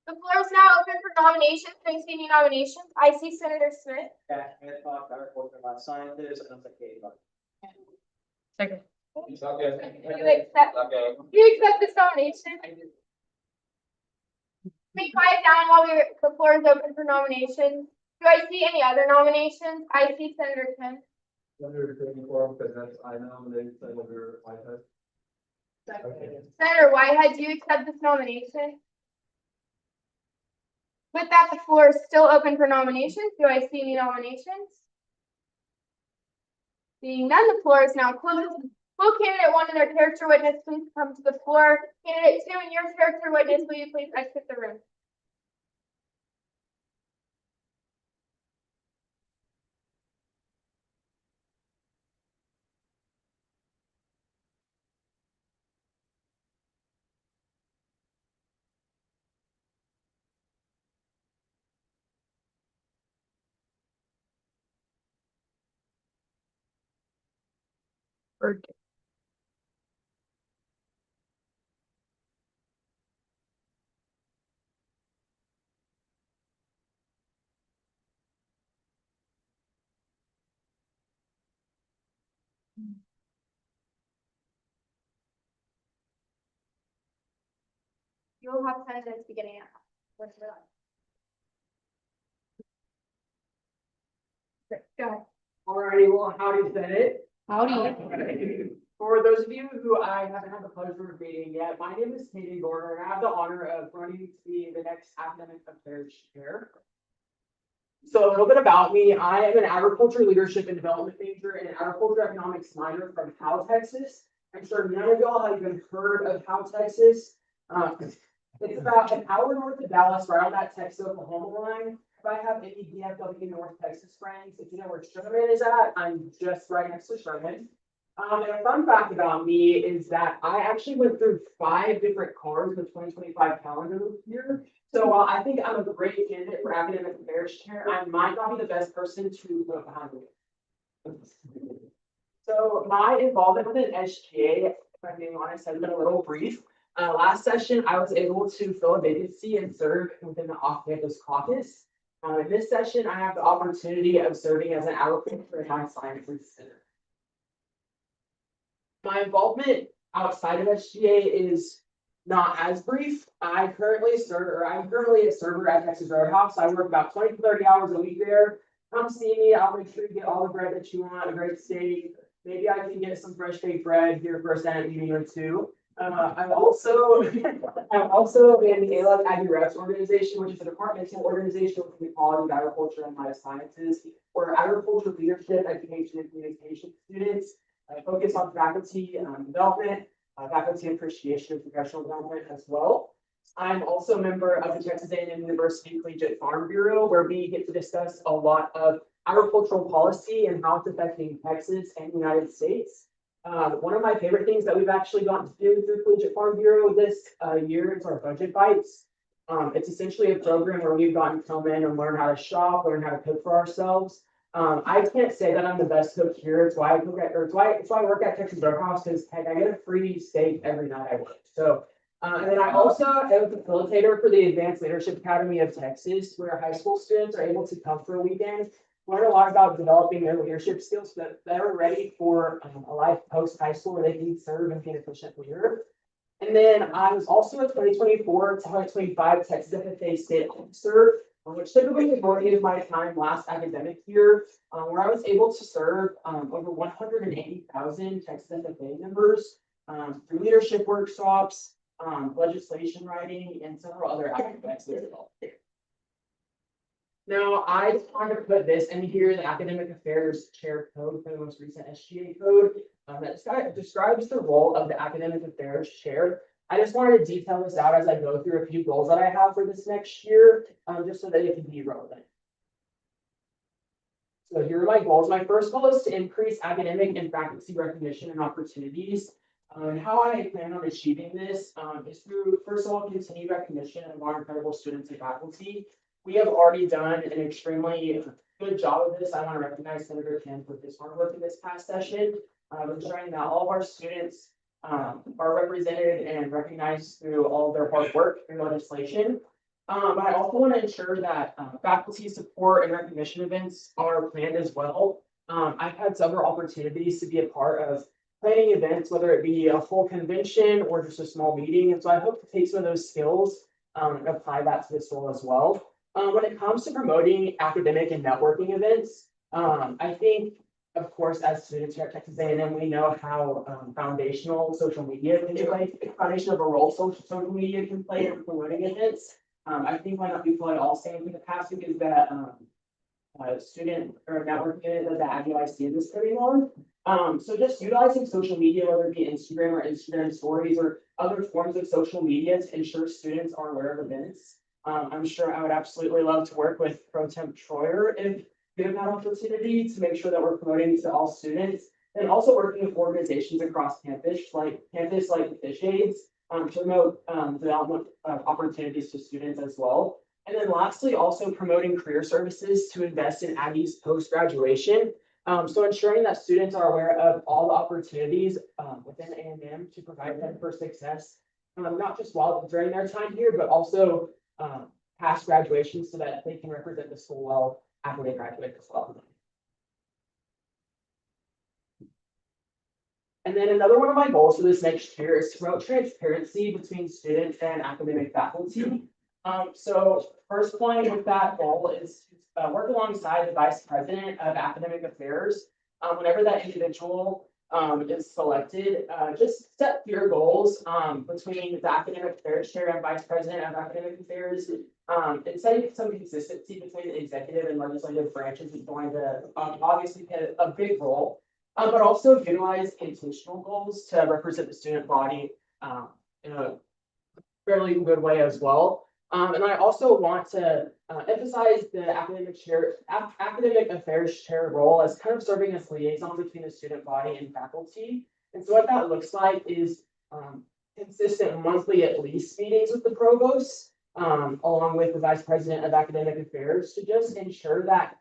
[SPEAKER 1] The floor is now open for nominations. Do I see any nominations? I see Senator Smith.
[SPEAKER 8] Scientist, and
[SPEAKER 1] Second.
[SPEAKER 13] Okay.
[SPEAKER 1] Do you accept this nomination? Be quiet down while the floor is open for nominations. Do I see any other nominations? I see Senator Kim.
[SPEAKER 3] Senator Greenform, because that's, I nominate Senator Whitehead.
[SPEAKER 1] Senator Whitehead, do you accept this nomination? With that, the floor is still open for nominations. Do I see any nominations? Seeing none, the floor is now closed. Will candidate 1 and their character witness please come to the floor? Candidate 2 and your character witness, will you please exit the room? You will have 10 minutes beginning at. Go ahead.
[SPEAKER 8] Alrighty, well, howdy, Senate.
[SPEAKER 1] Howdy.
[SPEAKER 8] For those of you who I haven't had the pleasure of meeting yet, my name is Katie Gorder, and I have the honor of running to be the next academic affairs chair. So a little bit about me, I am an agriculture leadership and development major and an agriculture economics minor from Howe, Texas. I'm sure none of y'all have even heard of Howe, Texas. It's about an hour north of Dallas, right on that Texas-Oklahoma line. If I have any DFW North Texas friends, if you know where Sherman is at, I'm just right next to Sherman. And a fun fact about me is that I actually went through 5 different cars in the 2025 calendar year. So while I think I'm a great candidate for academic affairs chair, I might not be the best person to vote behind me. So my involvement with an SGA, if I'm being honest, has been a little brief. Last session, I was able to fill a vacancy and serve within the off-campus caucus. In this session, I have the opportunity of serving as an advocate for High Sciences Center. My involvement outside of SGA is not as brief. I'm currently a server at Texas Roadhouse. I work about 20 to 30 hours a week there. Come see me. I'll make sure you get all the bread that you want, a great steak. Maybe I can get some fresh baked bread here for a Senate meeting or two. I'm also in the ALEC Agri Reps organization, which is a departmental organization within the College of Agriculture and Life Sciences, where agriculture leadership, education, and communication students focus on faculty development, faculty appreciation, and professional development as well. I'm also a member of the Texas A&M University Collegiate Farm Bureau, where we get to discuss a lot of agricultural policy and how it's affecting Texas and the United States. One of my favorite things that we've actually gotten to do through Collegiate Farm Bureau this year is our budget bites. It's essentially a program where we've gotten to come in and learn how to shop, learn how to cook for ourselves. I can't say that I'm the best cook here. It's why I cook at, or it's why I work at Texas Roadhouse, because heck, I get a free steak every night I work. So, and then I also am a facilitator for the Advanced Leadership Academy of Texas, where high school students are able to come for a weekend, learn a lot about developing their leadership skills so that they're ready for a life post high school where they can serve and be an efficient leader. And then I was also a 2024 to 2025 Texas FFA state officer, which took a majority of my time last academic year, where I was able to serve over 180,000 Texas FFA members through leadership workshops, legislation writing, and several other aspects as well. Now, I just wanted to put this in here, the Academic Affairs Chair Code for the most recent SGA code that describes the role of the Academic Affairs Chair. I just wanted to detail this out as I go through a few goals that I have for this next year, just so that it can be relevant. So here are my goals. My first goal is to increase academic and faculty recognition and opportunities. How I plan on achieving this is through, first of all, continued recognition of our incredible students and faculty. we have already done an extremely good job of this. I want to recognize Senator Kim for his hard work in this past session, ensuring that all of our students are represented and recognized through all of their hard work and legislation. But I also want to ensure that faculty support and recognition events are planned as well. I've had several opportunities to be a part of planning events, whether it be a full convention or just a small meeting. And so I hope to take some of those skills and apply that to this role as well. When it comes to promoting academic and networking events, I think, of course, as students here at Texas A&M, we know how foundational social media can play, foundation of a role social media can play in promoting events. I think one of people I all say in the past week is that student or networking event that the AGUIC is putting on. So just utilizing social media, whether it be Instagram or Instagram stories or other forms of social media to ensure students are aware of events. I'm sure I would absolutely love to work with Pro Temp Troyer if given that opportunity to make sure that we're promoting to all students, and also working with organizations across campus like the Fish Aids to promote development opportunities to students as well. And then lastly, also promoting career services to invest in Aggie's post-graduation. So ensuring that students are aware of all the opportunities within A&M to provide them for success, not just while during their time here, but also past graduation so that they can represent the school well after they graduate as well. And then another one of my goals for this next year is to promote transparency between students and academic faculty. So first point with that goal is to work alongside the Vice President of Academic Affairs. Whenever that individual is selected, just set clear goals between the Academic Affairs Chair and Vice President of Academic Affairs. And setting some consistency between the executive and legislative branches is going to obviously play a big role. But also utilize intentional goals to represent the student body in a fairly good way as well. And I also want to emphasize the academic affairs chair role as kind of serving as liaison between the student body and faculty. And so what that looks like is consistent monthly at least meetings with the provost, along with the vice president of academic affairs, to just ensure that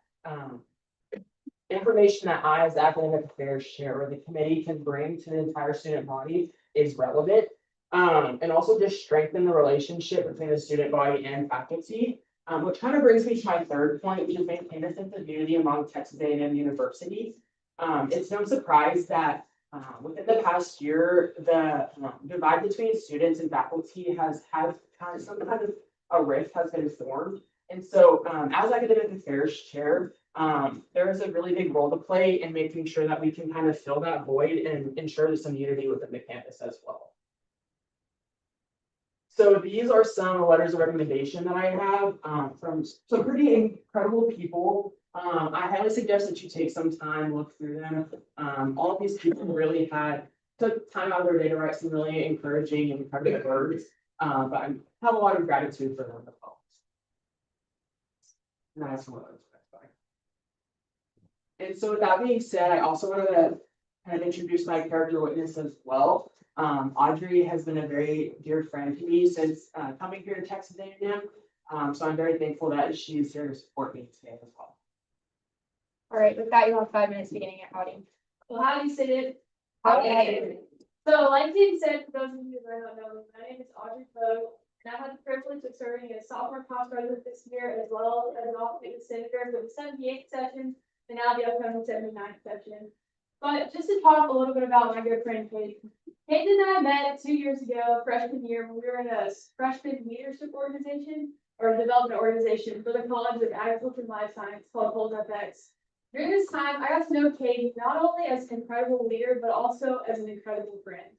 [SPEAKER 8] information that I, as the academic affairs chair or the committee, can bring to the entire student body is relevant. And also just strengthen the relationship between the student body and faculty, which kind of brings me to my third point, which is maintain a sense of unity among Texas A&M University. It's no surprise that within the past year, the divide between students and faculty has had kind of some kind of a rift has been formed. And so as academic affairs chair, there is a really big role to play in making sure that we can kind of fill that void and ensure there's some unity within the campus as well. So these are some letters of recommendation that I have from some pretty incredible people. I highly suggest that you take some time, look through them. All of these people really took time out of their day to write some really encouraging and incredible words. But I have a lot of gratitude for them as well. And I have some others. And so with that being said, I also wanted to kind of introduce my character witness as well. Audrey has been a very dear friend to me since coming here to Texas A&M. So I'm very thankful that she's here to support me today as well.
[SPEAKER 1] All right, with that, you have 5 minutes beginning at outing.
[SPEAKER 11] Well, how do you say it?
[SPEAKER 1] Howdy.
[SPEAKER 11] So like Tim said, for those of you who don't know me, my name is Audrey Poe, and I've had the privilege of serving as sophomore class president this year, as well as an alternate senator for the 78th session, and now the upcoming 79th session. But just to talk a little bit about my good friend Kate. Kate and I met 2 years ago, freshman year, when we were in a freshman leadership organization or development organization for the College of Agriculture and Life Science called Hold FX. During this time, I got to know Kate not only as an incredible leader, but also as an incredible friend.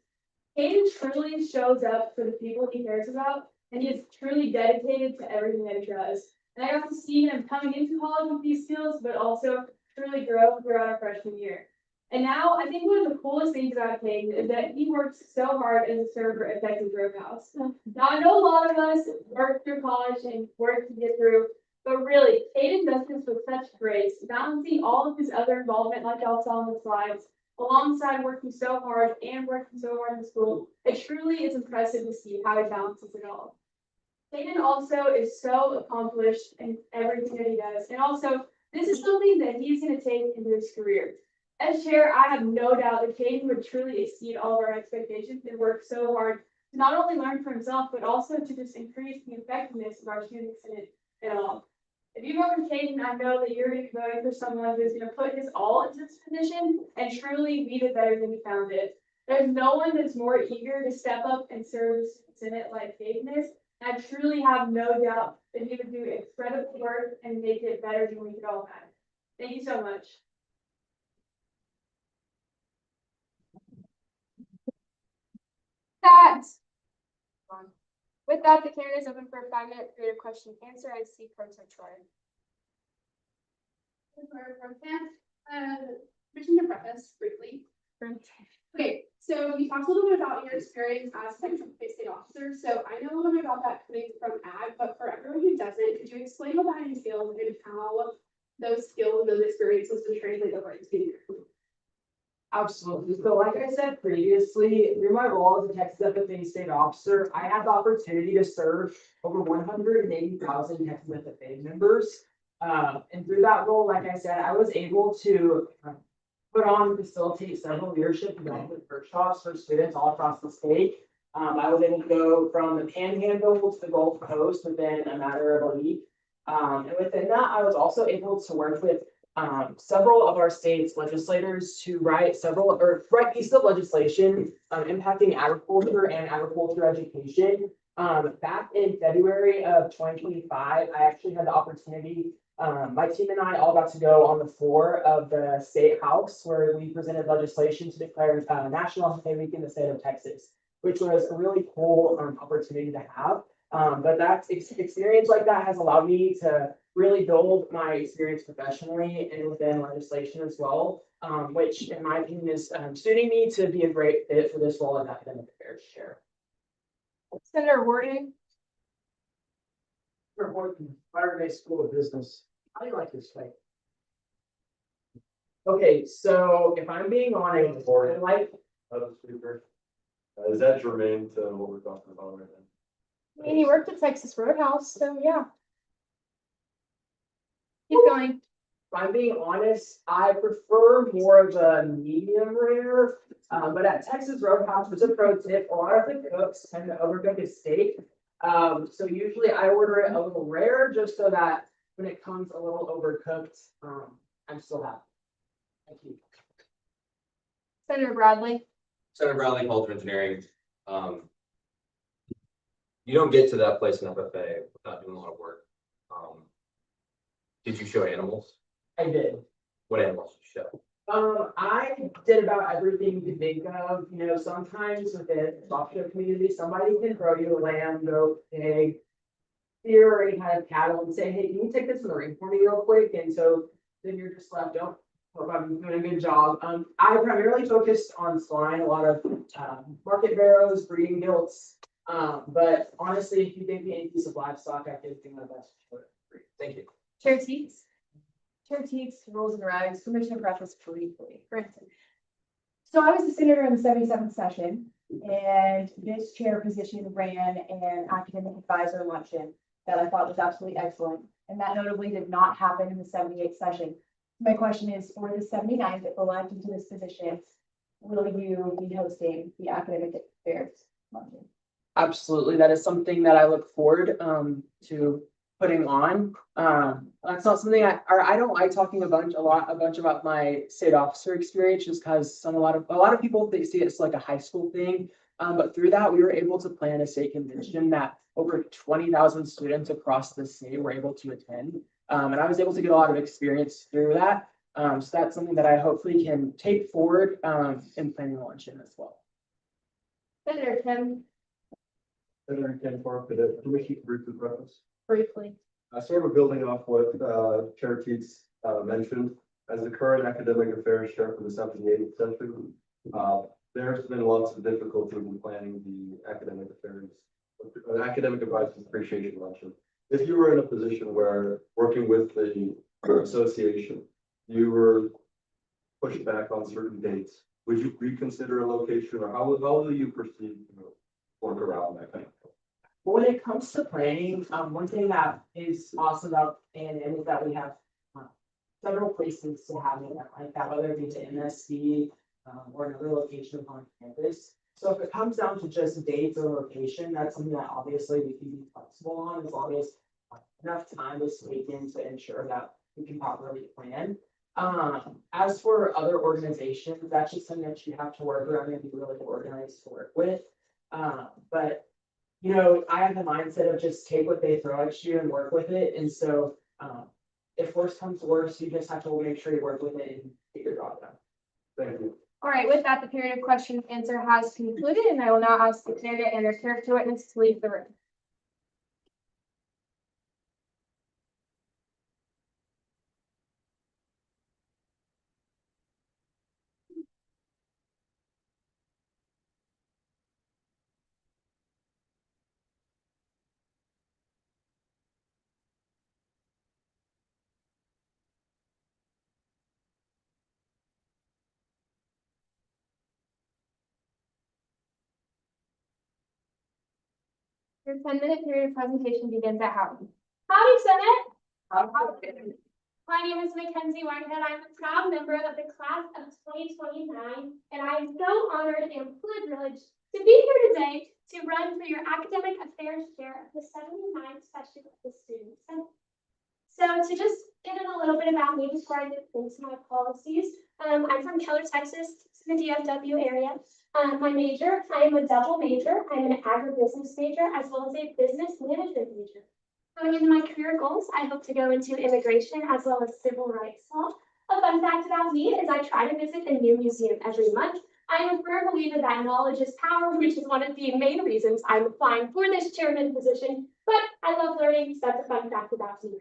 [SPEAKER 11] Kate truly shows up for the people he cares about, and he is truly dedicated to everything that he does. And I got to see him coming into college with these skills, but also truly grow throughout our freshman year. And now I think one of the coolest things about Kate is that he works so hard as a server at Texas Roadhouse. Now I know a lot of us work through college and work to get through, but really, Caden does this with such grace, balancing all of his other involvement, like y'all saw on the slides, alongside working so hard and working so hard in school. It truly is impressive to see how he balances it all. Hayden also is so accomplished in everything that he does, and also, this is something that he's gonna take into his career. As chair, I have no doubt that Hayden would truly exceed all of our expectations and work so hard to not only learn for himself, but also to just increase the effectiveness of our students in it at all. If you vote for Hayden, I know that you're gonna be voting for someone who's gonna put his all into this position and truly leave it better than he found it. There's no one that's more eager to step up and serve the students in it like Hayden is. I truly have no doubt that he would do incredible work and make it better than we could all have. Thank you so much.
[SPEAKER 1] That. With that, the Karen is open for a 5-minute period of question and answer. I see Pro Tem Troy. Permission to preface briefly. Okay, so you talked a little bit about your experience as technical state officer. So I know a little bit about that coming from ag, but for everyone who doesn't, could you explain what that entails and how those skills and those experiences would translate over into being?
[SPEAKER 8] Absolutely. So like I said previously, through my role as a Texas FFA state officer, I had the opportunity to serve over 180,000 Texas FFA members. And through that role, like I said, I was able to put on and facilitate several leadership development workshops for students all across the state. I was able to go from the Panhandle to the Gulf Coast within a matter of a week. And within that, I was also able to work with several of our state's legislators to write pieces of legislation impacting agriculture and agriculture education. Back in February of 2025, I actually had the opportunity, my team and I all got to go on the floor of the state house where we presented legislation to declare National Holiday Week in the state of Texas, which was a really cool opportunity to have. But that experience like that has allowed me to really build my experience professionally and within legislation as well, which in my opinion is suiting me to be a great fit for this role as academic affairs chair.
[SPEAKER 1] Senator Warden.
[SPEAKER 8] Senator Horton, Fire School of Business. How do you like this fight? Okay, so if I'm being honest, I like.
[SPEAKER 3] Is that germane to what we're talking about right now?
[SPEAKER 1] I mean, he worked at Texas Roadhouse, so yeah. Keep going.
[SPEAKER 8] If I'm being honest, I prefer more of a medium rare. But at Texas Roadhouse, there's a pro tip, a lot of the cooks tend to overcook a steak. So usually I order it a little rare just so that when it comes a little overcooked, I'm still happy. Thank you.
[SPEAKER 1] Senator Bradley.
[SPEAKER 13] Senator Bradley, College of Engineering. You don't get to that place in FFA without doing a lot of work. Did you show animals?
[SPEAKER 8] I did.
[SPEAKER 13] What animals did you show?
[SPEAKER 8] I did about everything you could think of. You know, sometimes within the software community, somebody can throw you a lamb, goat, pig, deer, or any kind of cattle and say, hey, can you take this in the ring for me real quick? And so then you're just left, oh, hope I'm doing a good job. I primarily focused on swine, a lot of market barrows, breeding gilts. But honestly, if you give me any piece of livestock, I could do my best for it.
[SPEAKER 13] Thank you.
[SPEAKER 1] Chair Teets.
[SPEAKER 10] Chair Teets, rules and regs, permission to preface briefly.
[SPEAKER 1] Granted.
[SPEAKER 10] So I was a senator in the 77th session, and this chair position ran an academic advisor luncheon that I thought was absolutely excellent. And that notably did not happen in the 78th session. My question is, for the 79th, if elected to this position, will you be hosting the academic affairs luncheon?
[SPEAKER 8] Absolutely. That is something that I look forward to putting on. That's not something I don't like talking a bunch about my state officer experience just because a lot of people, they see it's like a high school thing. But through that, we were able to plan a state convention that over 20,000 students across the state were able to attend. And I was able to get a lot of experience through that. So that's something that I hopefully can take forward in planning the luncheon as well.
[SPEAKER 1] Senator Tim.
[SPEAKER 3] Senator Ken Farr, for the permission to briefly preface.
[SPEAKER 1] Briefly.
[SPEAKER 3] Sort of building off what Chair Teets mentioned, as the current academic affairs chair for the 78th session, there's been lots of difficulty in planning the academic affairs, academic advisors appreciation luncheon. If you were in a position where working with the association, you were pushed back on certain dates, would you reconsider a location, or how will you proceed to work around that kind of thing?
[SPEAKER 8] But when it comes to planning, one thing that is awesome about A&M is that we have several places to have an event like that, whether it be the MSC or another location on campus. So if it comes down to just dates or location, that's something that obviously we can be flexible on as long as enough time is taken to ensure that we can properly plan. As for other organizations, that's just something that you have to work around and be really organized to work with. But you know, I have the mindset of just take what they throw at you and work with it. And so, if worse comes to worse, you just have to make sure you work with it and get your job done.
[SPEAKER 7] Thank you.
[SPEAKER 1] All right, with that, the period of question and answer has concluded, and I will now ask the candidate and their character witness to leave the room. Your 10-minute period of presentation begins at Howard.
[SPEAKER 12] Howdy, Senate. My name is Mackenzie Whitehead. I'm a proud member of the class of 2029, and I am so honored and privileged to be here today to run for your academic affairs chair of the 79th session of the Student Senate. So to just get in a little bit about me before I get into my policies, I'm from Keller, Texas, in the DFW area. My major, I am a double major. I'm an agribusiness major as well as a business management major. Going into my career goals, I hope to go into immigration as well as civil rights law. A fun fact about me is I try to visit a new museum every month. I am a firm believer that knowledge is power, which is one of the main reasons I'm applying for this chairman position, but I love learning, so that's a fun fact about me.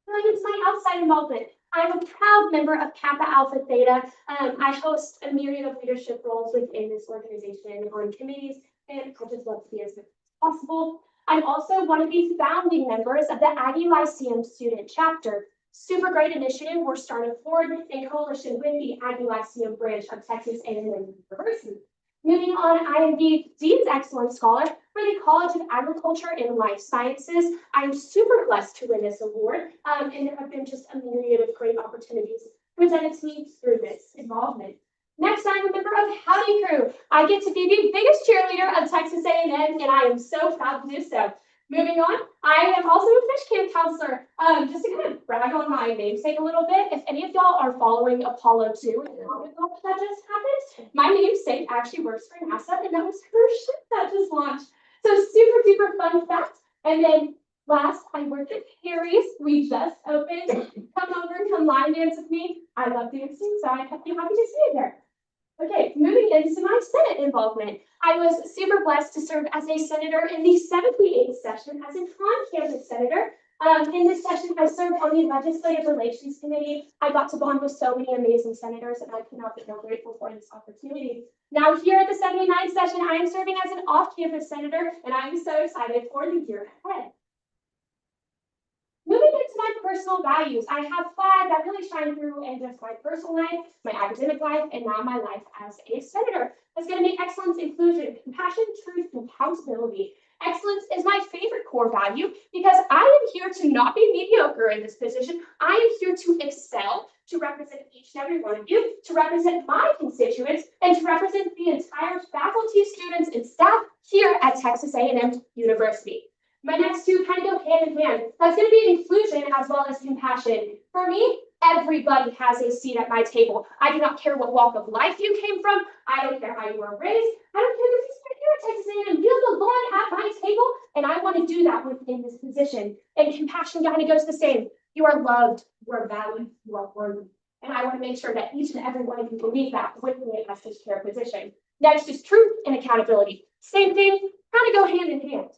[SPEAKER 12] Going into my outside involvement, I'm a proud member of Kappa Alpha Theta. I host a myriad of leadership roles within this organization on committees, and I just love to be as much as possible. I'm also one of the founding members of the Aggie Lyceum student chapter. Super great initiative we're starting forward in coalition with the Aggie Lyceum branch of Texas A&M University. Moving on, I am the Dean's Excellence Scholar for the College of Agriculture and Life Sciences. I'm super blessed to win this award, and there have been just a myriad of great opportunities presented to me through this involvement. Next, I'm a member of Howdy Crew. I get to be the biggest cheerleader of Texas A&M, and I am so proud to do so. Moving on, I am also a fish camp counselor. Just to kind of brag on my namesake a little bit, if any of y'all are following Apollo 2 and that just happened, my namesake actually works for NASA, and that was her ship that just launched. So super duper fun fact. And then last, I work at Harry's. We just opened. Come over, come line dance with me. I love dancing, so I'd be happy to see you there. Okay, moving into my Senate involvement. I was super blessed to serve as a senator in the 78th session as an on-campus senator. In this session, I served on the Legislative Relations Committee. I got to bond with so many amazing senators, and I cannot be more grateful for this opportunity. Now here at the 79th session, I am serving as an off-campus senator, and I am so excited for the year ahead. Moving into my personal values, I have 5 that really shine through in just my personal life, my academic life, and now my life as a senator. That's going to be excellence, inclusion, compassion, truth, and accountability. Excellence is my favorite core value because I am here to not be mediocre in this position. I am here to excel, to represent each and every one of you, to represent my constituents, and to represent the entire faculty, students, and staff here at Texas A&M University. My next 2 kind of go hand in hand. That's going to be inclusion as well as compassion. For me, everybody has a seat at my table. I do not care what walk of life you came from. I don't care how you were raised. I don't care if you're here at Texas A&M. You belong at my table, and I want to do that within this position. And compassion kind of goes the same. You are loved, you are valued, you are worthy. And I want to make sure that each and every one of you believe that with me as this chair position. Next is truth and accountability. Same thing, kind of go hand in hand.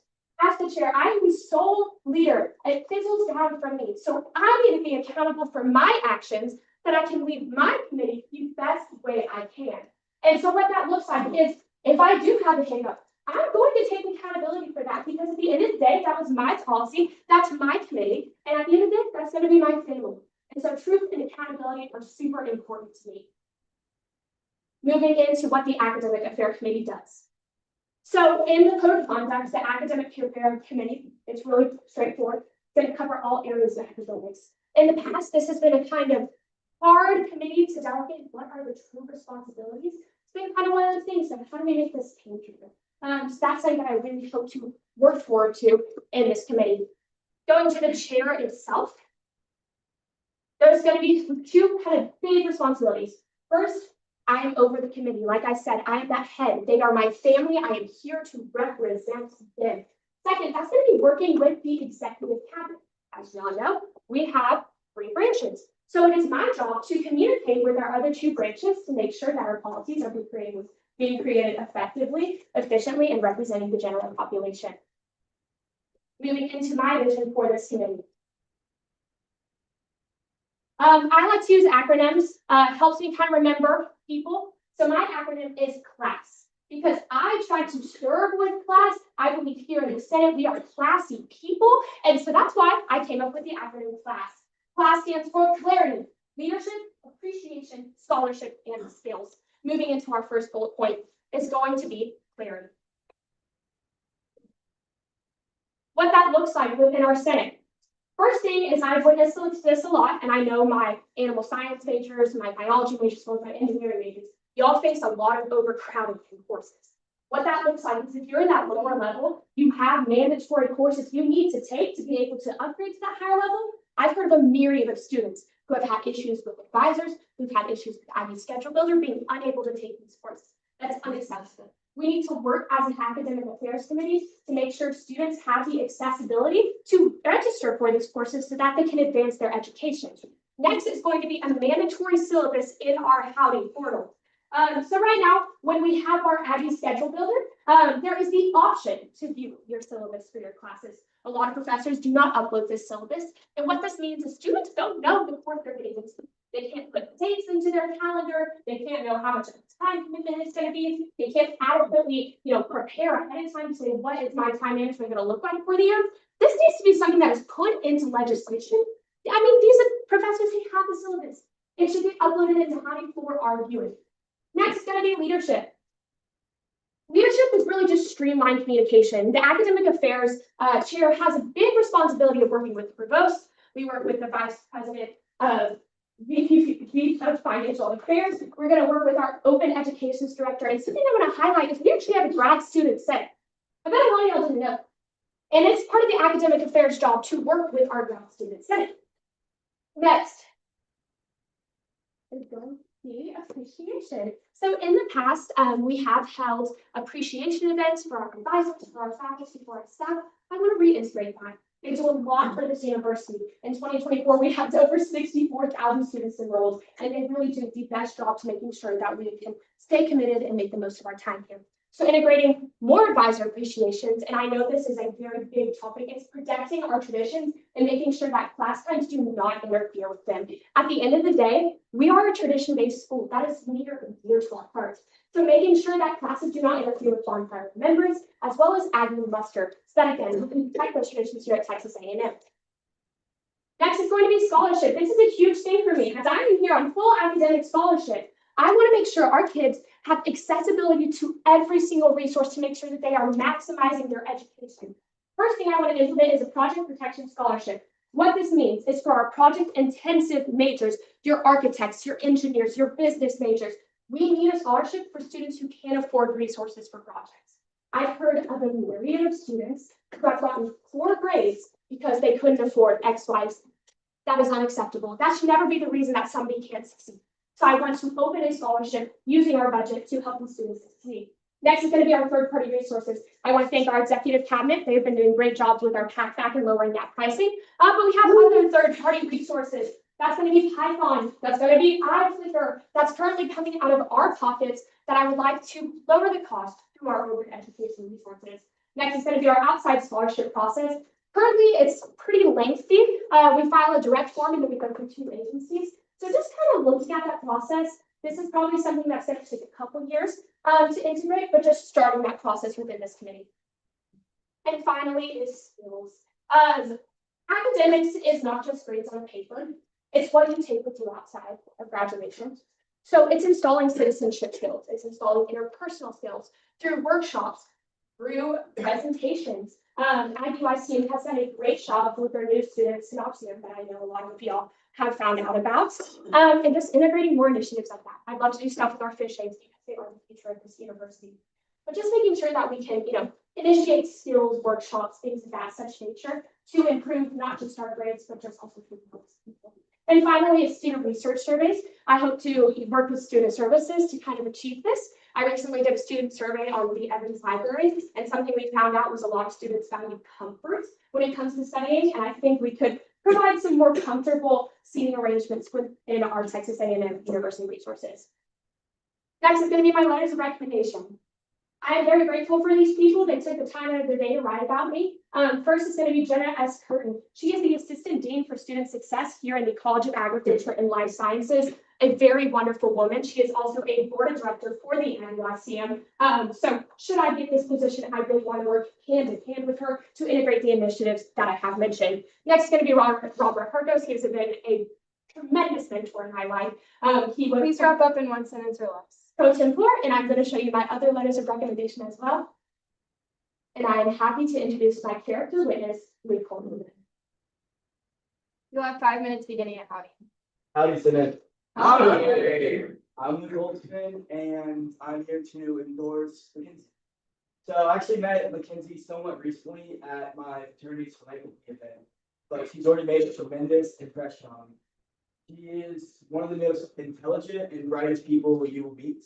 [SPEAKER 12] As the chair, I am the sole leader, and it fizzles down from me. So I need to be accountable for my actions that I can lead my committee the best way I can. And so what that looks like is if I do have a hiccup, I'm going to take accountability for that because at the end of the day, that was my policy, that's my committee, and at the end of the day, that's going to be my family. And so truth and accountability are super important to me. Moving into what the Academic Affairs Committee does.
[SPEAKER 11] So in the code of conduct, the academic care committee, it's really straightforward. It's going to cover all areas of academics. In the past, this has been a kind of hard committee to delegate what are the true responsibilities. It's been kind of one of those things, so how do we make this tangible? So that's something that I really hope to work forward to in this committee. Going to the chair itself, there's going to be two kind of big responsibilities. First, I'm over the committee. Like I said, I am that head. They are my family. I am here to represent them. Second, that's going to be working with the executive cabinet. As you all know, we have 3 branches. So it is my job to communicate with our other 2 branches to make sure that our policies are being created effectively, efficiently, and representing the general population. Moving into my vision for this committee. I like to use acronyms, helps me kind of remember people. So my acronym is CLASS, because I try to serve with class. I believe here in the Senate, we are classy people. And so that's why I came up with the acronym CLASS. CLASS stands for clarity, leadership, appreciation, scholarship, and skills. Moving into our first bullet point is going to be clarity. What that looks like within our Senate. First thing is I've witnessed this a lot, and I know my animal science majors, my biology majors, as well as my engineering majors, y'all face a lot of overcrowding in courses. What that looks like is if you're in that lower level, you have mandatory courses you need to take to be able to upgrade to that higher level. I've heard of a myriad of students who have had issues with advisors, who've had issues with IB Schedule Builder, being unable to take these courses. That's unacceptable. We need to work as an academic affairs committee to make sure students have the accessibility to register for these courses so that they can advance their education. Next is going to be a mandatory syllabus in our Howdy portal. So right now, when we have our IB Schedule Builder, there is the option to view your syllabus for your classes. A lot of professors do not upload this syllabus. And what this means is students don't know the course they're getting into. They can't put dates into their calendar. They can't know how much of a time commitment it's going to be. They can't adequately, prepare ahead of time to say, what is my time management going to look like for the year? This needs to be something that is put into legislation. I mean, these professors, they have the syllabus. It should be uploaded into Howdy for our viewing. Next is going to be leadership. Leadership is really just streamlined communication. The academic affairs chair has a big responsibility of working with the provost. We work with the vice president of VP of Financial Affairs. We're going to work with our open educations director. And something I want to highlight is we actually have a grad student senate. I bet a lot of y'all didn't know. And it's part of the academic affairs job to work with our grad student senate. Next is going to be appreciation. So in the past, we have held appreciation events for our advisors, for our faculty, for our staff. I want to reiterate that. They do a lot for this university. In 2024, we had over 64,000 students enrolled, and they really do the best job to making sure that we can stay committed and make the most of our time here. So integrating more advisor appreciations, and I know this is a very big topic, it's protecting our traditions and making sure that class times do not interfere with them. At the end of the day, we are a tradition-based school. That is near and dear to our hearts. So making sure that classes do not interfere with bonfire members, as well as annual muster, so that again, we can protect those traditions here at Texas A&M. Next is going to be scholarship. This is a huge thing for me. As I am here on full academic scholarship, I want to make sure our kids have accessibility to every single resource to make sure that they are maximizing their education. First thing I want to implement is a project protection scholarship. What this means is for our project intensive majors, your architects, your engineers, your business majors, we need a scholarship for students who can't afford resources for projects. I've heard of a myriad of students who have gotten poor grades because they couldn't afford X, Y, Z. That is unacceptable. That should never be the reason that somebody can't succeed. So I want to open a scholarship using our budget to help the students succeed. Next is going to be our third-party resources. I want to thank our executive cabinet. They've been doing great jobs with our PAC and lowering that pricing. But we have other third-party resources. That's going to be Python. That's going to be iFlicker. That's currently coming out of our pockets that I would like to lower the cost through our open education resources. Next is going to be our outside scholarship process. Currently, it's pretty lengthy. We file a direct form and then we go through 2 agencies. So just kind of looking at that process, this is probably something that's going to take a couple years to integrate, but just starting that process within this committee. And finally is skills. Academics is not just grades on paper. It's what you take with you outside of graduation. So it's installing citizenship skills. It's installing interpersonal skills through workshops, through presentations. IBYC has done a great job with their new students, Synopsium, that I know a lot of y'all have found out about. And just integrating more initiatives like that. I'd love to do stuff with our fish eggs because they are the future of this university. But just making sure that we can, initiate skills, workshops, things of that such nature to improve not just our grades, but just also people. And finally, student research surveys. I hope to work with student services to kind of achieve this. I recently did a student survey on the Evans Library, and something we found out was a lot of students value comfort when it comes to studying, and I think we could provide some more comfortable seating arrangements within our Texas A&M University resources. Next is going to be my letters of recommendation. I am very grateful for these people. They took the time out of their day to write about me. First is going to be Jenna S. Curtin. She is the Assistant Dean for Student Success here in the College of Agriculture and Life Sciences. A very wonderful woman. She is also a board of director for the NYCM. So should I get this position, I really want to work hand in hand with her to integrate the initiatives that I have mentioned. Next is going to be Robert Hargos. He has been a tremendous mentor in my life. He was
[SPEAKER 1] Please wrap up in 1 sentence or less.
[SPEAKER 11] pro tempore, and I'm going to show you my other letters of recommendation as well. And I am happy to introduce my character witness, Lee Coleman.
[SPEAKER 1] You'll have 5 minutes beginning at howdy.
[SPEAKER 5] Howdy, Senate.
[SPEAKER 14] Howdy.
[SPEAKER 5] I'm Luke Holtzman, and I'm here to endorse Mackenzie. So I actually met Mackenzie somewhat recently at my fraternity's philanthropy event, but she's already made a tremendous impression on me. She is one of the most intelligent and brightest people you will meet.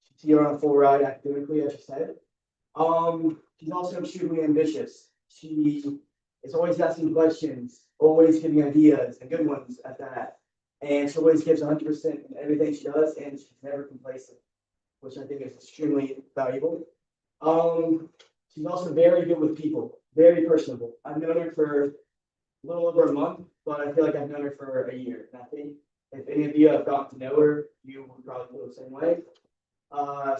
[SPEAKER 5] She's here on a full ride academically, as you said. She's also extremely ambitious. She is always asking questions, always giving ideas, and good ones at that. And she always gives 100% in everything she does, and she's never complacent, which I think is extremely valuable. She's also very good with people, very personable. I've known her for a little over a month, but I feel like I've known her for a year. And I think if any of you have gotten to know her, you would probably feel the same way.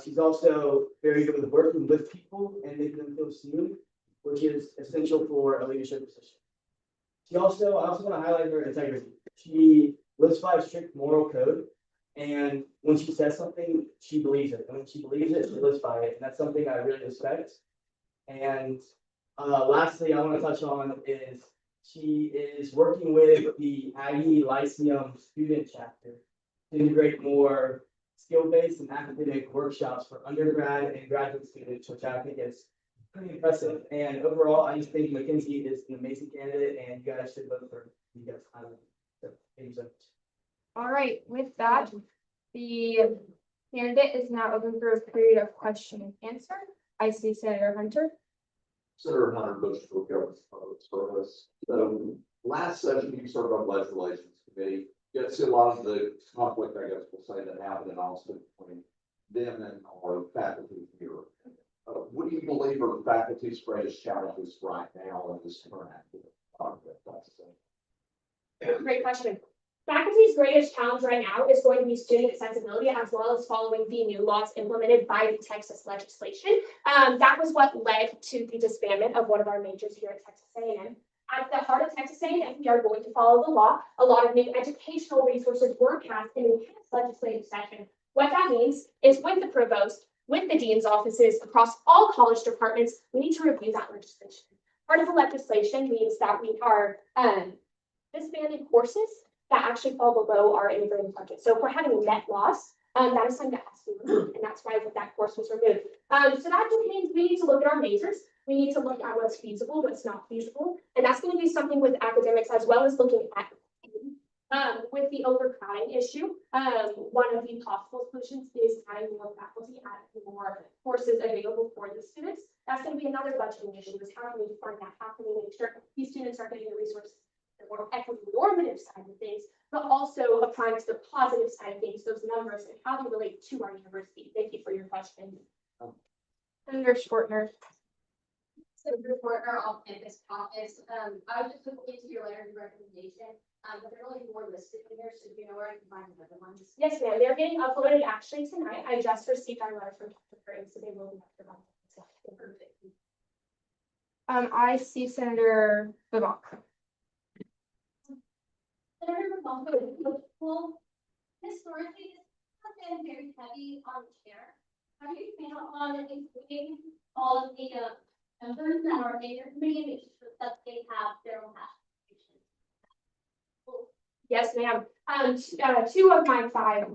[SPEAKER 5] She's also very good with working with people and making them feel seen, which is essential for a leadership position. I also want to highlight her integrity. She lives by a strict moral code, and when she says something, she believes it. And when she believes it, she lives by it. And that's something I really respect. And lastly, I want to touch on is she is working with the Aggie Lyceum student chapter to integrate more skill-based and academic workshops for undergrad and graduate students, which I think is pretty impressive. And overall, I just think Mackenzie is an amazing candidate, and you guys should vote for her. You guys, thank you so much.
[SPEAKER 1] All right, with that, the candidate is now open for a period of question and answer. I see Senator Hunter.
[SPEAKER 14] Senator Hunter Bush for Government Public Service. Last session, you started on Pledge Relations Committee. You got to see a lot of the conflict, I guess we'll say, that happened in Austin between them and our faculty here. What do you believe are faculty's greatest challenges right now in this current academic conflict?
[SPEAKER 11] Great question. Faculty's greatest challenge right now is going to be student accessibility, as well as following the new laws implemented by the Texas legislation. That was what led to the disbandment of one of our majors here at Texas A&M. At the heart of Texas A&M, we are going to follow the law. A lot of new educational resources were passed in the legislative session. What that means is with the provost, with the dean's offices across all college departments, we need to review that legislation. Part of the legislation means that we are disbanding courses that actually fall below our integrated budget. So if we're having a net loss, that is something that has to be removed, and that's why that course was removed. So that just means we need to look at our majors. We need to look at what's feasible, what's not feasible, and that's going to be something with academics as well as looking at with the overcrowding issue. One of the possible solutions is adding more faculty, adding more courses available for the students. That's going to be another budgeting issue. Is how can we fund that? How can we make sure these students are getting the resources? The more equity normative side of things, but also applying to the positive side of things, those numbers and how they relate to our university. Thank you for your question.
[SPEAKER 1] Senator Schwartner.
[SPEAKER 2] Senator Schwartner, off-campus caucus. I was just looking into your letter of recommendation, but they're really more listed in here, so do you know where I can find the other ones?
[SPEAKER 11] Yes, ma'am. They're getting uploaded actually tonight. I just received our letter from Dr. Curry, so they will be uploaded. Perfect.
[SPEAKER 1] I see Senator Babak.
[SPEAKER 12] Senator McCollum, well, historically, this has been very heavy on the chair. How do you feel on including all of the members that are in your committee, make sure that they have their own application.
[SPEAKER 1] Yes, ma'am. Two of my five,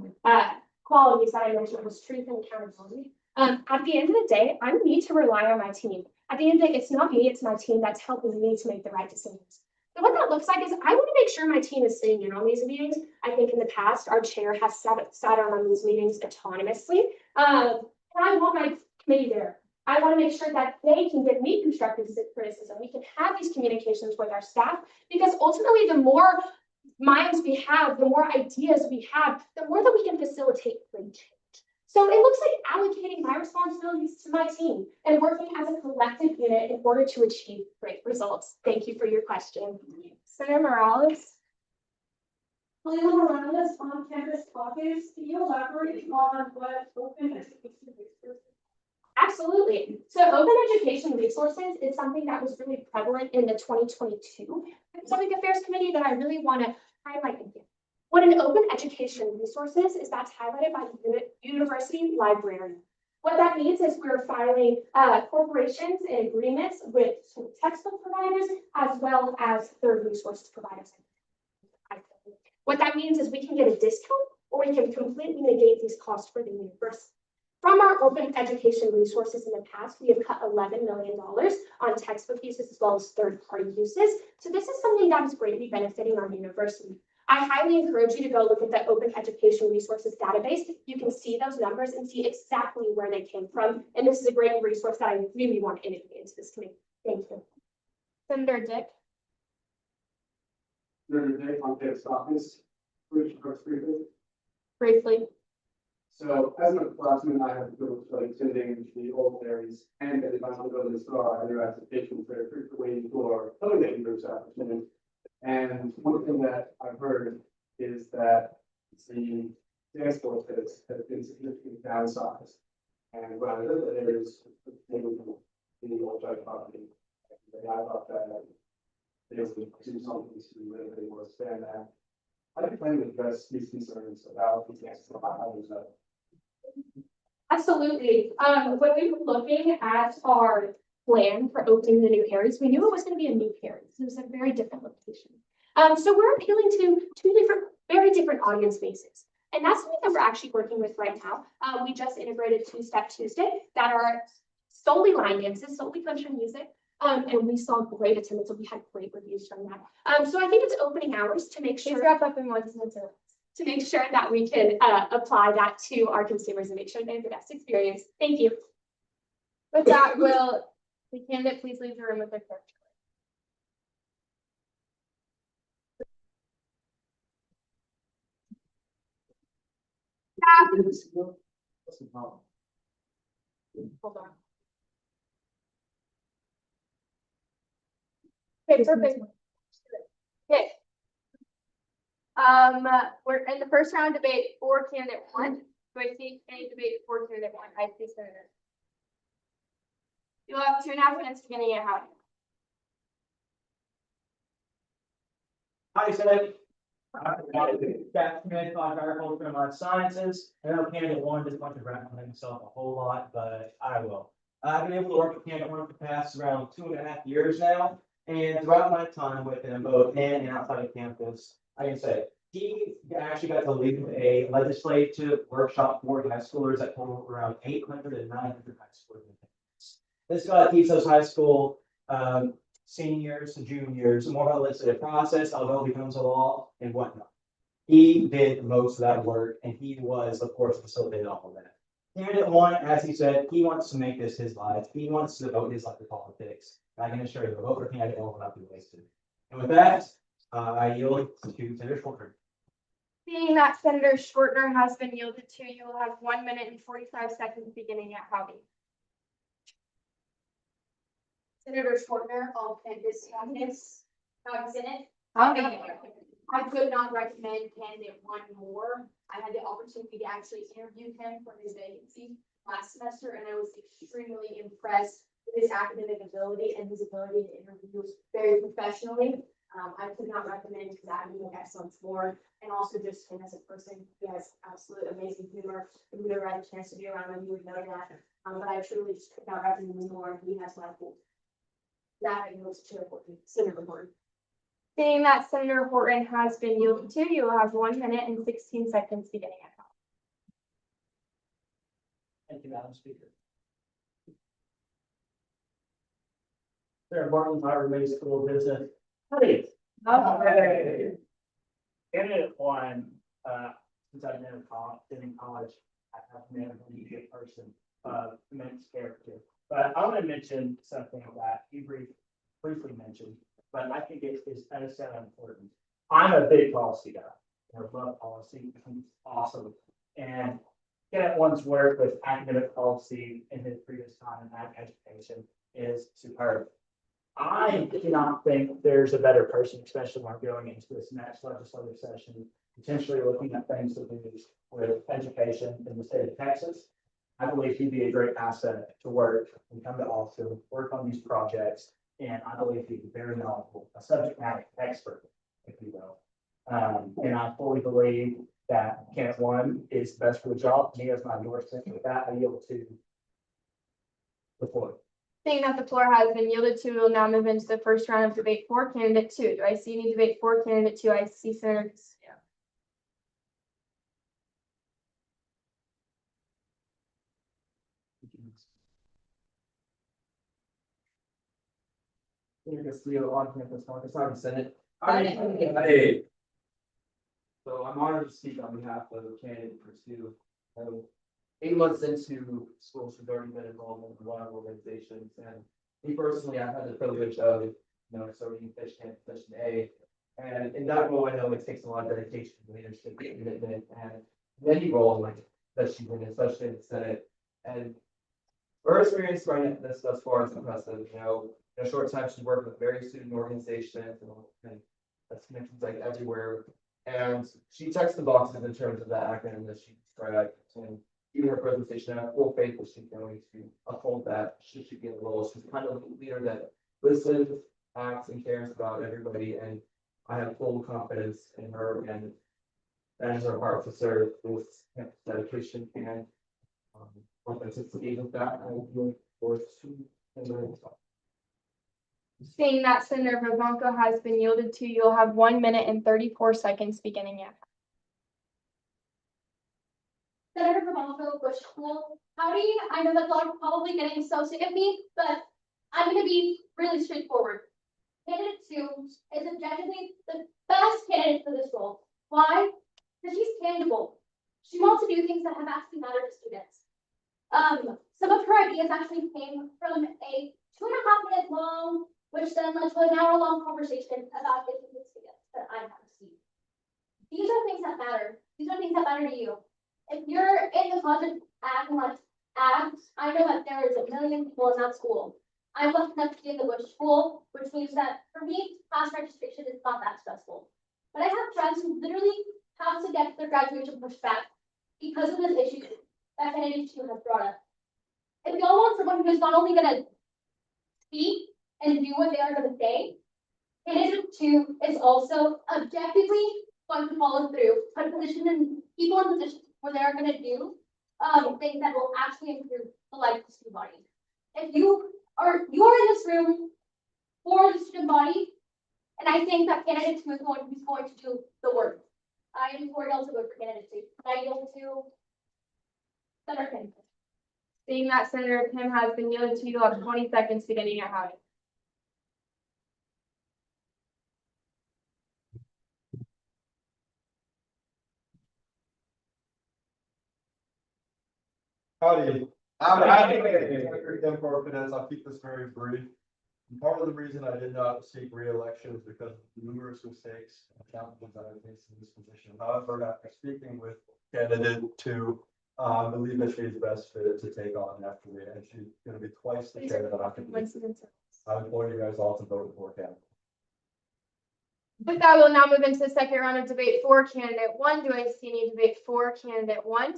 [SPEAKER 1] qualities that I mentioned was truth and accountability. At the end of the day, I need to rely on my team. At the end of the day, it's not me, it's my team that's helping me to make the right decisions. So what that looks like is I want to make sure my team is sitting in on these meetings. I think in the past, our chair has sat on these meetings autonomously. And I want my committee there. I want to make sure that they can give me constructive criticism. We can have these communications with our staff, because ultimately the more minds we have, the more ideas we have, the more that we can facilitate great change. So it looks like allocating my responsibilities to my team and working as a collective unit in order to achieve great results. Thank you for your question. Senator Morales.
[SPEAKER 11] Leila Morales, on-campus caucus, can you elaborate on what open education resources?
[SPEAKER 1] Absolutely. So open education resources is something that was really prevalent in the 2022 Academic Affairs Committee that I really want to highlight again. What an open education resources is, that's highlighted by the university librarian. What that means is we're filing corporations and agreements with textbook providers as well as third resource providers. What that means is we can get a discount or we can completely negate these costs for the university. From our open education resources in the past, we have cut $11 million on textbook uses as well as third-party uses. So this is something that is greatly benefiting our university. I highly encourage you to go look at the Open Education Resources database. You can see those numbers and see exactly where they came from. And this is a great resource that I really want to integrate into this committee. Thank you. Senator Dick.
[SPEAKER 5] Senator Dick, on-campus caucus.
[SPEAKER 1] Briefly.
[SPEAKER 5] So as an upperclassman, I have the privilege of attending the old areas and at the National Building Star, I do applications very frequently for other neighbors opportunities. And one thing that I've heard is that the dance force has been significantly downsized. And when I lived there, there's the old judge property. And I thought that they would do something to really more expand that. How do you plan to address these concerns about these dance properties?
[SPEAKER 1] Absolutely. When we were looking at our plan for opening the new Harry's, we knew it was going to be a new Harry's. It was a very different location. So we're appealing to very different audience bases. And that's something that we're actually working with right now. We just integrated Two-Step Tuesday that are solely line dances, solely country music. And we saw great attendance, and we had great reviews from that. So I think it's opening hours to make sure. Please wrap up in 1 sentence. To make sure that we can apply that to our consumers and make sure they have the best experience. Thank you. With that, will the candidate please leave the room with their clerk? Hold on. Okay, perfect. Okay. We're in the first round debate for candidate 1. Do I see any debate for candidate 1? I see Senator. You'll have 2.5 minutes beginning at how.
[SPEAKER 8] Hi, Senate. Jack Smith, agriculture and life sciences. I know candidate 1 doesn't want to brag on himself a whole lot, but I will. I've been able to work with candidate 1 for the past around 2.5 years now. And throughout my time with him, both in and outside of campus, I can say he actually got to lead a legislative workshop for high schoolers that totaled around 800 and 900 high schoolers. This guy teaches those high school seniors and juniors more about the legislative process, how it becomes a law and whatnot. He did most of that work, and he was, of course, facilitated all of that. Candidate 1, as he said, he wants to make this his life. He wants to devote his life to politics. And I can assure you, the vote for candidate 1 will not be wasted. And with that, I yield to Senator Shorter.
[SPEAKER 1] Seeing that Senator Shortner has been yielded to, you will have 1 minute and 45 seconds beginning at Howdy. Senator Shortner, all campus candidates.
[SPEAKER 2] Senate.
[SPEAKER 1] Howdy.
[SPEAKER 2] I could not recommend candidate 1 more. I had the opportunity to actually interview him for his vacancy last semester, and I was extremely impressed with his academic ability and his ability to interview very professionally. I could not recommend his academic excellence more, and also just him as a person. He has absolute amazing humor. If you ever had a chance to be around him, you would know that.
[SPEAKER 11] But I truly just picked out Evan more, and he has my full. That I know is Chair Horton, Senator Horton.
[SPEAKER 1] Seeing that Senator Horton has been yielded to, you will have 1 minute and 16 seconds beginning at now.
[SPEAKER 8] Thank you, Madam Speaker. There, Martin, Higher Middle School Business. Hey. Hey. Candidate one, since I've been in college, I have never been a person of immense character. But I want to mention something that you briefly mentioned, but I think it is so important. I'm a big policy guy. I love policy. I think it's awesome. And Candidate one's work with academic policy in his previous time in ag education is superb. I do not think there's a better person, especially when we're going into this next legislative session, potentially looking at things to do with education in the state of Texas. I believe he'd be a great asset to work and come to Austin, work on these projects, and I believe he'd be very knowledgeable, a subject matter expert, if you will. And I fully believe that candidate one is best for the job. He has my endorsement. With that, I yield to the floor.
[SPEAKER 1] Seeing that the floor has been yielded to, we'll now move into the first round of debate for candidate two. Do I see any debate for candidate two? I see Senator.
[SPEAKER 6] On campus, Marcus, Senate.
[SPEAKER 13] Hey.
[SPEAKER 6] So I'm honored to speak on behalf of candidate Pursuit. 8 months into school, she's already been involved in a lot of organizations, and me personally, I've had the privilege of, serving Fish Camp, Session A. And in that role, I know it takes a lot of dedication, leadership, commitment, and many roles like that she's in, especially in the Senate. And her experience running this thus far is impressive. In a short time, she's worked with various student organizations and that's connections like everywhere. And she checks the boxes in terms of that acronym that she described. And even her presentation, I have full faith that she's going to uphold that. She should be in the role. She's the kind of leader that listens, acts, and cares about everybody. And I have full confidence in her and that is her heart to serve with dedication and authenticity. With that, I will look forward to.
[SPEAKER 1] Seeing that Senator Vivanco has been yielded to, you'll have 1 minute and 34 seconds beginning at.
[SPEAKER 12] Senator Vivanco, Bush School. Howdy, I know that y'all are probably getting so sick of me, but I'm gonna be really straightforward. Candidate two is objectively the best candidate for this role. Why? Because she's tangible. She wants to do things that have actually mattered to students. Some of her ideas actually came from a 2.5-minute long, which then led to an hour-long conversation about business students that I have received. These are things that matter. These are things that matter to you. If you're in the college ag and like ag, I know that there is a million people in that school. I'm lucky enough to be in the Bush School, which means that for me, class registration is not that stressful. But I have friends who literally have to get their graduation pushed back because of this issue that candidate two has brought up. If y'all want someone who's not only gonna speak and do what they are gonna say, candidate two is also objectively going to follow through, put people in positions where they are gonna do things that will actually improve the life of the student body. If you are in this room for the student body, and I think that candidate two is who's going to do the work. I am for y'all to vote for candidate two. I yield to Senator Kim.
[SPEAKER 1] Seeing that Senator Kim has been yielded to, you'll have 20 seconds beginning at Howdy.
[SPEAKER 3] Howdy.
[SPEAKER 13] Howdy.
[SPEAKER 3] I'll keep this very brief. And part of the reason I did not seek re-election is because of numerous mistakes and challenges that I faced in this position. However, after speaking with candidate two, I believe that she is best fit to take on after me, and she's going to be twice the chair that I can be. I implore you guys all to vote for candidate.
[SPEAKER 1] With that, we'll now move into the second round of debate for candidate one. Do I see any debate for candidate one?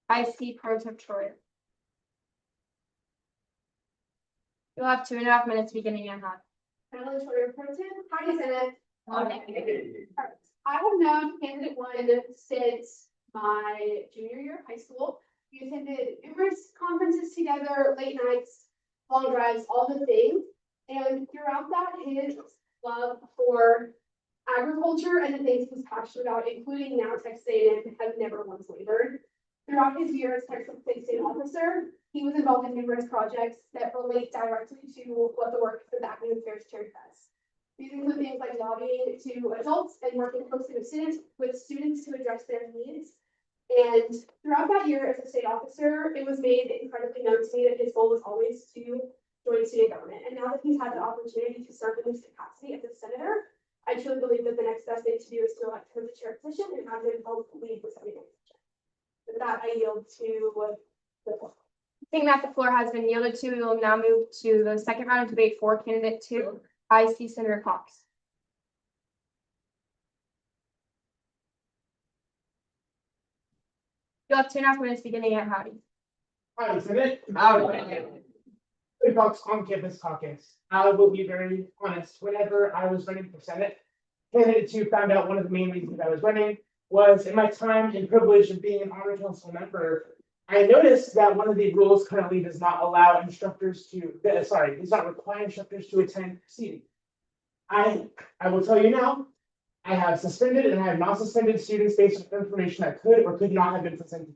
[SPEAKER 1] I see Pro Tem Troyer. You'll have 2.5 minutes beginning at half. Natalie Troyer, Pro Tem. Howdy, Senate.
[SPEAKER 11] Okay.
[SPEAKER 1] I have known candidate one since my junior year of high school. We attended numerous conferences together, late nights, long drives, all the things. And throughout that, his love for agriculture and the things he's passionate about, including now Texas A&M, has never once wavered. Throughout his year as Texas State officer, he was involved in numerous projects that relate directly to what the work of the Academic Affairs Chair does. These include things like lobbying to adults and working closely with students to address their needs. And throughout that year as a state officer, it was made incredibly known to me that his goal was always to join student government. And now that he's had the opportunity to serve in this capacity as a senator, I truly believe that the next best thing to do is to elect him to the chair position and have him help lead the Senate. With that, I yield to the floor.
[SPEAKER 15] Seeing that the floor has been yielded to, we will now move to the second round of debate for candidate 2. I see Senator Cox. You'll have 2.5 minutes beginning at howdy.
[SPEAKER 8] Hi, Senate. Hey, folks, on campus caucus. I will be very honest, whenever I was running for Senate, candidate 2 found out one of the main reasons I was running was in my time and privilege of being an honor council member. I noticed that one of the rules currently does not allow instructors to, does not require instructors to attend proceedings. I will tell you now, I have suspended and I have not suspended students based on information that could or could not have been presented.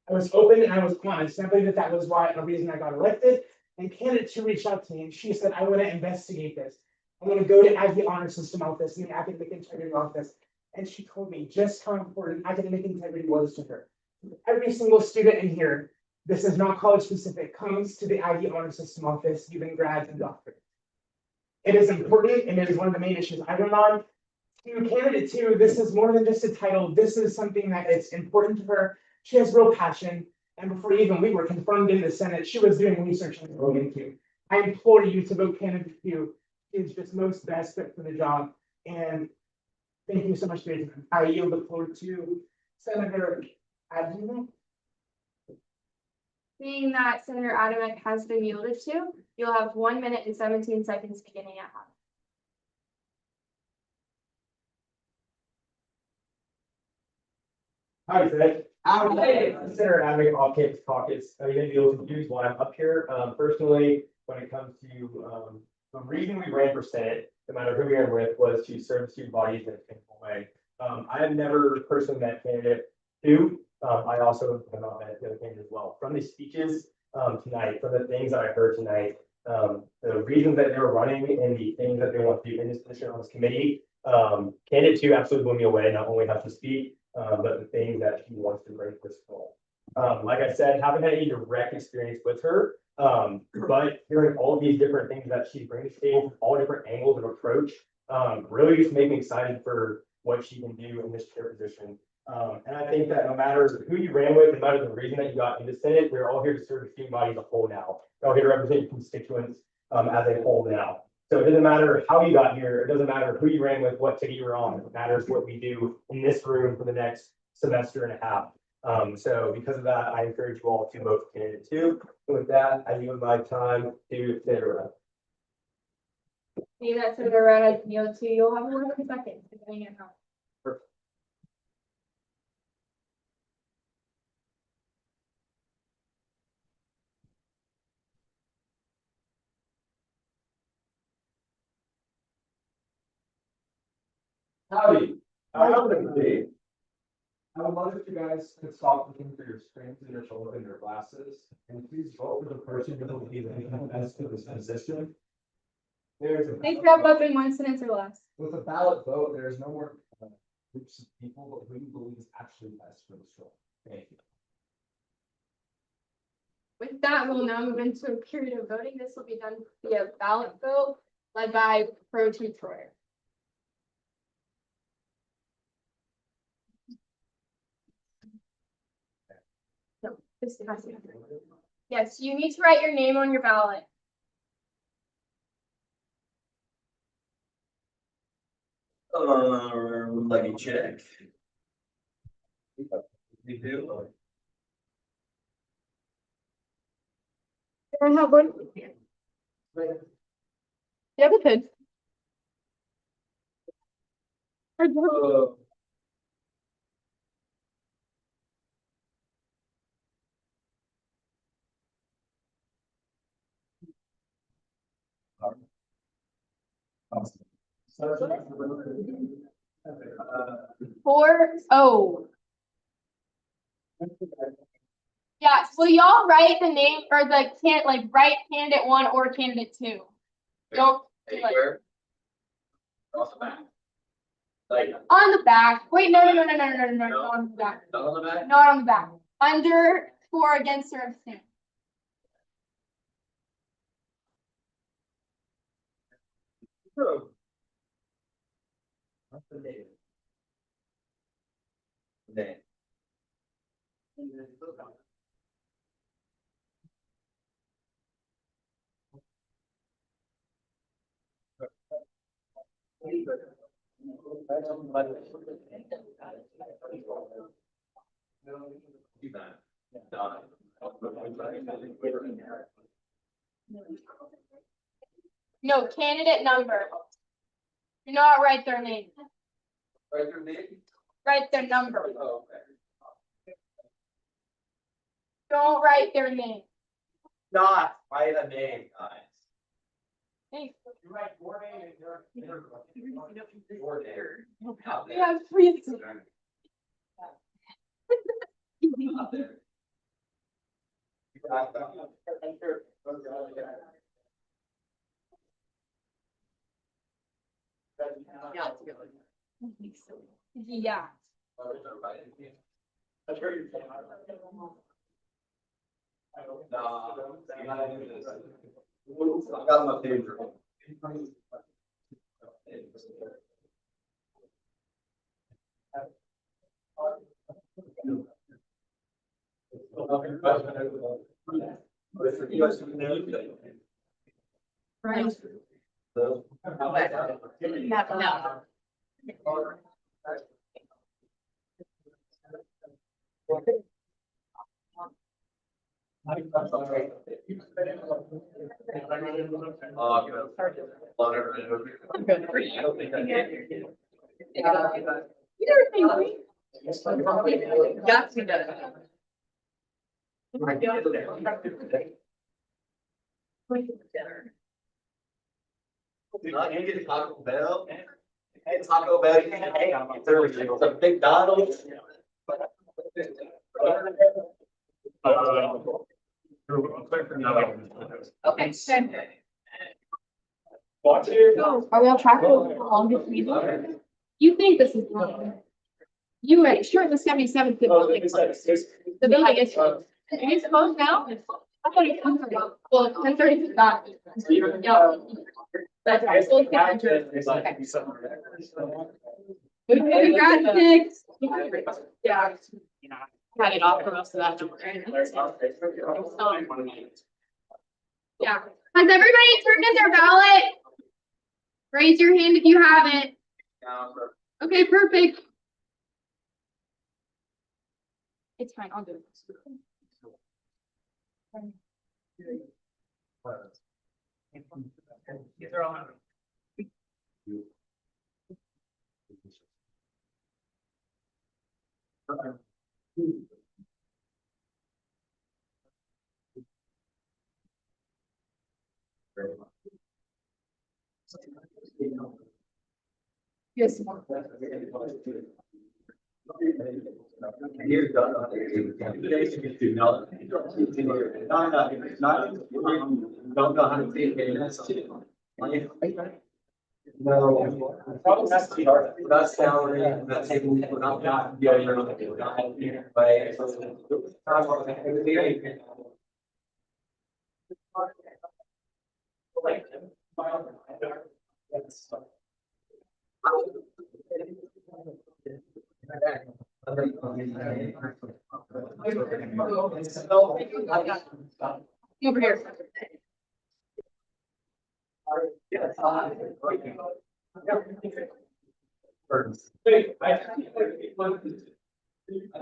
[SPEAKER 8] I was open and I was honest. I believe that was why a reason I got elected. And candidate 2 reached out to me and she said, I want to investigate this. I want to go to Aggie Honor System office and the Academic Integrity office. And she told me just how important academic integrity was to her. Every single student in here, this is not college specific, comes to the Aggie Honor System office, even grads and doctorates. It is important and it is one of the main issues I run on. To candidate 2, this is more than just a title. This is something that is important to her. She has real passion. And before even we were confirmed in the Senate, she was doing research on Logan 2. I implore you to vote candidate 2. She is just most best fit for the job. And thank you so much for your time. I yield the floor to Senator Adjournment.
[SPEAKER 15] Seeing that Senator Adamek has been yielded to, you'll have 1 minute and 17 seconds beginning at howdy.
[SPEAKER 3] Hi, Fred. Senator Advocate off campus caucus. You're gonna be a little confused why I'm up here. Personally, when it comes to the reason we ran for Senate, no matter who we ran with, was to serve student bodies in a meaningful way. I have never personally met candidate 2. I also have not met the other candidate as well. From the speeches tonight, from the things that I heard tonight, the reasons that they were running and the things that they want to do in this position on this committee, candidate 2 absolutely blew me away. Not only how to speak, but the things that she wants to bring to this role. Like I said, haven't had any direct experience with her, but hearing all of these different things that she brings to the table, all different angles of approach, really just make me excited for what she can do in this chair position. And I think that no matter who you ran with, no matter the reason that you got into Senate, we're all here to serve the student body as a whole now. We're all here to represent your constituents as a whole now. So it doesn't matter how you got here. It doesn't matter who you ran with, what ticket you were on. It matters what we do in this room for the next semester and a half. So because of that, I encourage you all to vote for candidate 2. And with that, I yield my time to Senator.
[SPEAKER 15] Seeing that Senator Rudd has been yielded to, you'll have 1 second beginning at howdy.
[SPEAKER 5] Howdy. I would love if you guys could stop looking for your screens and your shoulder and your glasses, and please vote for the person who will be the best for this position.
[SPEAKER 15] Please wrap up in 1 sentence or less.
[SPEAKER 5] With a ballot vote, there is no more groups of people, but who you believe is actually best for this role. Thank you.
[SPEAKER 15] With that, we'll now move into a period of voting. This will be done via ballot vote led by Pro Tem Troyer. No, this has to. Yes, you need to write your name on your ballot.
[SPEAKER 13] Let me check. We do.
[SPEAKER 15] Can I have one? You have a pen. 4-0. Yeah, will y'all write the name or the write candidate 1 or candidate 2? Don't like
[SPEAKER 13] Anywhere? On the back. Like,
[SPEAKER 15] on the back. Wait, no, not on the back.
[SPEAKER 13] not on the back?
[SPEAKER 15] Not on the back. Under, for, against, or abstain.
[SPEAKER 13] What's the name? Name.
[SPEAKER 15] No, candidate number. Do not write their name.
[SPEAKER 13] Right through name?
[SPEAKER 15] Write their number.
[SPEAKER 13] Oh, okay.
[SPEAKER 15] Don't write their name.
[SPEAKER 13] Not write a name, guys.
[SPEAKER 15] Thanks.
[SPEAKER 8] You write your name and your.
[SPEAKER 13] Your name. Out
[SPEAKER 15] We
[SPEAKER 13] there.
[SPEAKER 15] have 3.
[SPEAKER 13] Out there. You got that.
[SPEAKER 15] Yeah.
[SPEAKER 13] I got my favorite.
[SPEAKER 15] Right. No.
[SPEAKER 10] Got to do.
[SPEAKER 13] Not you get Taco Bell. Hey, Taco Bell, you can hang on. It's a McDonald's.
[SPEAKER 10] Okay.
[SPEAKER 15] Are we on track for the longest meeting? You think this is long? You ready? Sure, the 77th. The building is closed. It is closed now? I thought it was 10:30. Well, 10:30 is not. Yeah. That's right. So it's 10:30. Okay, grad six. Yeah. Had it off for most of that. Yeah. Has everybody turned in their ballot? Raise your hand if you haven't. Okay, perfect. It's fine, I'll do it. Yes.
[SPEAKER 13] You're done. Don't know how to take it. No. That's salary, that's able to not. Yeah, you're not here, but.
[SPEAKER 15] Over here.
[SPEAKER 13] I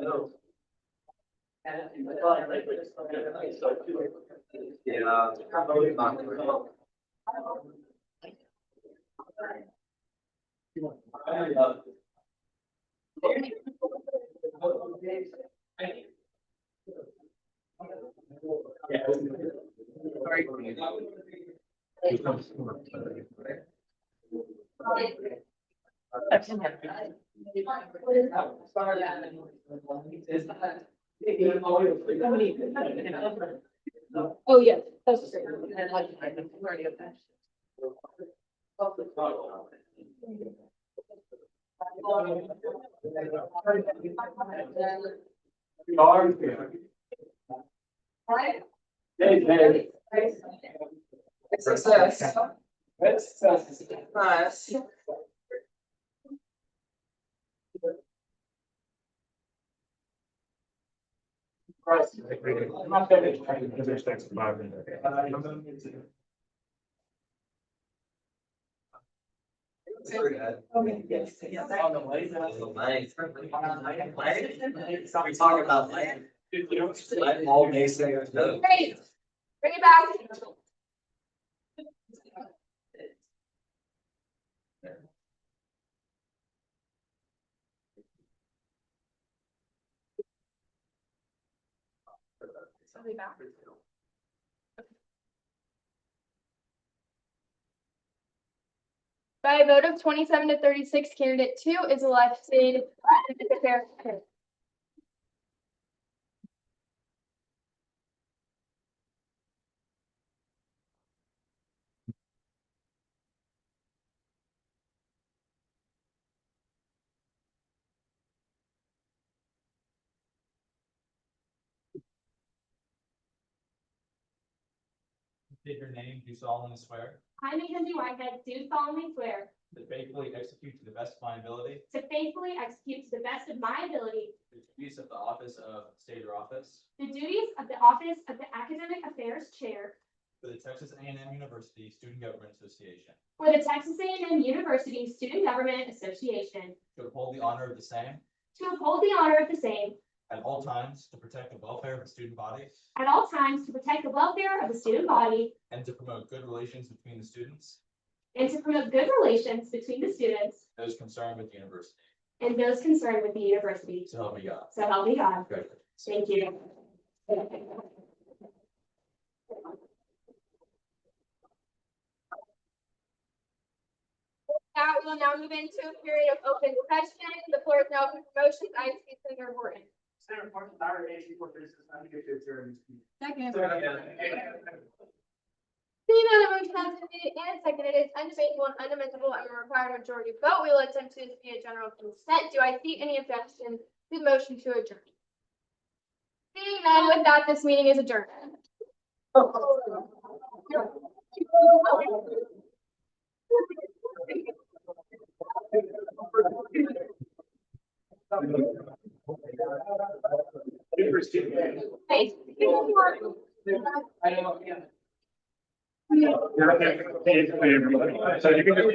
[SPEAKER 13] know.
[SPEAKER 15] Oh, yeah, that's great.
[SPEAKER 11] Success. Nice.
[SPEAKER 13] We talk about land. All naysayers know.
[SPEAKER 1] Great. Bring it back. Something backwards. By a vote of 27 to 36, candidate 2 is elected.
[SPEAKER 6] State your name, do solemnly swear
[SPEAKER 12] I, Mackenzie Whitehead, do solemnly swear
[SPEAKER 6] to faithfully execute to the best of my ability
[SPEAKER 12] to faithfully execute to the best of my ability
[SPEAKER 6] the duties of the office of state or office
[SPEAKER 12] the duties of the office of the Academic Affairs Chair
[SPEAKER 6] for the Texas A&M University Student Government Association,
[SPEAKER 12] for the Texas A&M University Student Government Association,
[SPEAKER 6] to uphold the honor of the same
[SPEAKER 12] to uphold the honor of the same
[SPEAKER 6] at all times, to protect the welfare of the student body,
[SPEAKER 12] at all times, to protect the welfare of the student body
[SPEAKER 6] and to promote good relations between the students,
[SPEAKER 12] and to promote good relations between the students
[SPEAKER 6] those concerned with the university.
[SPEAKER 12] and those concerned with the university.
[SPEAKER 6] So help me God.
[SPEAKER 12] So help me God.
[SPEAKER 6] Congratulations.
[SPEAKER 12] Thank you.
[SPEAKER 1] We will now move into a period of open session. The floor is now open for motions. I see Senator Horton.
[SPEAKER 8] Senator Martin, I already asked you for business. I need to get to adjourn this meeting.
[SPEAKER 15] Second.
[SPEAKER 1] Seeing that a motion has been made and seconded, it is undebatable and unamendable and will require a majority vote. We will attempt to this via general consent. Do I see any objection to the motion to adjourn? Seeing none, with that, this meeting is adjourned. Hey.
[SPEAKER 8] So you can just